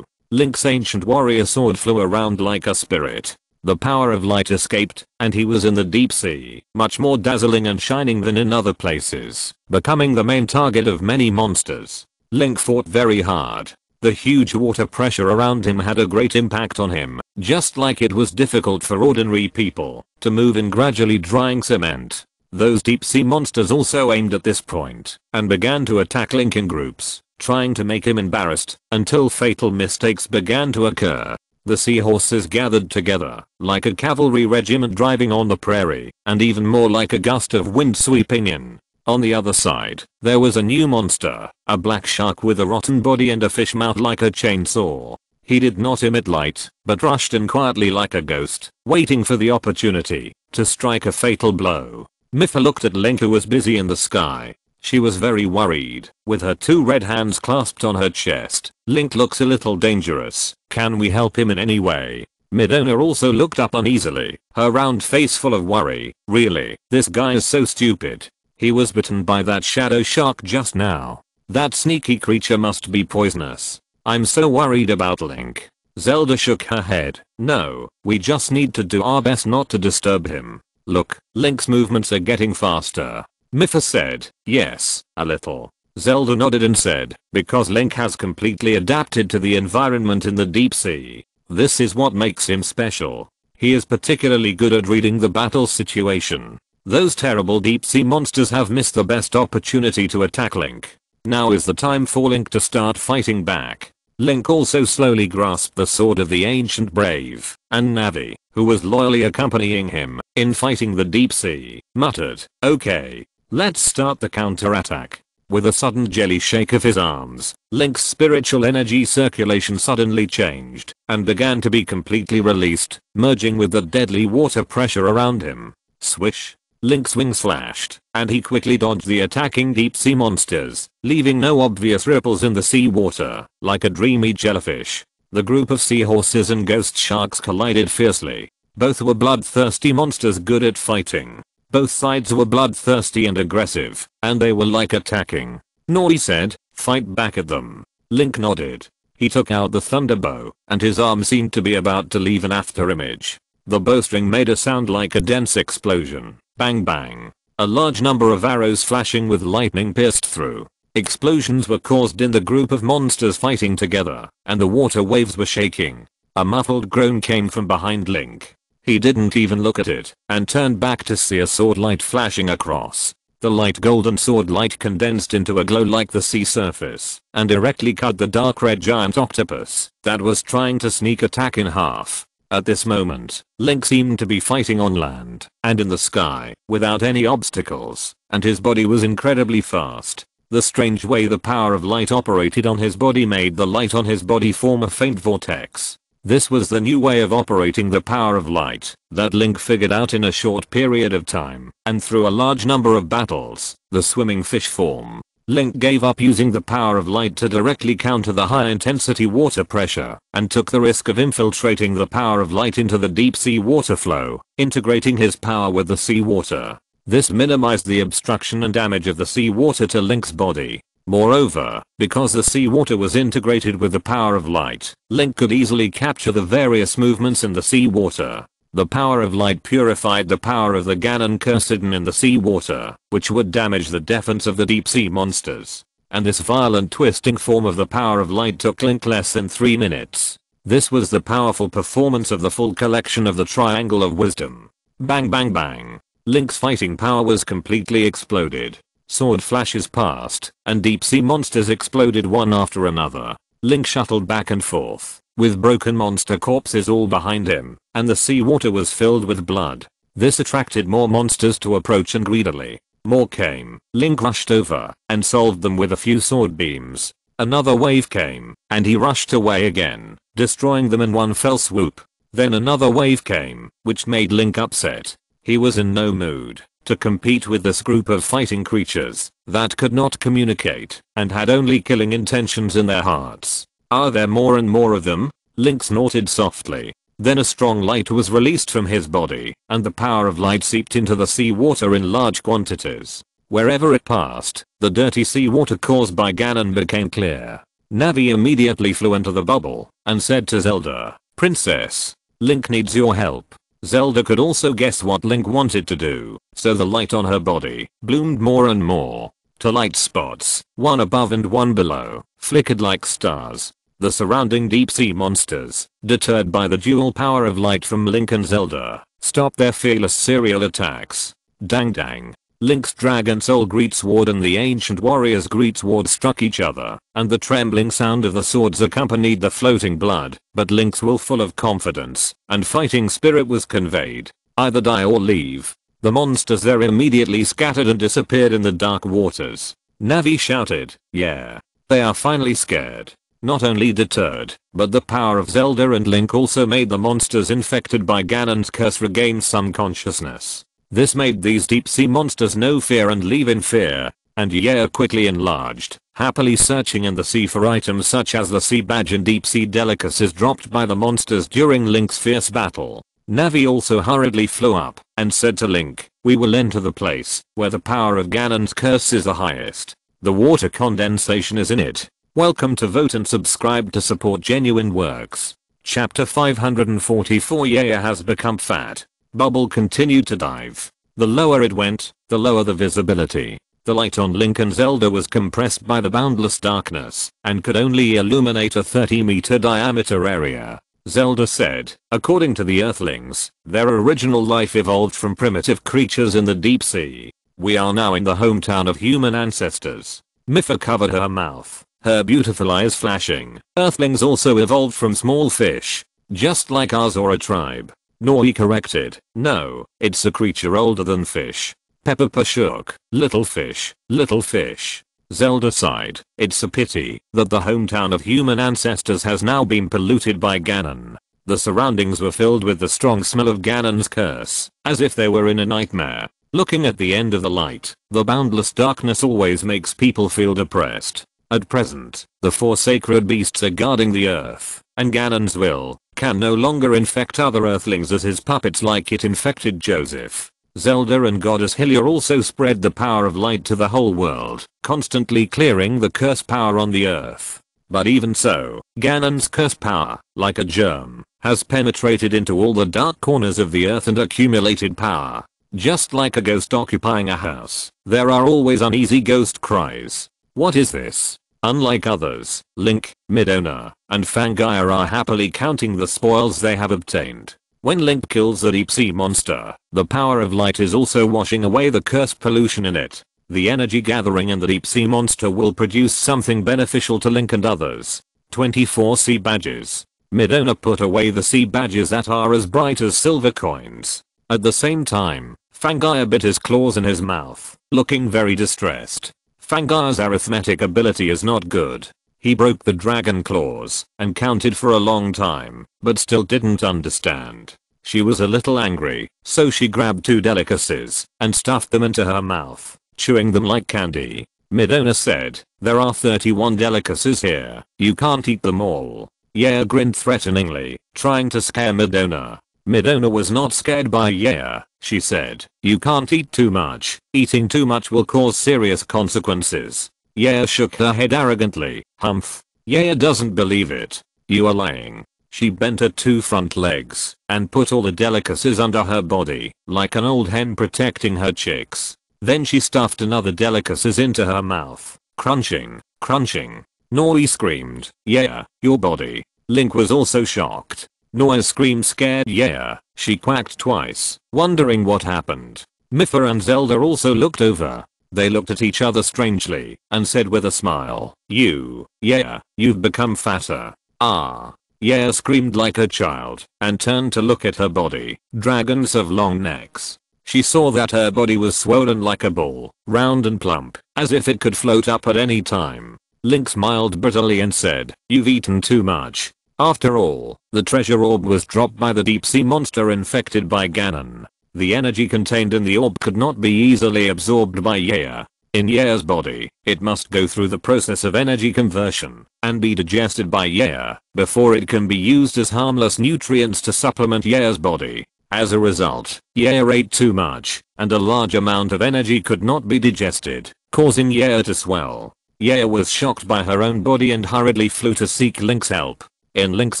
A: Link's ancient warrior sword flew around like a spirit. The power of light escaped, and he was in the deep sea, much more dazzling and shining than in other places, becoming the main target of many monsters. Link fought very hard. The huge water pressure around him had a great impact on him, just like it was difficult for ordinary people to move in gradually drying cement. Those deep sea monsters also aimed at this point, and began to attack Link in groups, trying to make him embarrassed, until fatal mistakes began to occur. The seahorses gathered together, like a cavalry regiment driving on the prairie, and even more like a gust of wind sweeping in. On the other side, there was a new monster, a black shark with a rotten body and a fish mouth like a chainsaw. He did not emit light, but rushed in quietly like a ghost, waiting for the opportunity to strike a fatal blow. Mipha looked at Link, who was busy in the sky. She was very worried, with her two red hands clasped on her chest. Link looks a little dangerous. Can we help him in any way? Midona also looked up uneasily, her round face full of worry. Really, this guy is so stupid. He was bitten by that shadow shark just now. That sneaky creature must be poisonous. I'm so worried about Link. Zelda shook her head. No, we just need to do our best not to disturb him. Look, Link's movements are getting faster. Mipha said, yes, a little. Zelda nodded and said, because Link has completely adapted to the environment in the deep sea. This is what makes him special. He is particularly good at reading the battle situation. Those terrible deep sea monsters have missed the best opportunity to attack Link. Now is the time for Link to start fighting back. Link also slowly grasped the sword of the ancient brave, and Navi, who was loyally accompanying him in fighting the deep sea, muttered, okay, let's start the counterattack. With a sudden jelly shake of his arms, Link's spiritual energy circulation suddenly changed and began to be completely released, merging with the deadly water pressure around him. Swish! Link's wings flashed, and he quickly dodged the attacking deep sea monsters, leaving no obvious ripples in the sea water, like a dreamy jellyfish. The group of seahorses and ghost sharks collided fiercely. Both were bloodthirsty monsters good at fighting. Both sides were bloodthirsty and aggressive, and they were like attacking. Nori said, fight back at them. Link nodded. He took out the thunder bow, and his arm seemed to be about to leave an afterimage. The bowstring made a sound like a dense explosion. Bang bang. A large number of arrows flashing with lightning pierced through. Explosions were caused in the group of monsters fighting together, and the water waves were shaking. A muffled groan came from behind Link. He didn't even look at it, and turned back to see a sword light flashing across. The light golden sword light condensed into a glow like the sea surface, and directly cut the dark red giant octopus that was trying to sneak attack in half. At this moment, Link seemed to be fighting on land and in the sky without any obstacles, and his body was incredibly fast. The strange way the power of light operated on his body made the light on his body form a faint vortex. This was the new way of operating the power of light that Link figured out in a short period of time, and through a large number of battles, the swimming fish form. Link gave up using the power of light to directly counter the high intensity water pressure, and took the risk of infiltrating the power of light into the deep sea water flow, integrating his power with the sea water. This minimized the obstruction and damage of the sea water to Link's body. Moreover, because the sea water was integrated with the power of light, Link could easily capture the various movements in the sea water. The power of light purified the power of the Ganon curse hidden in the sea water, which would damage the defense of the deep sea monsters. And this violent twisting form of the power of light took Link less than 3 minutes. This was the powerful performance of the full collection of the Triangle of Wisdom. Bang bang bang. Link's fighting power was completely exploded. Sword flashes past, and deep sea monsters exploded one after another. Link shuttled back and forth, with broken monster corpses all behind him, and the seawater was filled with blood. This attracted more monsters to approach, and greedily more came. Link rushed over and solved them with a few sword beams. Another wave came, and he rushed away again, destroying them in one fell swoop. Then another wave came, which made Link upset. He was in no mood to compete with this group of fighting creatures that could not communicate and had only killing intentions in their hearts. Are there more and more of them? Link snorted softly. Then a strong light was released from his body, and the power of light seeped into the seawater in large quantities. Wherever it passed, the dirty seawater caused by Ganon became clear. Navi immediately flew into the bubble and said to Zelda, "Princess, Link needs your help." Zelda could also guess what Link wanted to do, so the light on her body bloomed more and more. Two light spots, one above and one below, flickered like stars. The surrounding deep sea monsters, deterred by the dual power of light from Link and Zelda, stopped their fearless serial attacks. Dang dang. Link's dragon soul greatsword and the ancient warrior's greatsword struck each other, and the trembling sound of the swords accompanied the floating blood, but Link's will full of confidence and fighting spirit was conveyed. Either die or leave. The monsters there immediately scattered and disappeared in the dark waters. Navi shouted, "Yeah. They are finally scared." Not only deterred, but the power of Zelda and Link also made the monsters infected by Ganon's curse regain some consciousness. This made these deep sea monsters know fear and leave in fear, and Yea quickly enlarged, happily searching in the sea for items such as the sea badge and deep sea delicacies dropped by the monsters during Link's fierce battle. Navi also hurriedly flew up and said to Link, "We will enter the place where the power of Ganon's curse is the highest. The water condensation is in it. Welcome to vote and subscribe to support genuine works." Chapter 544 Yea has become fat. Bubble continued to dive. The lower it went, the lower the visibility. The light on Link and Zelda was compressed by the boundless darkness and could only illuminate a 30-meter diameter area. Zelda said, "According to the Earthlings, their original life evolved from primitive creatures in the deep sea. We are now in the hometown of human ancestors." Mipha covered her mouth, her beautiful eyes flashing. "Earthlings also evolved from small fish, just like ours or a tribe." Nori corrected, "No, it's a creature older than fish." Peppa shook, little fish, little fish." Zelda sighed, "It's a pity that the hometown of human ancestors has now been polluted by Ganon." The surroundings were filled with the strong smell of Ganon's curse, as if they were in a nightmare. Looking at the end of the light, the boundless darkness always makes people feel depressed. At present, the four sacred beasts are guarding the earth, and Ganon's will can no longer infect other earthlings as his puppets like it infected Joseph. Zelda and Goddess Hylia also spread the power of light to the whole world, constantly clearing the curse power on the earth. But even so, Ganon's curse power, like a germ, has penetrated into all the dark corners of the earth and accumulated power. Just like a ghost occupying a house, there are always uneasy ghost cries. What is this? Unlike others, Link, Midona, and Fangaia are happily counting the spoils they have obtained. When Link kills the deep sea monster, the power of light is also washing away the cursed pollution in it. The energy gathering in the deep sea monster will produce something beneficial to Link and others. 24 sea badges. Midona put away the sea badges that are as bright as silver coins. At the same time, Fangaia bit his claws in his mouth, looking very distressed. Fangaia's arithmetic ability is not good. He broke the dragon claws and counted for a long time, but still didn't understand. She was a little angry, so she grabbed 2 delicacies and stuffed them into her mouth, chewing them like candy. Midona said, "There are 31 delicacies here. You can't eat them all." Yea grinned threateningly, trying to scare Midona. Midona was not scared by Yea. She said, "You can't eat too much. Eating too much will cause serious consequences." Yea shook her head arrogantly. "Humph. Yea doesn't believe it. You are lying." She bent her 2 front legs and put all the delicacies under her body, like an old hen protecting her chicks. Then she stuffed another delicacies into her mouth, crunching, crunching. Nori screamed, "Yeah, your body." Link was also shocked. Nori screamed scared, "Yeah, She quacked twice, wondering what happened. Mipha and Zelda also looked over. They looked at each other strangely and said with a smile, yeah, you've become fatter. Ah. Yeah screamed like a child and turned to look at her body. Dragons have long necks. She saw that her body was swollen like a ball, round and plump, as if it could float up at any time. Link smiled bitterly and said, "You've eaten too much." After all, the treasure orb was dropped by the deep sea monster infected by Ganon. The energy contained in the orb could not be easily absorbed by Yaya. In Yaya's body, it must go through the process of energy conversion and be digested by Yaya before it can be used as harmless nutrients to supplement Yaya's body. As a result, Yaya ate too much, and a large amount of energy could not be digested, causing Yaya to swell. Yaya was shocked by her own body and hurriedly flew to seek Link's help. In Link's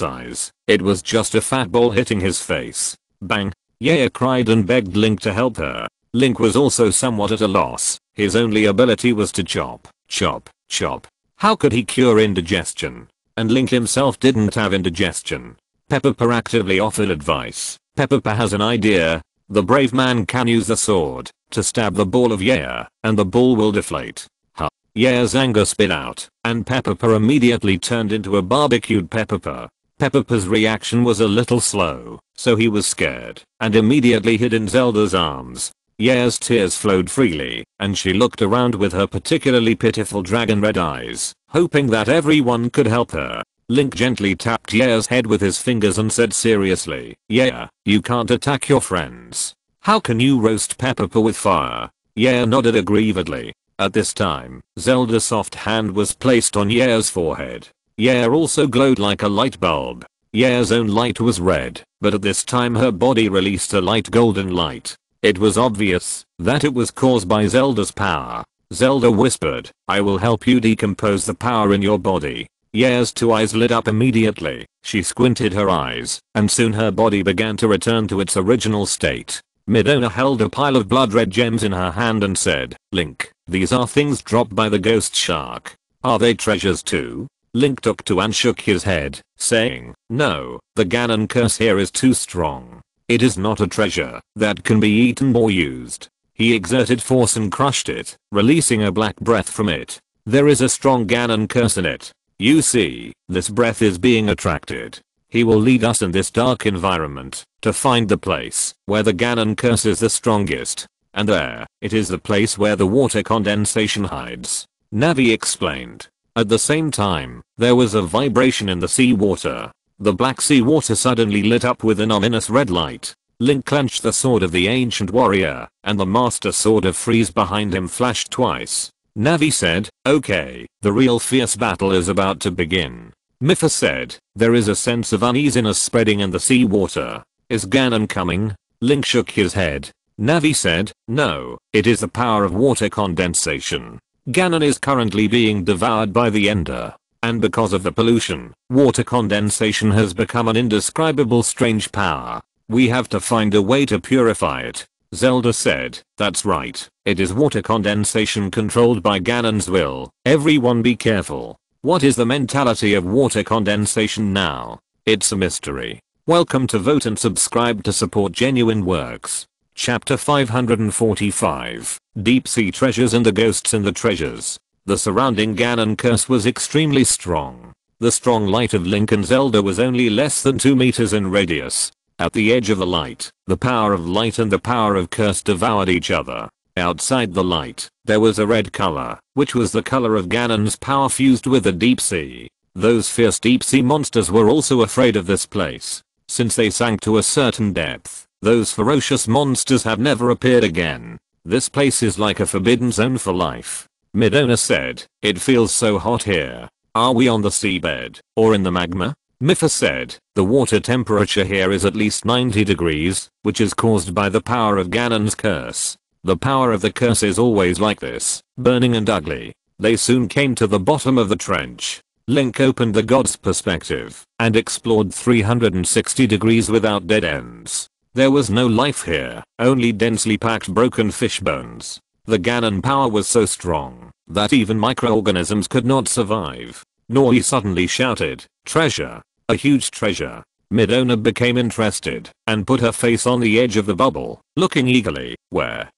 A: eyes, it was just a fat ball hitting his face. Bang! Yaya cried and begged Link to help her. Link was also somewhat at a loss. His only ability was to chop, chop, chop. How could he cure indigestion? And Link himself didn't have indigestion. Peppa actively offered advice. Peppa has an idea. The brave man can use the sword to stab the ball of Yaya, and the ball will deflate. Yaya's anger spit out, and Peppa immediately turned into a barbecued Peppa. Peppa's reaction was a little slow, so he was scared, and immediately hid in Zelda's arms. Yaya's tears flowed freely, and she looked around with her particularly pitiful dragon red eyes, hoping that everyone could help her. Link gently tapped Yaya's head with his fingers and said seriously, "Yaya, you can't attack your friends. How can you roast Peppa with fire?" Yaya nodded aggrievedly. At this time, Zelda's soft hand was placed on Yaya's forehead. Yaya also glowed like a light bulb. Yaya's own light was red, but at this time her body released a light golden light. It was obvious that it was caused by Zelda's power. Zelda whispered, "I will help you decompose the power in your body." Yaya's two eyes lit up immediately. She squinted her eyes, and soon her body began to return to its original state. Midona held a pile of blood red gems in her hand and said, "Link, these are things dropped by the ghost shark. Are they treasures too?" Link took two and shook his head, saying, "No, the Ganon curse here is too strong. It is not a treasure that can be eaten or used." He exerted force and crushed it, releasing a black breath from it. "There is a strong Ganon curse in it. You see, this breath is being attracted. He will lead us in this dark environment to find the place where the Ganon curse is the strongest. And there, it is the place where the water condensation hides," Navi explained. At the same time, there was a vibration in the seawater. The black seawater suddenly lit up with an ominous red light. Link clenched the sword of the ancient warrior, and the master sword of Freeze behind him flashed twice. Navi said, "Okay, the real fierce battle is about to begin." Mipha said, "There is a sense of uneasiness spreading in the seawater. Is Ganon coming?" Link shook his head. Navi said, "No, it is the power of water condensation. Ganon is currently being devoured by the Ender. And because of the pollution, water condensation has become an indescribable strange power. We have to find a way to purify it." Zelda said, "That's right. It is water condensation controlled by Ganon's will. Everyone be careful. What is the mentality of water condensation now? It's a mystery." Welcome to Vote and subscribe to support genuine works. Chapter 545. Deep Sea Treasures and the Ghosts in the Treasures. The surrounding Ganon curse was extremely strong. The strong light of Link and Zelda was only less than 2 meters in radius. At the edge of the light, the power of light and the power of curse devoured each other. Outside the light, there was a red color, which was the color of Ganon's power fused with the deep sea. Those fierce deep sea monsters were also afraid of this place. Since they sank to a certain depth, those ferocious monsters have never appeared again. This place is like a forbidden zone for life. Midona said, "It feels so hot here. Are we on the seabed, or in the magma?" Mipha said, "The water temperature here is at least 90 degrees, which is caused by the power of Ganon's curse. The power of the curse is always like this, burning and ugly." They soon came to the bottom of the trench. Link opened the god's perspective and explored 360 degrees without dead ends. There was no life here, only densely packed broken fish bones. The Ganon power was so strong that even microorganisms could not survive. Nori suddenly shouted, "Treasure! A huge treasure!" Midona became interested and put her face on the edge of the bubble, looking eagerly. Where?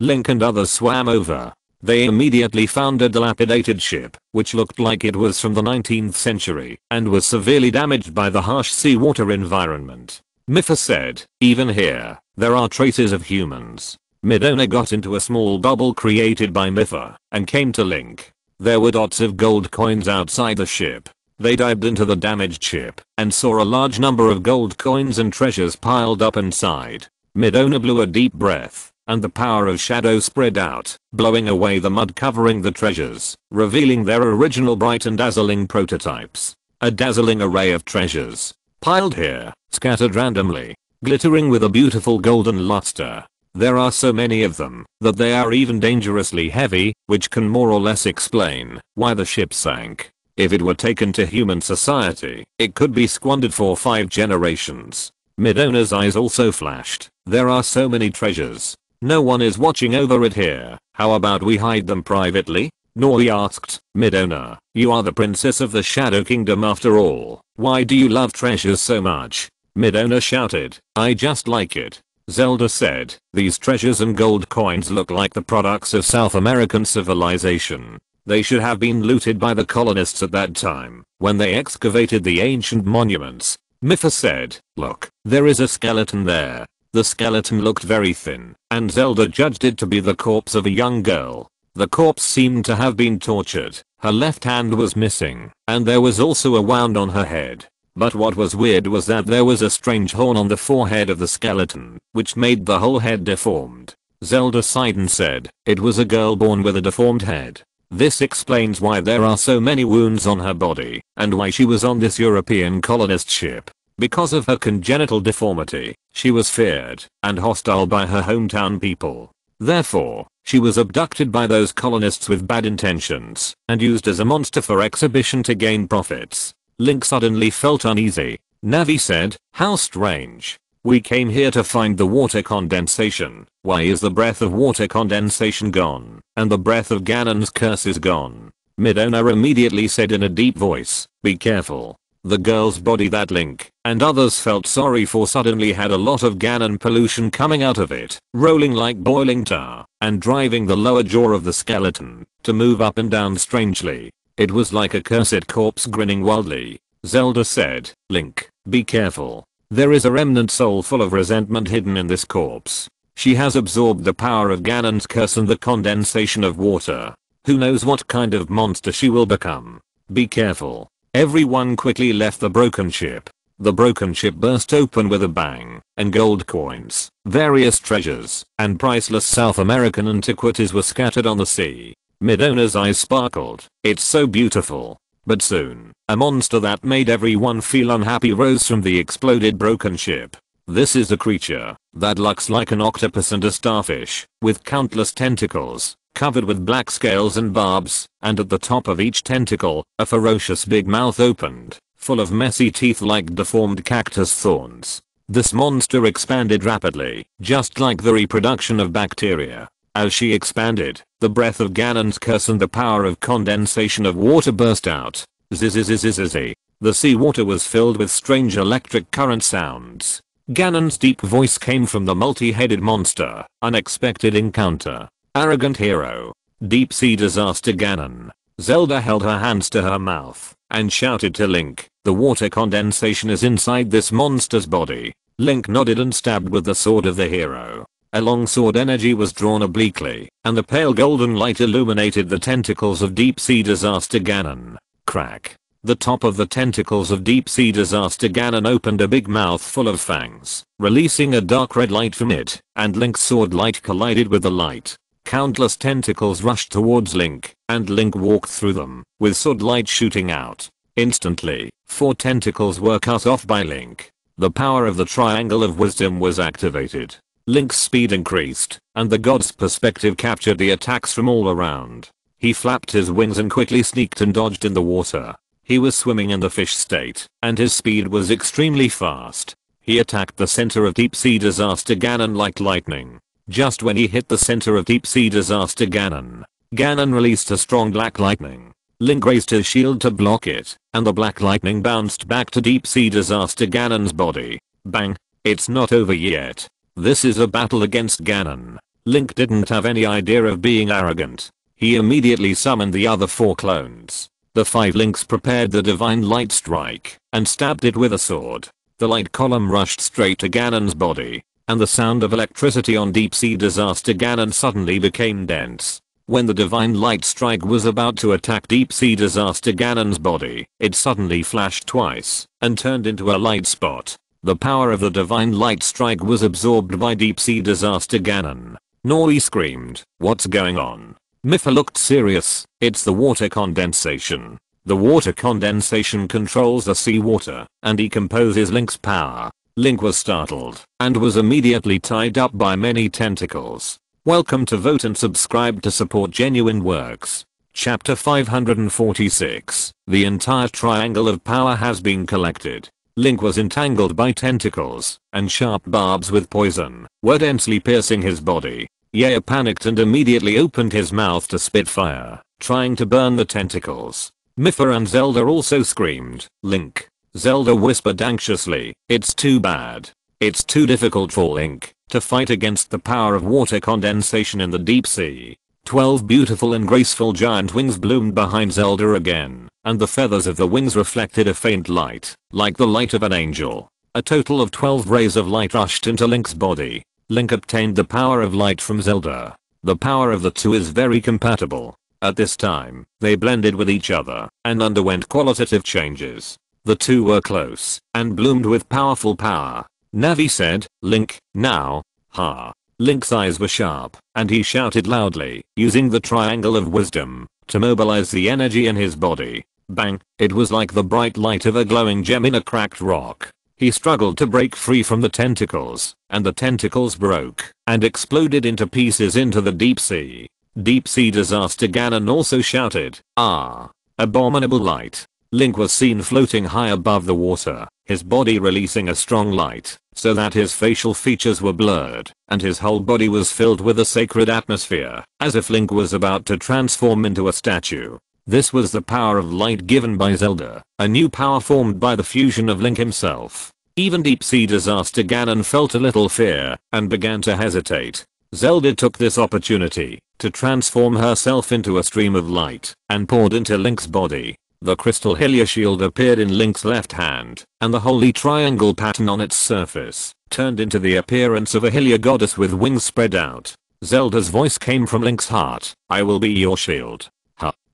A: Link and others swam over. They immediately found a dilapidated ship, which looked like it was from the 19th century and was severely damaged by the harsh seawater environment. Mipha said, even here, there are traces of humans. Midona got into a small bubble created by Mipha and came to Link. There were dots of gold coins outside the ship. They dived into the damaged ship and saw a large number of gold coins and treasures piled up inside. Midona blew a deep breath, and the power of shadow spread out, blowing away the mud covering the treasures, revealing their original bright and dazzling prototypes. A dazzling array of treasures, piled here, scattered randomly, glittering with a beautiful golden luster. There are so many of them that they are even dangerously heavy, which can more or less explain why the ship sank. If it were taken to human society, it could be squandered for 5 generations. Midona's eyes also flashed. There are so many treasures. No one is watching over it here. How about we hide them privately? Nori asked. Midona, you are the princess of the Shadow Kingdom after all. Why do you love treasures so much? Midona shouted. I just like it. Zelda said, these treasures and gold coins look like the products of South American civilization. They should have been looted by the colonists at that time, when they excavated the ancient monuments. Mipha said, look, there is a skeleton there. The skeleton looked very thin, and Zelda judged it to be the corpse of a young girl. The corpse seemed to have been tortured. Her left hand was missing, and there was also a wound on her head. But what was weird was that there was a strange horn on the forehead of the skeleton, which made the whole head deformed. Zelda sighed and said, it was a girl born with a deformed head. This explains why there are so many wounds on her body, and why she was on this European colonist ship. Because of her congenital deformity, she was feared and hostile by her hometown people. Therefore, she was abducted by those colonists with bad intentions and used as a monster for exhibition to gain profits. Link suddenly felt uneasy. Navi said, how strange. We came here to find the water condensation. Why is the breath of water condensation gone, and the breath of Ganon's curse is gone? Midona immediately said in a deep voice, be careful. The girl's body that Link and others felt sorry for suddenly had a lot of Ganon pollution coming out of it, rolling like boiling tar, and driving the lower jaw of the skeleton to move up and down strangely. It was like a cursed corpse grinning wildly. Zelda said, Link, be careful. There is a remnant soul full of resentment hidden in this corpse. She has absorbed the power of Ganon's curse and the condensation of water. Who knows what kind of monster she will become. Be careful. Everyone quickly left the broken ship. The broken ship burst open with a bang, and gold coins, various treasures, and priceless South American antiquities were scattered on the sea. Midona's eyes sparkled. It's so beautiful. But soon, a monster that made everyone feel unhappy rose from the exploded broken ship. This is a creature that looks like an octopus and a starfish, with countless tentacles, covered with black scales and barbs, and at the top of each tentacle, a ferocious big mouth opened, full of messy teeth like deformed cactus thorns. This monster expanded rapidly, just like the reproduction of bacteria. As she expanded, the breath of Ganon's curse and the power of condensation of water burst out. Zzzzzzzz. The seawater was filled with strange electric current sounds. Ganon's deep voice came from the multi-headed monster. Unexpected encounter. Arrogant hero. Deep sea disaster Ganon. Zelda held her hands to her mouth and shouted to Link, the water condensation is inside this monster's body. Link nodded and stabbed with the sword of the hero. A long sword energy was drawn obliquely, and the pale golden light illuminated the tentacles of Deep Sea Disaster Ganon. Crack. The top of the tentacles of Deep Sea Disaster Ganon opened a big mouth full of fangs, releasing a dark red light from it, and Link's sword light collided with the light. Countless tentacles rushed towards Link, and Link walked through them, with sword light shooting out. Instantly, 4 tentacles were cut off by Link. The power of the Triangle of Wisdom was activated. Link's speed increased, and the god's perspective captured the attacks from all around. He flapped his wings and quickly sneaked and dodged in the water. He was swimming in the fish state, and his speed was extremely fast. He attacked the center of Deep Sea Disaster Ganon like lightning. Just when he hit the center of Deep Sea Disaster Ganon, Ganon released a strong black lightning. Link raised his shield to block it, and the black lightning bounced back to Deep Sea Disaster Ganon's body. Bang! It's not over yet. This is a battle against Ganon. Link didn't have any idea of being arrogant. He immediately summoned the other 4 clones. The 5 Links prepared the Divine Light Strike and stabbed it with a sword. The light column rushed straight to Ganon's body, and the sound of electricity on Deep Sea Disaster Ganon suddenly became dense. When the Divine Light Strike was about to attack Deep Sea Disaster Ganon's body, it suddenly flashed twice and turned into a light spot. The power of the Divine Light Strike was absorbed by Deep Sea Disaster Ganon. Nori screamed, "What's going on?" Mipha looked serious. "It's the water condensation. The water condensation controls the seawater and decomposes Link's power." Link was startled and was immediately tied up by many tentacles. Welcome to Vote and Subscribe to support genuine works. Chapter 546. The entire triangle of power has been collected. Link was entangled by tentacles, and sharp barbs with poison were densely piercing his body. Ye panicked and immediately opened his mouth to spit fire, trying to burn the tentacles. Mipha and Zelda also screamed, "Link." Zelda whispered anxiously, "It's too bad. It's too difficult for Link to fight against the power of water condensation in the deep sea." 12 beautiful and graceful giant wings bloomed behind Zelda again, and the feathers of the wings reflected a faint light, like the light of an angel. A total of 12 rays of light rushed into Link's body. Link obtained the power of light from Zelda. The power of the two is very compatible. At this time, they blended with each other and underwent qualitative changes. The two were close and bloomed with powerful power. Navi said, "Link, now." Ha. Link's eyes were sharp, and he shouted loudly, using the Triangle of Wisdom to mobilize the energy in his body. Bang! It was like the bright light of a glowing gem in a cracked rock. He struggled to break free from the tentacles, and the tentacles broke and exploded into pieces into the deep sea. Deep Sea Disaster Ganon also shouted, "Ah! Abominable light." Link was seen floating high above the water, his body releasing a strong light, so that his facial features were blurred, and his whole body was filled with a sacred atmosphere, as if Link was about to transform into a statue. This was the power of light given by Zelda, a new power formed by the fusion of Link himself. Even Deep Sea Disaster Ganon felt a little fear and began to hesitate. Zelda took this opportunity to transform herself into a stream of light and poured into Link's body. The crystal Hylia shield appeared in Link's left hand, and the holy triangle pattern on its surface turned into the appearance of a Hylia goddess with wings spread out. Zelda's voice came from Link's heart, "I will be your shield."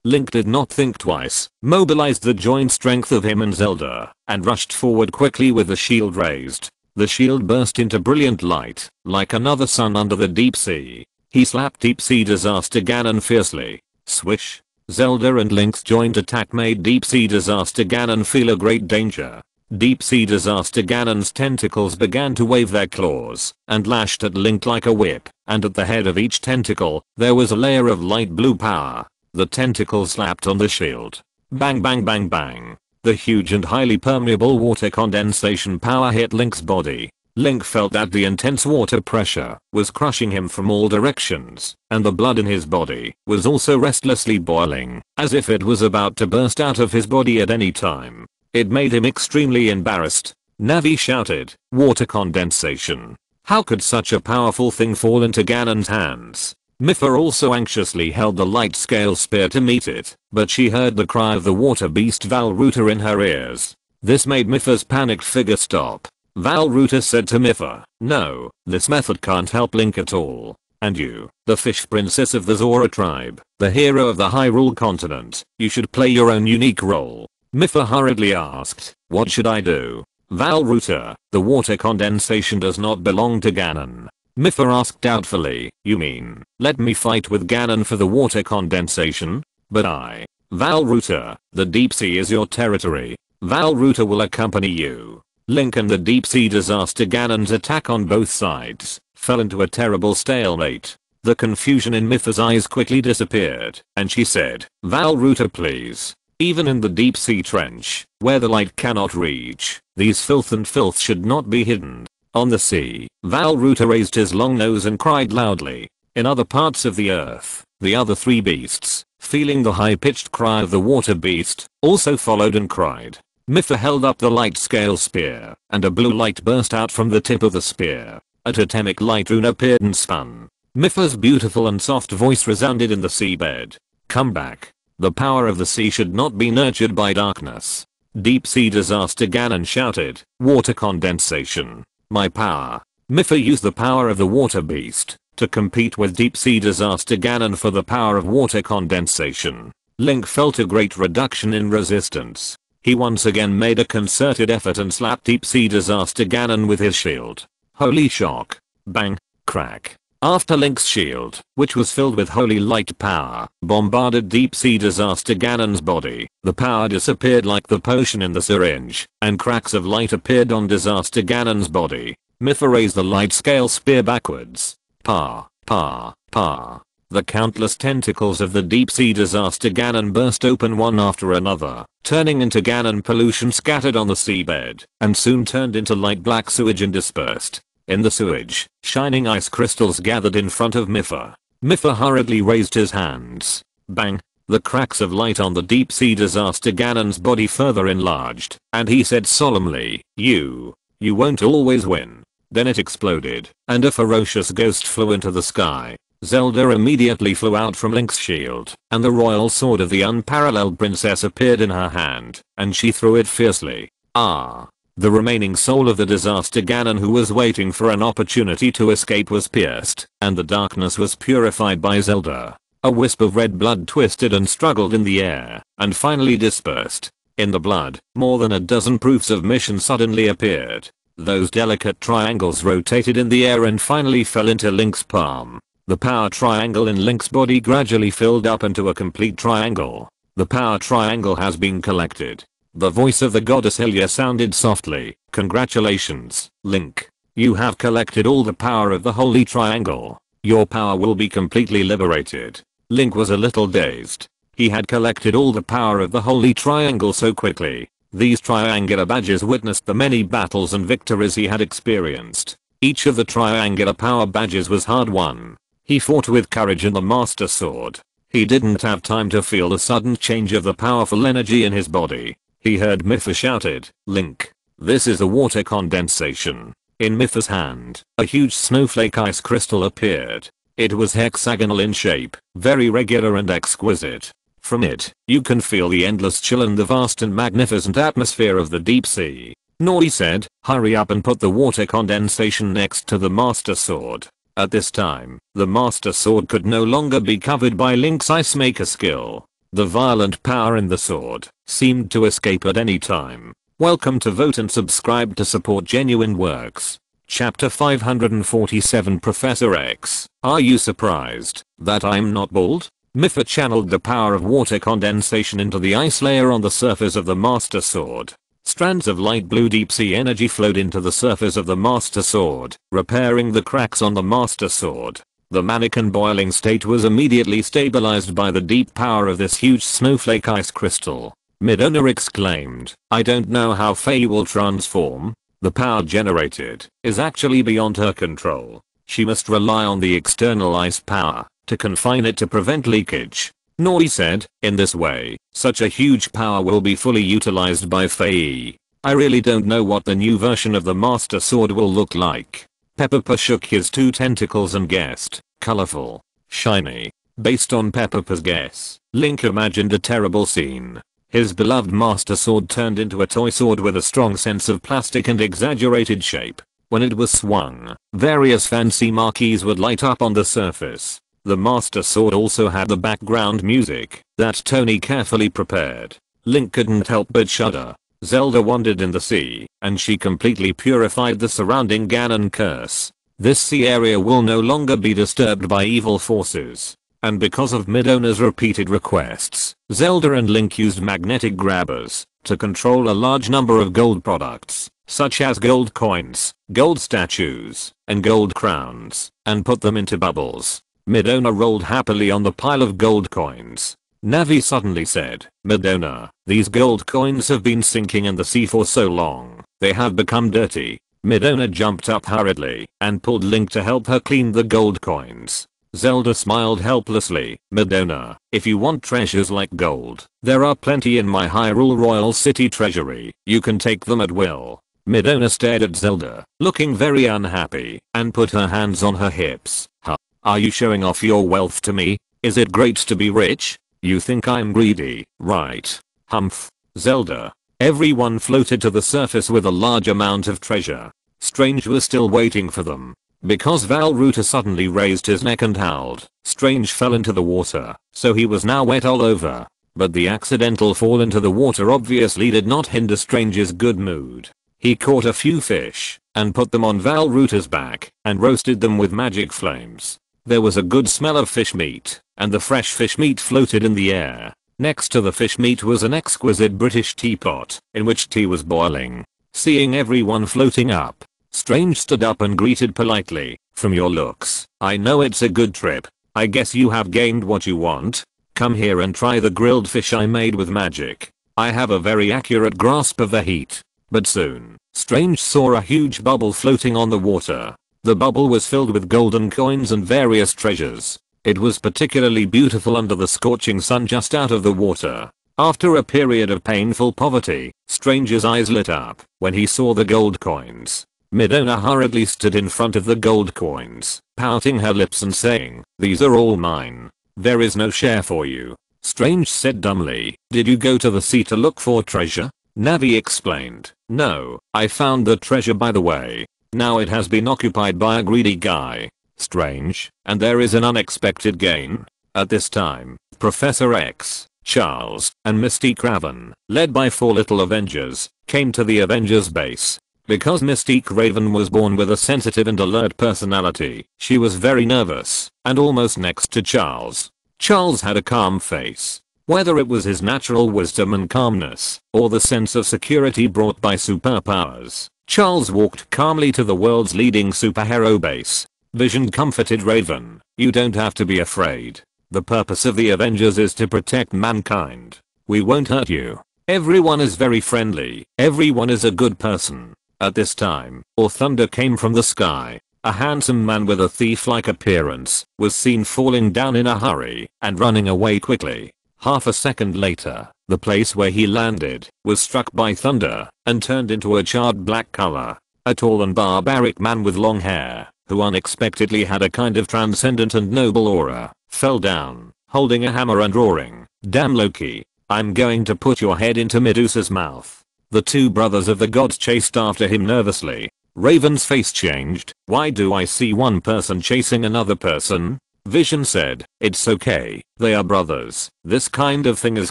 A: Link did not think twice, mobilized the joint strength of him and Zelda, and rushed forward quickly with the shield raised. The shield burst into brilliant light, like another sun under the deep sea. He slapped Deep Sea Disaster Ganon fiercely. Swish! Zelda and Link's joint attack made Deep Sea Disaster Ganon feel a great danger. Deep Sea Disaster Ganon's tentacles began to wave their claws and lashed at Link like a whip, and at the head of each tentacle, there was a layer of light blue power. The tentacles slapped on the shield. Bang bang bang bang. The huge and highly permeable water condensation power hit Link's body. Link felt that the intense water pressure was crushing him from all directions, and the blood in his body was also restlessly boiling, as if it was about to burst out of his body at any time. It made him extremely embarrassed. Navi shouted, "Water condensation. How could such a powerful thing fall into Ganon's hands?" Mipha also anxiously held the light scale spear to meet it, but she heard the cry of the water beast Valruta in her ears. This made Mipha's panicked figure stop. Valruta said to Mipha, "No, this method can't help Link at all. And you, the fish princess of the Zora tribe, the hero of the Hyrule continent, you should play your own unique role." Mipha hurriedly asked, "What should I do?" Valruta, "The water condensation does not belong to Ganon." Mipha asked doubtfully, "You mean, let me fight with Ganon for the water condensation? But I..." Valruta, "The deep sea is your territory. Valruta will accompany you." Link and the Deep Sea Disaster Ganon's attack on both sides fell into a terrible stalemate. The confusion in Mipha's eyes quickly disappeared, and she said, "Valruta, please. Even in the deep sea trench, where the light cannot reach, these filth and filth should not be hidden." On the sea, Valruta raised his long nose and cried loudly. In other parts of the earth, the other three beasts Feeling the high-pitched cry of the water beast, also followed and cried. Mipha held up the light scale spear, and a blue light burst out from the tip of the spear. A totemic light rune appeared and spun. Mipha's beautiful and soft voice resounded in the seabed. Come back. The power of the sea should not be nurtured by darkness. Deep Sea Disaster Ganon shouted, water condensation. My power. Mipha used the power of the water beast to compete with Deep Sea Disaster Ganon for the power of water condensation. Link felt a great reduction in resistance. He once again made a concerted effort and slapped Deep Sea Disaster Ganon with his shield. Holy shock. Bang. Crack. After Link's shield, which was filled with holy light power, bombarded Deep Sea Disaster Ganon's body, the power disappeared like the potion in the syringe, and cracks of light appeared on Disaster Ganon's body. Mipha raised the light scale spear backwards. Pa, pa, pa. The countless tentacles of the Deep Sea Disaster Ganon burst open one after another, turning into Ganon pollution scattered on the seabed, and soon turned into light black sewage and dispersed. In the sewage, shining ice crystals gathered in front of Mipha. Mipha hurriedly raised his hands. Bang! The cracks of light on the Deep Sea Disaster Ganon's body further enlarged, and he said solemnly, You won't always win. Then it exploded, and a ferocious ghost flew into the sky. Zelda immediately flew out from Link's shield, and the royal sword of the unparalleled princess appeared in her hand, and she threw it fiercely. Ah! The remaining soul of the Disaster Ganon who was waiting for an opportunity to escape was pierced, and the darkness was purified by Zelda. A wisp of red blood twisted and struggled in the air, and finally dispersed. In the blood, more than a dozen proofs of mission suddenly appeared. Those delicate triangles rotated in the air and finally fell into Link's palm. The power triangle in Link's body gradually filled up into a complete triangle. The power triangle has been collected. The voice of the goddess Hylia sounded softly. Congratulations, Link. You have collected all the power of the Holy Triangle. Your power will be completely liberated. Link was a little dazed. He had collected all the power of the Holy Triangle so quickly. These triangular badges witnessed the many battles and victories he had experienced. Each of the triangular power badges was hard won. He fought with courage in the Master Sword. He didn't have time to feel the sudden change of the powerful energy in his body. He heard Mipha shouted, Link. This is a water condensation. In Mipha's hand, a huge snowflake ice crystal appeared. It was hexagonal in shape, very regular and exquisite. From it, you can feel the endless chill and the vast and magnificent atmosphere of the deep sea. Nori said, hurry up and put the water condensation next to the Master Sword. At this time, the Master Sword could no longer be covered by Link's Ice Maker skill. The violent power in the sword seemed to escape at any time. Welcome to Vote and subscribe to support genuine works. Chapter 547 Professor X. Are you surprised that I'm not bald? Mipha channeled the power of water condensation into the ice layer on the surface of the Master Sword. Strands of light blue deep sea energy flowed into the surface of the Master Sword, repairing the cracks on the Master Sword. The mannequin boiling state was immediately stabilized by the deep power of this huge snowflake ice crystal. Midona exclaimed, I don't know how Faye will transform. The power generated is actually beyond her control. She must rely on the external ice power to confine it to prevent leakage. Nori said, in this way, such a huge power will be fully utilized by Faye. I really don't know what the new version of the Master Sword will look like. Peppa shook his two tentacles and guessed, colorful, shiny. Based on Peppa's guess, Link imagined a terrible scene. His beloved Master Sword turned into a toy sword with a strong sense of plastic and exaggerated shape. When it was swung, various fancy marquees would light up on the surface. The Master Sword also had the background music that Tony carefully prepared. Link couldn't help but shudder. Zelda wandered in the sea, and she completely purified the surrounding Ganon curse. This sea area will no longer be disturbed by evil forces. And because of Midona's repeated requests, Zelda and Link used magnetic grabbers to control a large number of gold products, such as gold coins, gold statues, and gold crowns, and put them into bubbles. Midona rolled happily on the pile of gold coins. Navi suddenly said, Midona, these gold coins have been sinking in the sea for so long, they have become dirty. Midona jumped up hurriedly and pulled Link to help her clean the gold coins. Zelda smiled helplessly. Madonna, if you want treasures like gold, there are plenty in my Hyrule Royal City treasury. You can take them at will. Madonna stared at Zelda, looking very unhappy, and put her hands on her hips. Huh? Are you showing off your wealth to me? Is it great to be rich? You think I'm greedy, right? Humph. Zelda. Everyone floated to the surface with a large amount of treasure. Strange was still waiting for them. Because Valruta suddenly raised his neck and howled, Strange fell into the water, so he was now wet all over. But the accidental fall into the water obviously did not hinder Strange's good mood. He caught a few fish, and put them on Valruta's back, and roasted them with magic flames. There was a good smell of fish meat, and the fresh fish meat floated in the air. Next to the fish meat was an exquisite British teapot, in which tea was boiling. Seeing everyone floating up, Strange stood up and greeted politely. From your looks, I know it's a good trip. I guess you have gained what you want. Come here and try the grilled fish I made with magic. I have a very accurate grasp of the heat. But soon, Strange saw a huge bubble floating on the water. The bubble was filled with golden coins and various treasures. It was particularly beautiful under the scorching sun just out of the water. After a period of painful poverty, Strange's eyes lit up when he saw the gold coins. Madonna hurriedly stood in front of the gold coins, pouting her lips and saying, "These are all mine. There is no share for you." Strange said dumbly, "Did you go to the sea to look for treasure?" Navi explained, "No, I found the treasure by the way. Now it has been occupied by a greedy guy." Strange, and there is an unexpected gain. At this time, Professor X, Charles, and Mystique Raven, led by 4 little Avengers, came to the Avengers base. Because Mystique Raven was born with a sensitive and alert personality, she was very nervous, and almost next to Charles. Charles had a calm face. Whether it was his natural wisdom and calmness, or the sense of security brought by superpowers, Charles walked calmly to the world's leading superhero base. Vision comforted Raven, "You don't have to be afraid. The purpose of the Avengers is to protect mankind. We won't hurt you. Everyone is very friendly. Everyone is a good person." At this time, thunder came from the sky. A handsome man with a thief-like appearance was seen falling down in a hurry and running away quickly. Half a second later, the place where he landed was struck by thunder and turned into a charred black color. A tall and barbaric man with long hair, who unexpectedly had a kind of transcendent and noble aura, fell down, holding a hammer and roaring, "Damn Loki, I'm going to put your head into Medusa's mouth." The 2 brothers of the gods chased after him nervously. Raven's face changed. "Why do I see one person chasing another person?" Vision said, "It's okay, they are brothers. This kind of thing is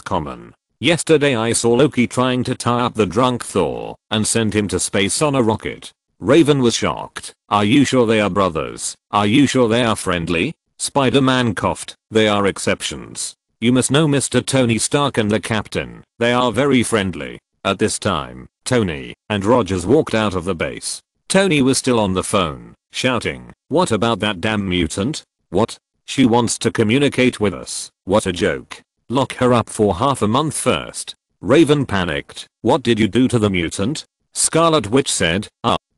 A: common. Yesterday I saw Loki trying to tie up the drunk Thor and send him to space on a rocket." Raven was shocked. "Are you sure they are brothers? Are you sure they are friendly?" Spider-Man coughed. "They are exceptions. You must know Mr. Tony Stark and the Captain. They are very friendly." At this time, Tony and Rogers walked out of the base. Tony was still on the phone, shouting, "What about that damn mutant? What? She wants to communicate with us. What a joke. Lock her up for half a month first." Raven panicked. "What did you do to the mutant?" Scarlet Witch said,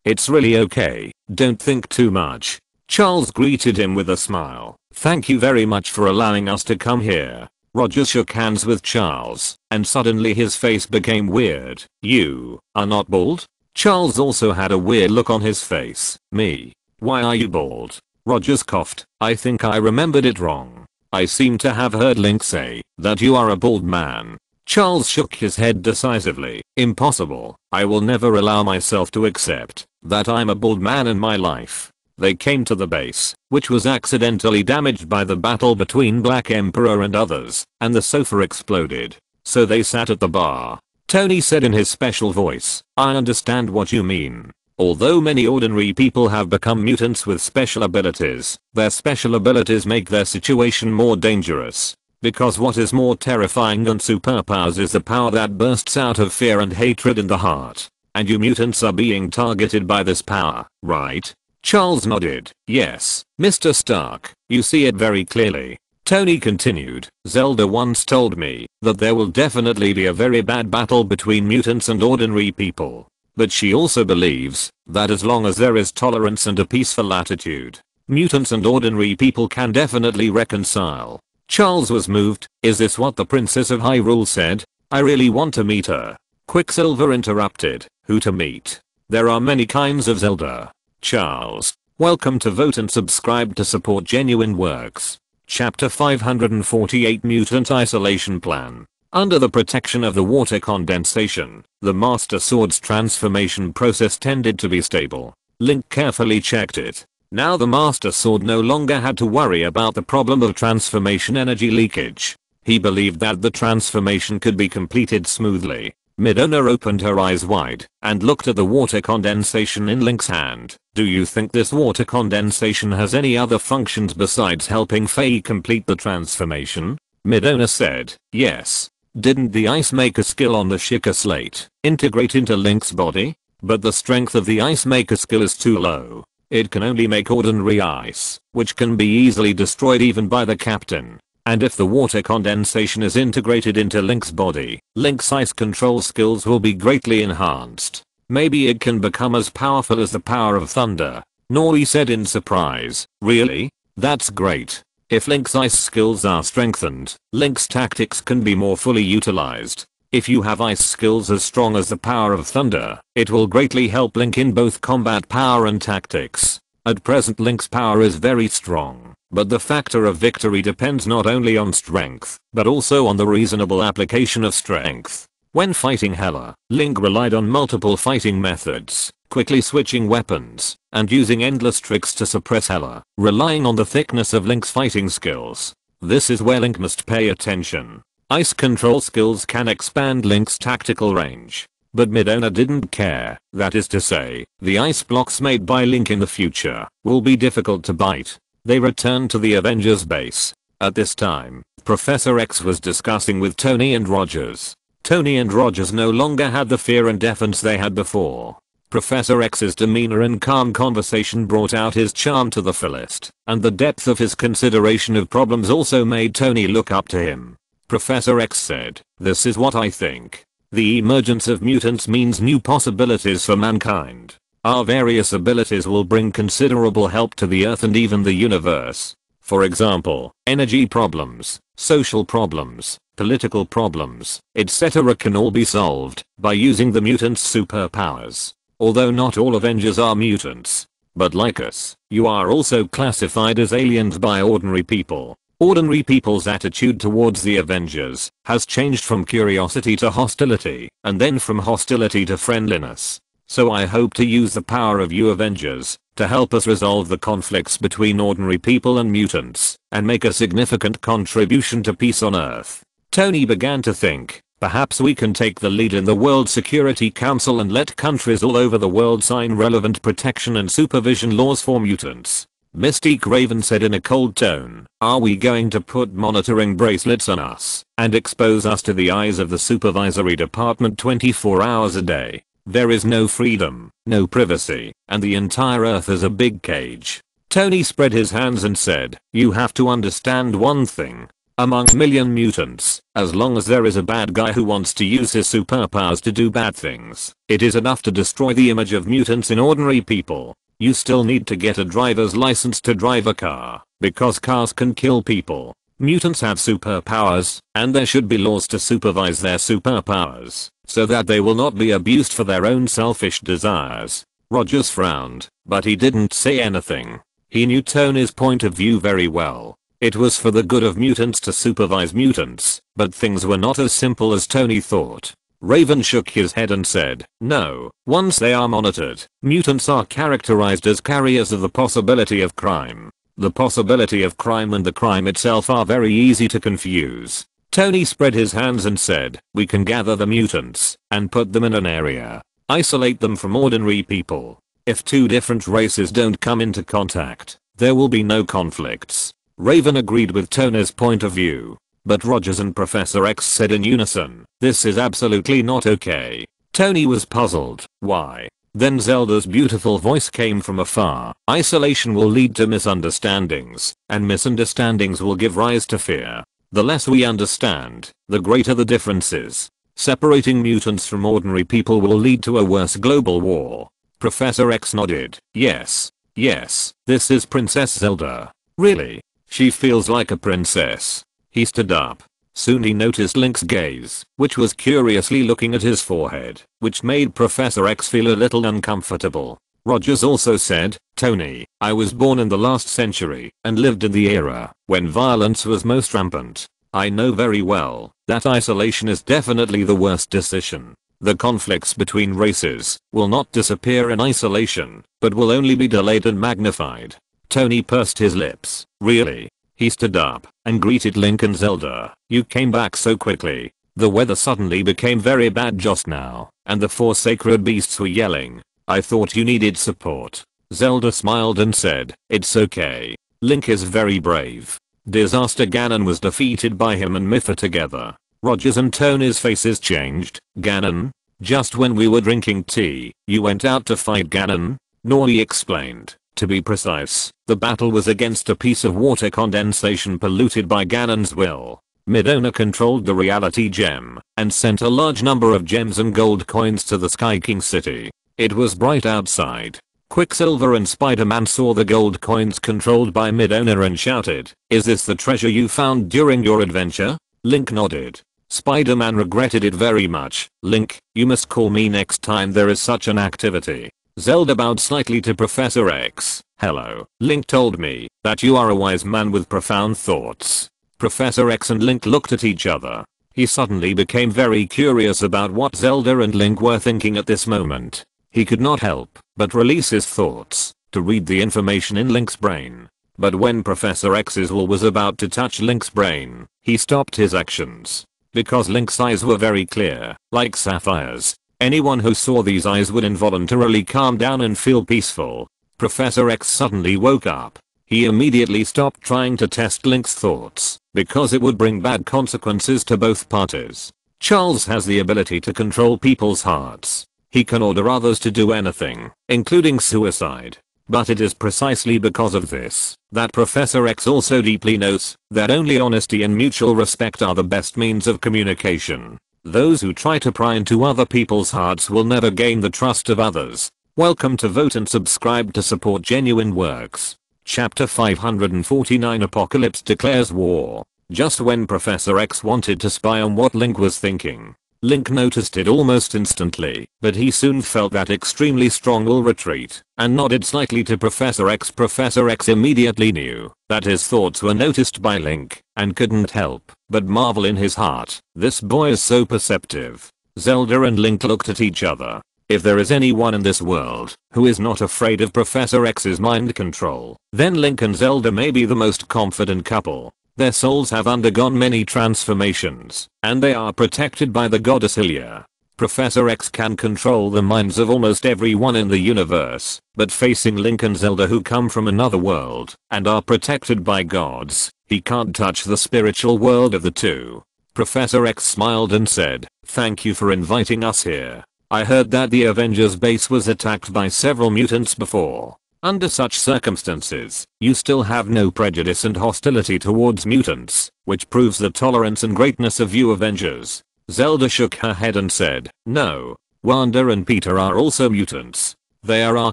A: It's really okay. Don't think too much." Charles greeted him with a smile. "Thank you very much for allowing us to come here." Roger shook hands with Charles, and suddenly his face became weird. "You are not bald?" Charles also had a weird look on his face. "Me? Why are you bald?" Rogers coughed. "I think I remembered it wrong. I seem to have heard Link say that you are a bald man." Charles shook his head decisively. "Impossible. I will never allow myself to accept that I'm a bald man in my life." They came to the base, which was accidentally damaged by the battle between Black Emperor and others, and the sofa exploded. So they sat at the bar. Tony said in his special voice, "I understand what you mean. Although many ordinary people have become mutants with special abilities, their special abilities make their situation more dangerous. Because what is more terrifying than superpowers is the power that bursts out of fear and hatred in the heart. And you mutants are being targeted by this power, right?" Charles nodded. "Yes, Mr. Stark, you see it very clearly." Tony continued, "Zelda once told me that there will definitely be a very bad battle between mutants and ordinary people. But she also believes that as long as there is tolerance and a peaceful attitude, Mutants and ordinary people can definitely reconcile. Charles was moved. Is this what the Princess of Hyrule said? I really want to meet her. Quicksilver interrupted. Who to meet? There are many kinds of Zelda. Charles. Welcome to vote and subscribe to support genuine works. Chapter 548 Mutant Isolation Plan. Under the protection of the water condensation, the Master Sword's transformation process tended to be stable. Link carefully checked it. Now the Master Sword no longer had to worry about the problem of transformation energy leakage. He believed that the transformation could be completed smoothly. Midona opened her eyes wide and looked at the water condensation in Link's hand. Do you think this water condensation has any other functions besides helping Faye complete the transformation? Midona said, yes. Didn't the Ice Maker skill on the Shika Slate integrate into Link's body? But the strength of the Ice Maker skill is too low. It can only make ordinary ice, which can be easily destroyed even by the captain. And if the water condensation is integrated into Link's body, Link's ice control skills will be greatly enhanced. Maybe it can become as powerful as the power of thunder. Nori said in surprise. Really? That's great. If Link's ice skills are strengthened, Link's tactics can be more fully utilized. If you have ice skills as strong as the power of thunder, it will greatly help Link in both combat power and tactics. At present Link's power is very strong, but the factor of victory depends not only on strength, but also on the reasonable application of strength. When fighting Hela, Link relied on multiple fighting methods, quickly switching weapons, and using endless tricks to suppress Hela, relying on the thickness of Link's fighting skills. This is where Link must pay attention. Ice control skills can expand Link's tactical range. But Midona didn't care. That is to say, the ice blocks made by Link in the future will be difficult to bite. They returned to the Avengers base. At this time, Professor X was discussing with Tony and Rogers. Tony and Rogers no longer had the fear and deference they had before. Professor X's demeanor and calm conversation brought out his charm to the fullest, and the depth of his consideration of problems also made Tony look up to him. Professor X said, "This is what I think. The emergence of mutants means new possibilities for mankind. Our various abilities will bring considerable help to the Earth and even the universe. For example, energy problems, social problems, political problems, etc. can all be solved by using the mutants' superpowers. Although not all Avengers are mutants. But like us, you are also classified as aliens by ordinary people. Ordinary people's attitude towards the Avengers has changed from curiosity to hostility, and then from hostility to friendliness. So I hope to use the power of you Avengers to help us resolve the conflicts between ordinary people and mutants, and make a significant contribution to peace on Earth." Tony began to think, perhaps we can take the lead in the World Security Council and let countries all over the world sign relevant protection and supervision laws for mutants. Mystique Raven said in a cold tone, "Are we going to put monitoring bracelets on us and expose us to the eyes of the supervisory department 24 hours a day? There is no freedom, no privacy, and the entire Earth is a big cage." Tony spread his hands and said, "You have to understand one thing. Among a million mutants, as long as there is a bad guy who wants to use his superpowers to do bad things, it is enough to destroy the image of mutants in ordinary people. You still need to get a driver's license to drive a car, because cars can kill people. Mutants have superpowers, and there should be laws to supervise their superpowers, so that they will not be abused for their own selfish desires." Rogers frowned, but he didn't say anything. He knew Tony's point of view very well. It was for the good of mutants to supervise mutants, but things were not as simple as Tony thought. Raven shook his head and said, "No, once they are monitored, mutants are characterized as carriers of the possibility of crime. The possibility of crime and the crime itself are very easy to confuse." Tony spread his hands and said, "We can gather the mutants and put them in an area. Isolate them from ordinary people. If two different races don't come into contact, there will be no conflicts." Raven agreed with Tony's point of view. But Rogers and Professor X said in unison, "This is absolutely not okay." Tony was puzzled. Why? Then Zelda's beautiful voice came from afar. "Isolation will lead to misunderstandings, and misunderstandings will give rise to fear. The less we understand, the greater the differences. Separating mutants from ordinary people will lead to a worse global war." Professor X nodded. "Yes. Yes, this is Princess Zelda. Really? She feels like a princess. He stood up. Soon he noticed Link's gaze, which was curiously looking at his forehead, which made Professor X feel a little uncomfortable. Rogers also said, Tony, I was born in the last century and lived in the era when violence was most rampant. I know very well that isolation is definitely the worst decision. The conflicts between races will not disappear in isolation, but will only be delayed and magnified. Tony pursed his lips. Really? He stood up and greeted Link and Zelda. You came back so quickly. The weather suddenly became very bad just now, and the four sacred beasts were yelling. I thought you needed support. Zelda smiled and said, it's okay. Link is very brave. Disaster Ganon was defeated by him and Mipha together. Rogers and Tony's faces changed. Ganon? Just when we were drinking tea, you went out to fight Ganon? Nori explained. To be precise, the battle was against a piece of water condensation polluted by Ganon's will. Midona controlled the reality gem and sent a large number of gems and gold coins to the Sky King city. It was bright outside. Quicksilver and Spider-Man saw the gold coins controlled by Midona and shouted, is this the treasure you found during your adventure? Link nodded. Spider-Man regretted it very much. Link, you must call me next time there is such an activity. Zelda bowed slightly to Professor X. Hello. Link told me that you are a wise man with profound thoughts. Professor X and Link looked at each other. He suddenly became very curious about what Zelda and Link were thinking at this moment. He could not help but release his thoughts to read the information in Link's brain. But when Professor X's will was about to touch Link's brain, he stopped his actions. Because Link's eyes were very clear, like sapphires. Anyone who saw these eyes would involuntarily calm down and feel peaceful. Professor X suddenly woke up. He immediately stopped trying to test Link's thoughts, because it would bring bad consequences to both parties. Charles has the ability to control people's hearts. He can order others to do anything, including suicide. But it is precisely because of this that Professor X also deeply knows that only honesty and mutual respect are the best means of communication. Those who try to pry into other people's hearts will never gain the trust of others. Welcome to Vote and subscribe to support genuine works. Chapter 549 Apocalypse declares war. Just when Professor X wanted to spy on what Link was thinking, Link noticed it almost instantly, but he soon felt that extremely strong will retreat, and nodded slightly to Professor X. Professor X immediately knew that his thoughts were noticed by Link, and couldn't help but marvel in his heart. This boy is so perceptive. Zelda and Link looked at each other. If there is anyone in this world who is not afraid of Professor X's mind control, then Link and Zelda may be the most confident couple. Their souls have undergone many transformations, and they are protected by the goddess Hylia. Professor X can control the minds of almost everyone in the universe, but facing Link and Zelda who come from another world and are protected by gods, he can't touch the spiritual world of the two. Professor X smiled and said, thank you for inviting us here. I heard that the Avengers base was attacked by several mutants before. Under such circumstances, you still have no prejudice and hostility towards mutants, which proves the tolerance and greatness of you Avengers. Zelda shook her head and said, no, Wanda and Peter are also mutants. They are our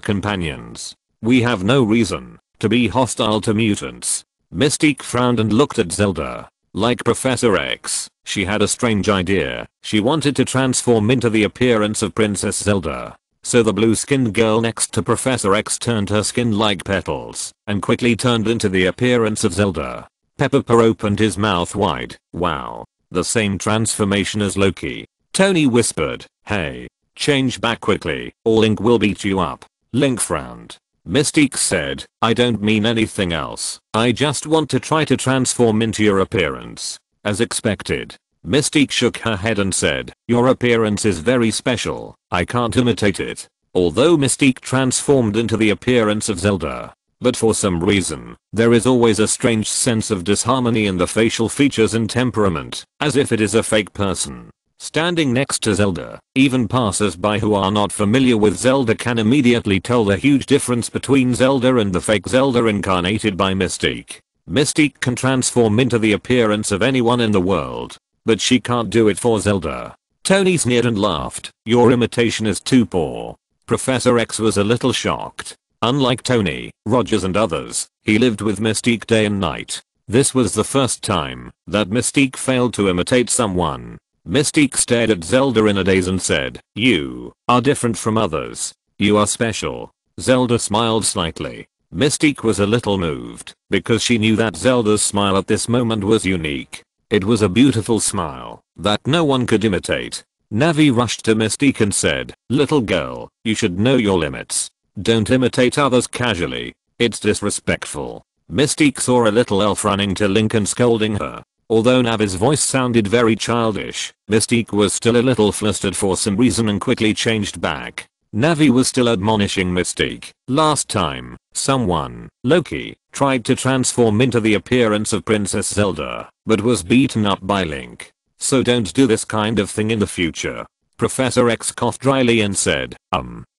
A: companions. We have no reason to be hostile to mutants. Mystique frowned and looked at Zelda. Like Professor X, she had a strange idea. She wanted to transform into the appearance of Princess Zelda. So the blue-skinned girl next to Professor X turned her skin like petals and quickly turned into the appearance of Zelda. Pepper opened his mouth wide. Wow. The same transformation as Loki. Tony whispered, hey, change back quickly or Link will beat you up. Link frowned. Mystique said, I don't mean anything else. I just want to try to transform into your appearance. As expected. Mystique shook her head and said, your appearance is very special. I can't imitate it. Although Mystique transformed into the appearance of Zelda. But for some reason, there is always a strange sense of disharmony in the facial features and temperament, as if it is a fake person. Standing next to Zelda, even passers-by who are not familiar with Zelda can immediately tell the huge difference between Zelda and the fake Zelda incarnated by Mystique. Mystique can transform into the appearance of anyone in the world. But she can't do it for Zelda. Tony sneered and laughed. Your imitation is too poor. Professor X was a little shocked. Unlike Tony, Rogers and others, he lived with Mystique day and night. This was the first time that Mystique failed to imitate someone. Mystique stared at Zelda in a daze and said, "You are different from others. You are special." Zelda smiled slightly. Mystique was a little moved because she knew that Zelda's smile at this moment was unique. It was a beautiful smile that no one could imitate. Navi rushed to Mystique and said, "Little girl, you should know your limits. Don't imitate others casually. It's disrespectful." Mystique saw a little elf running to Link and scolding her. Although Navi's voice sounded very childish, Mystique was still a little flustered for some reason and quickly changed back. Navi was still admonishing Mystique. "Last time, someone, Loki, tried to transform into the appearance of Princess Zelda, but was beaten up by Link. So don't do this kind of thing in the future." Professor X coughed dryly and said,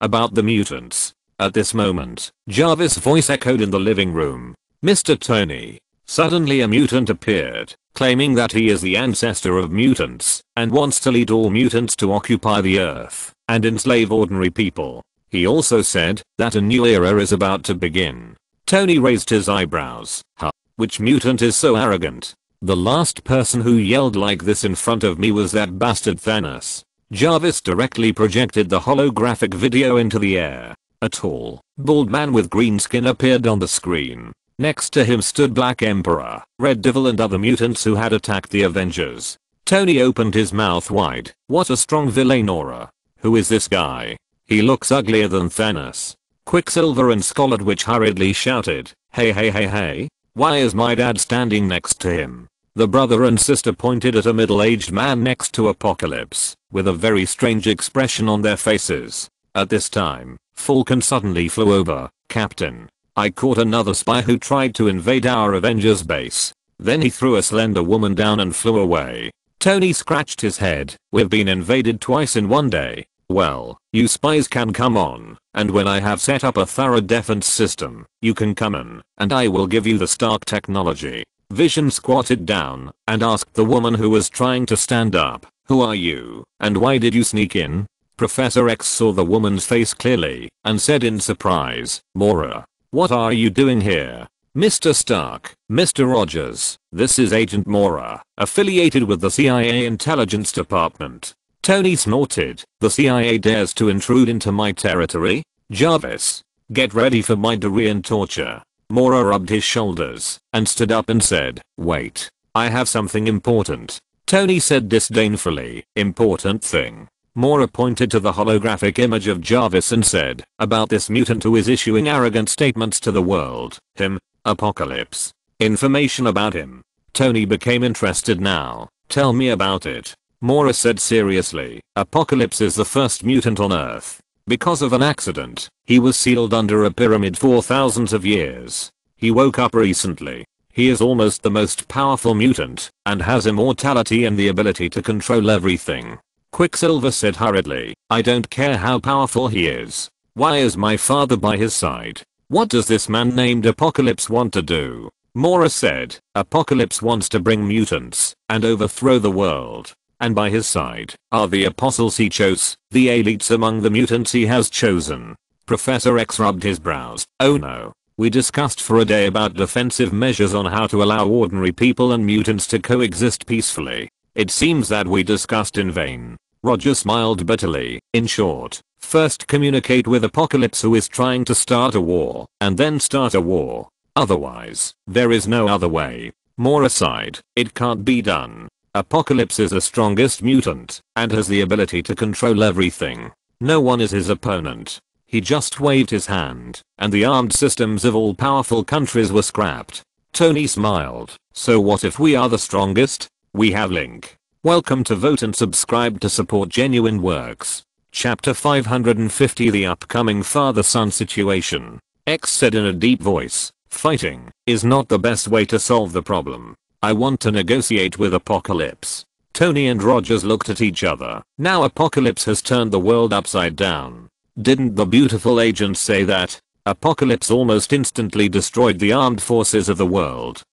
A: about the mutants." At this moment, Jarvis' voice echoed in the living room. "Mr. Tony." Suddenly a mutant appeared, claiming that he is the ancestor of mutants and wants to lead all mutants to occupy the earth and enslave ordinary people. He also said that a new era is about to begin. Tony raised his eyebrows. "Huh? Which mutant is so arrogant?" "The last person who yelled like this in front of me was that bastard Thanos." Jarvis directly projected the holographic video into the air. A tall, bald man with green skin appeared on the screen. Next to him stood Black Emperor, Red Devil and other mutants who had attacked the Avengers. Tony opened his mouth wide. "What a strong villain aura. Who is this guy? He looks uglier than Thanos." Quicksilver and Scarlet Witch hurriedly shouted, Hey, why is my dad standing next to him?" The brother and sister pointed at a middle-aged man next to Apocalypse, with a very strange expression on their faces. At this time, Falcon suddenly flew over. "Captain, I caught another spy who tried to invade our Avengers base." Then he threw a slender woman down and flew away. Tony scratched his head. "We've been invaded twice in one day. Well, you spies can come on, and when I have set up a thorough defense system, you can come in, and I will give you the Stark technology." Vision squatted down and asked the woman who was trying to stand up, "Who are you, and why did you sneak in?" Professor X saw the woman's face clearly and said in surprise, "Mora, what are you doing here?" "Mr. Stark, Mr. Rogers, this is Agent Mora, affiliated with the CIA intelligence department." Tony snorted. "The CIA dares to intrude into my territory? Jarvis, get ready for my Dorian torture." Mora rubbed his shoulders and stood up and said, "Wait, I have something important." Tony said disdainfully, "Important thing?" Mora pointed to the holographic image of Jarvis and said, "About this mutant who is issuing arrogant statements to the world. Him, Apocalypse. Information about him." Tony became interested now. "Tell me about it." Mora said seriously, "Apocalypse is the first mutant on Earth. Because of an accident, he was sealed under a pyramid for thousands of years. He woke up recently. He is almost the most powerful mutant and has immortality and the ability to control everything." Quicksilver said hurriedly, "I don't care how powerful he is. Why is my father by his side? What does this man named Apocalypse want to do?" Mora said, "Apocalypse wants to bring mutants and overthrow the world. And by his side are the apostles he chose, the elites among the mutants he has chosen." Professor X rubbed his brows. "Oh no. We discussed for a day about defensive measures on how to allow ordinary people and mutants to coexist peacefully. It seems that we discussed in vain." Roger smiled bitterly. "In short, first communicate with Apocalypse who is trying to start a war, and then start a war. Otherwise, there is no other way." Mora sighed. "It can't be done. Apocalypse is the strongest mutant and has the ability to control everything. No one is his opponent." He just waved his hand, and the armed systems of all powerful countries were scrapped. Tony smiled. "So what if we are the strongest? We have Link." Welcome to Vote and subscribe to support genuine works. Chapter 550 The upcoming father-son situation. X said in a deep voice, "Fighting is not the best way to solve the problem. I want to negotiate with Apocalypse." Tony and Rogers looked at each other. Now Apocalypse has turned the world upside down. Didn't the beautiful agent say that? Apocalypse almost instantly destroyed the armed forces of the world.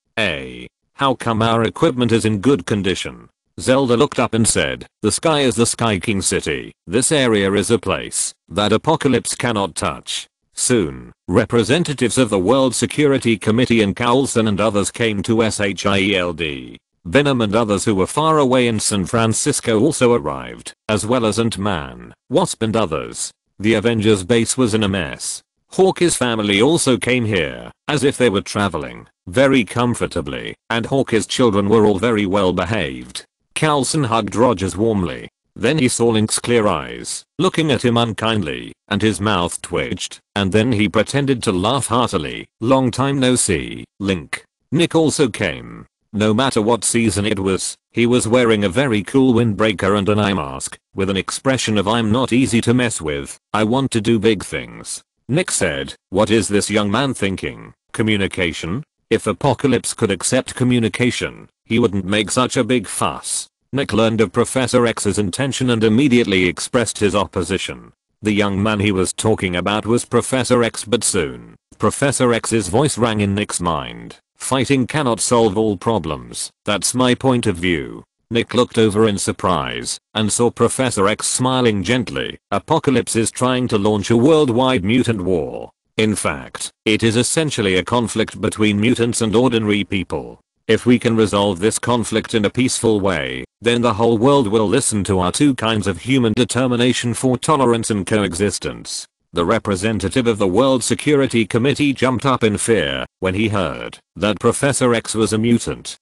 A: How come our equipment is in good condition? Zelda looked up and said, "The sky is the Sky King city. This area is a place that Apocalypse cannot touch." Soon, representatives of the World Security Committee and Coulson and others came to SHIELD. Venom and others who were far away in San Francisco also arrived, as well as Ant-Man, Wasp and others. The Avengers base was in a mess. Hawkeye's family also came here, as if they were traveling, very comfortably, and Hawkeye's children were all very well behaved. Coulson hugged Rogers warmly. Then he saw Link's clear eyes, looking at him unkindly, and his mouth twitched, and then he pretended to laugh heartily. Long time no see, Link. Nick also came. No matter what season it was, he was wearing a very cool windbreaker and an eye mask, with an expression of "I'm not easy to mess with, I want to do big things." Nick said, "What is this young man thinking? Communication? If Apocalypse could accept communication, he wouldn't make such a big fuss." Nick learned of Professor X's intention and immediately expressed his opposition. The young man he was talking about was Professor X, but soon, Professor X's voice rang in Nick's mind. "Fighting cannot solve all problems, that's my point of view." Nick looked over in surprise and saw Professor X smiling gently. Apocalypse is trying to launch a worldwide mutant war. In fact, it is essentially a conflict between mutants and ordinary people. If we can resolve this conflict in a peaceful way, then the whole world will listen to our two kinds of human determination for tolerance and coexistence. The representative of the World Security Committee jumped up in fear when he heard that Professor X was a mutant.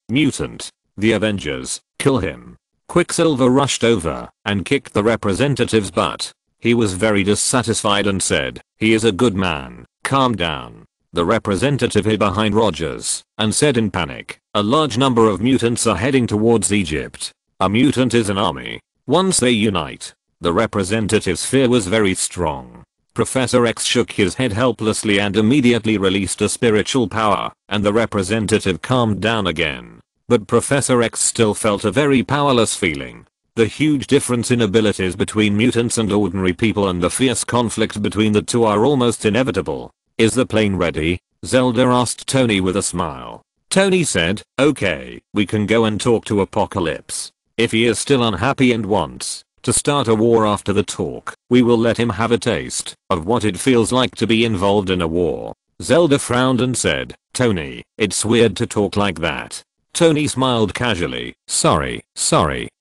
A: The Avengers, kill him. Quicksilver rushed over and kicked the representative's butt. He was very dissatisfied and said, "He is a good man, calm down." The representative hid behind Rogers and said in panic, "A large number of mutants are heading towards Egypt. A mutant is an army. Once they unite." The representative's fear was very strong. Professor X shook his head helplessly and immediately released a spiritual power, and the representative calmed down again. But Professor X still felt a very powerless feeling. The huge difference in abilities between mutants and ordinary people and the fierce conflict between the two are almost inevitable. "Is the plane ready?" Zelda asked Tony with a smile. Tony said, "Okay, we can go and talk to Apocalypse. If he is still unhappy and wants to start a war after the talk, we will let him have a taste of what it feels like to be involved in a war." Zelda frowned and said, "Tony, it's weird to talk like that." Tony smiled casually. Sorry,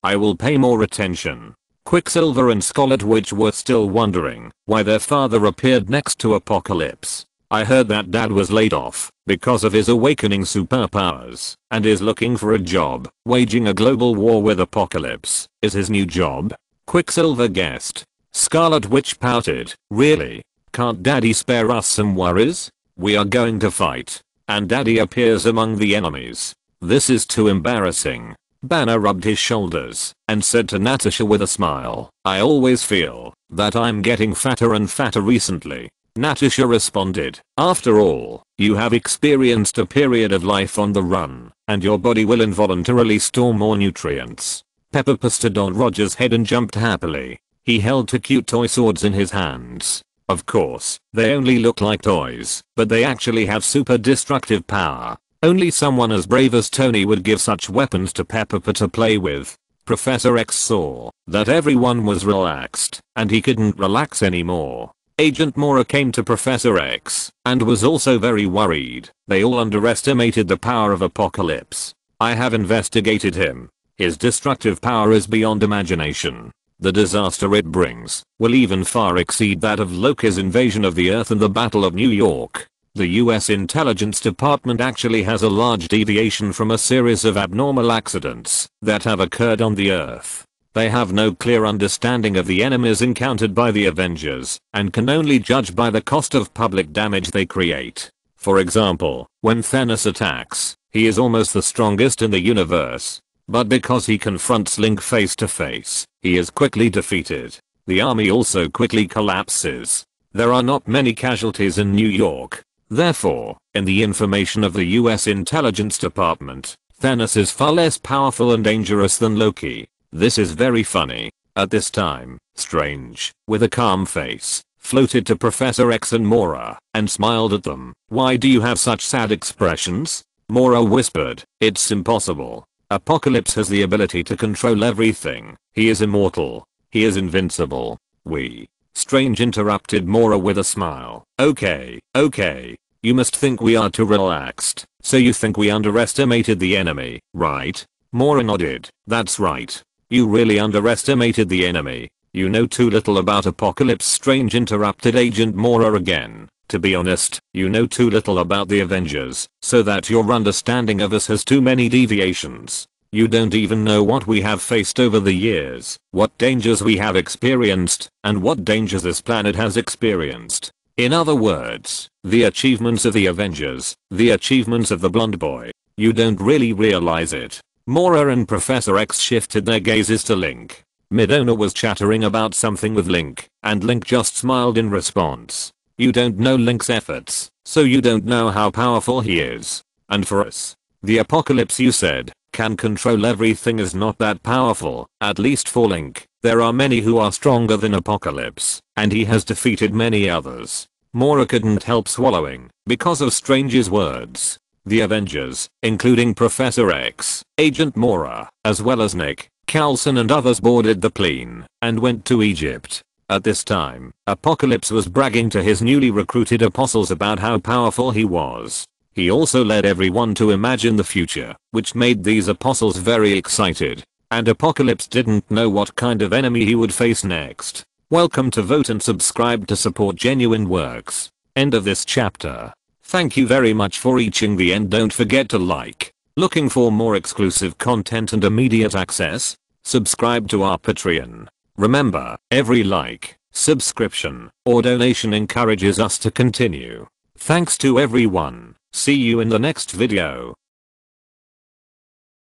A: I will pay more attention." Quicksilver and Scarlet Witch were still wondering why their father appeared next to Apocalypse. "I heard that Dad was laid off because of his awakening superpowers and is looking for a job. Waging a global war with Apocalypse is his new job," Quicksilver guessed. Scarlet Witch pouted. "Really? Can't Daddy spare us some worries? We are going to fight, and Daddy appears among the enemies. This is too embarrassing." Banner rubbed his shoulders and said to Natasha with a smile, "I always feel that I'm getting fatter and fatter recently." Natasha responded, "After all, you have experienced a period of life on the run, and your body will involuntarily store more nutrients." Pepper stood on Roger's head and jumped happily. He held two cute toy swords in his hands. Of course, they only look like toys, but they actually have super destructive power. Only someone as brave as Tony would give such weapons to Pepper to play with. Professor X saw that everyone was relaxed, and he couldn't relax anymore. Agent Mora came to Professor X and was also very worried. They all underestimated the power of Apocalypse. "I have investigated him. His destructive power is beyond imagination. The disaster it brings will even far exceed that of Loki's invasion of the Earth and the Battle of New York. The US Intelligence Department actually has a large deviation from a series of abnormal accidents that have occurred on the Earth. They have no clear understanding of the enemies encountered by the Avengers and can only judge by the cost of public damage they create. For example, when Thanos attacks, he is almost the strongest in the universe. But because he confronts Link face to face, he is quickly defeated. The army also quickly collapses. There are not many casualties in New York. Therefore, in the information of the US Intelligence Department, Thanos is far less powerful and dangerous than Loki. This is very funny." At this time, Strange, with a calm face, floated to Professor X and Mora and smiled at them. "Why do you have such sad expressions?" Mora whispered, "It's impossible. Apocalypse has the ability to control everything. He is immortal. He is invincible. We Strange interrupted Mora with a smile. Okay. You must think we are too relaxed. So you think we underestimated the enemy, right? Mora nodded. That's right. You really underestimated the enemy. You know too little about Apocalypse. Strange interrupted Agent Mora again. To be honest, you know too little about the Avengers, so that your understanding of us has too many deviations. You don't even know what we have faced over the years, what dangers we have experienced, and what dangers this planet has experienced. In other words, the achievements of the Avengers, the achievements of the blonde boy. You don't really realize it. Mora and Professor X shifted their gazes to Link. Midona was chattering about something with Link, and Link just smiled in response. You don't know Link's efforts, so you don't know how powerful he is. And for us, the Apocalypse, you said, can control everything, is not that powerful. At least for Link, there are many who are stronger than Apocalypse, and he has defeated many others. Mora couldn't help swallowing, because of Strange's words. The Avengers, including Professor X, Agent Mora, as well as Nick, Coulson and others boarded the plane, and went to Egypt. At this time, Apocalypse was bragging to his newly recruited apostles about how powerful he was. He also led everyone to imagine the future, which made these apostles very excited. And Apocalypse didn't know what kind of enemy he would face next. Welcome to Vote and subscribe to support genuine works. End of this chapter. Thank you very much for reaching the end. Don't forget to like. Looking for more exclusive content and immediate access? Subscribe to our Patreon. Remember, every like, subscription, or donation encourages us to continue. Thanks to everyone. See you in the next video.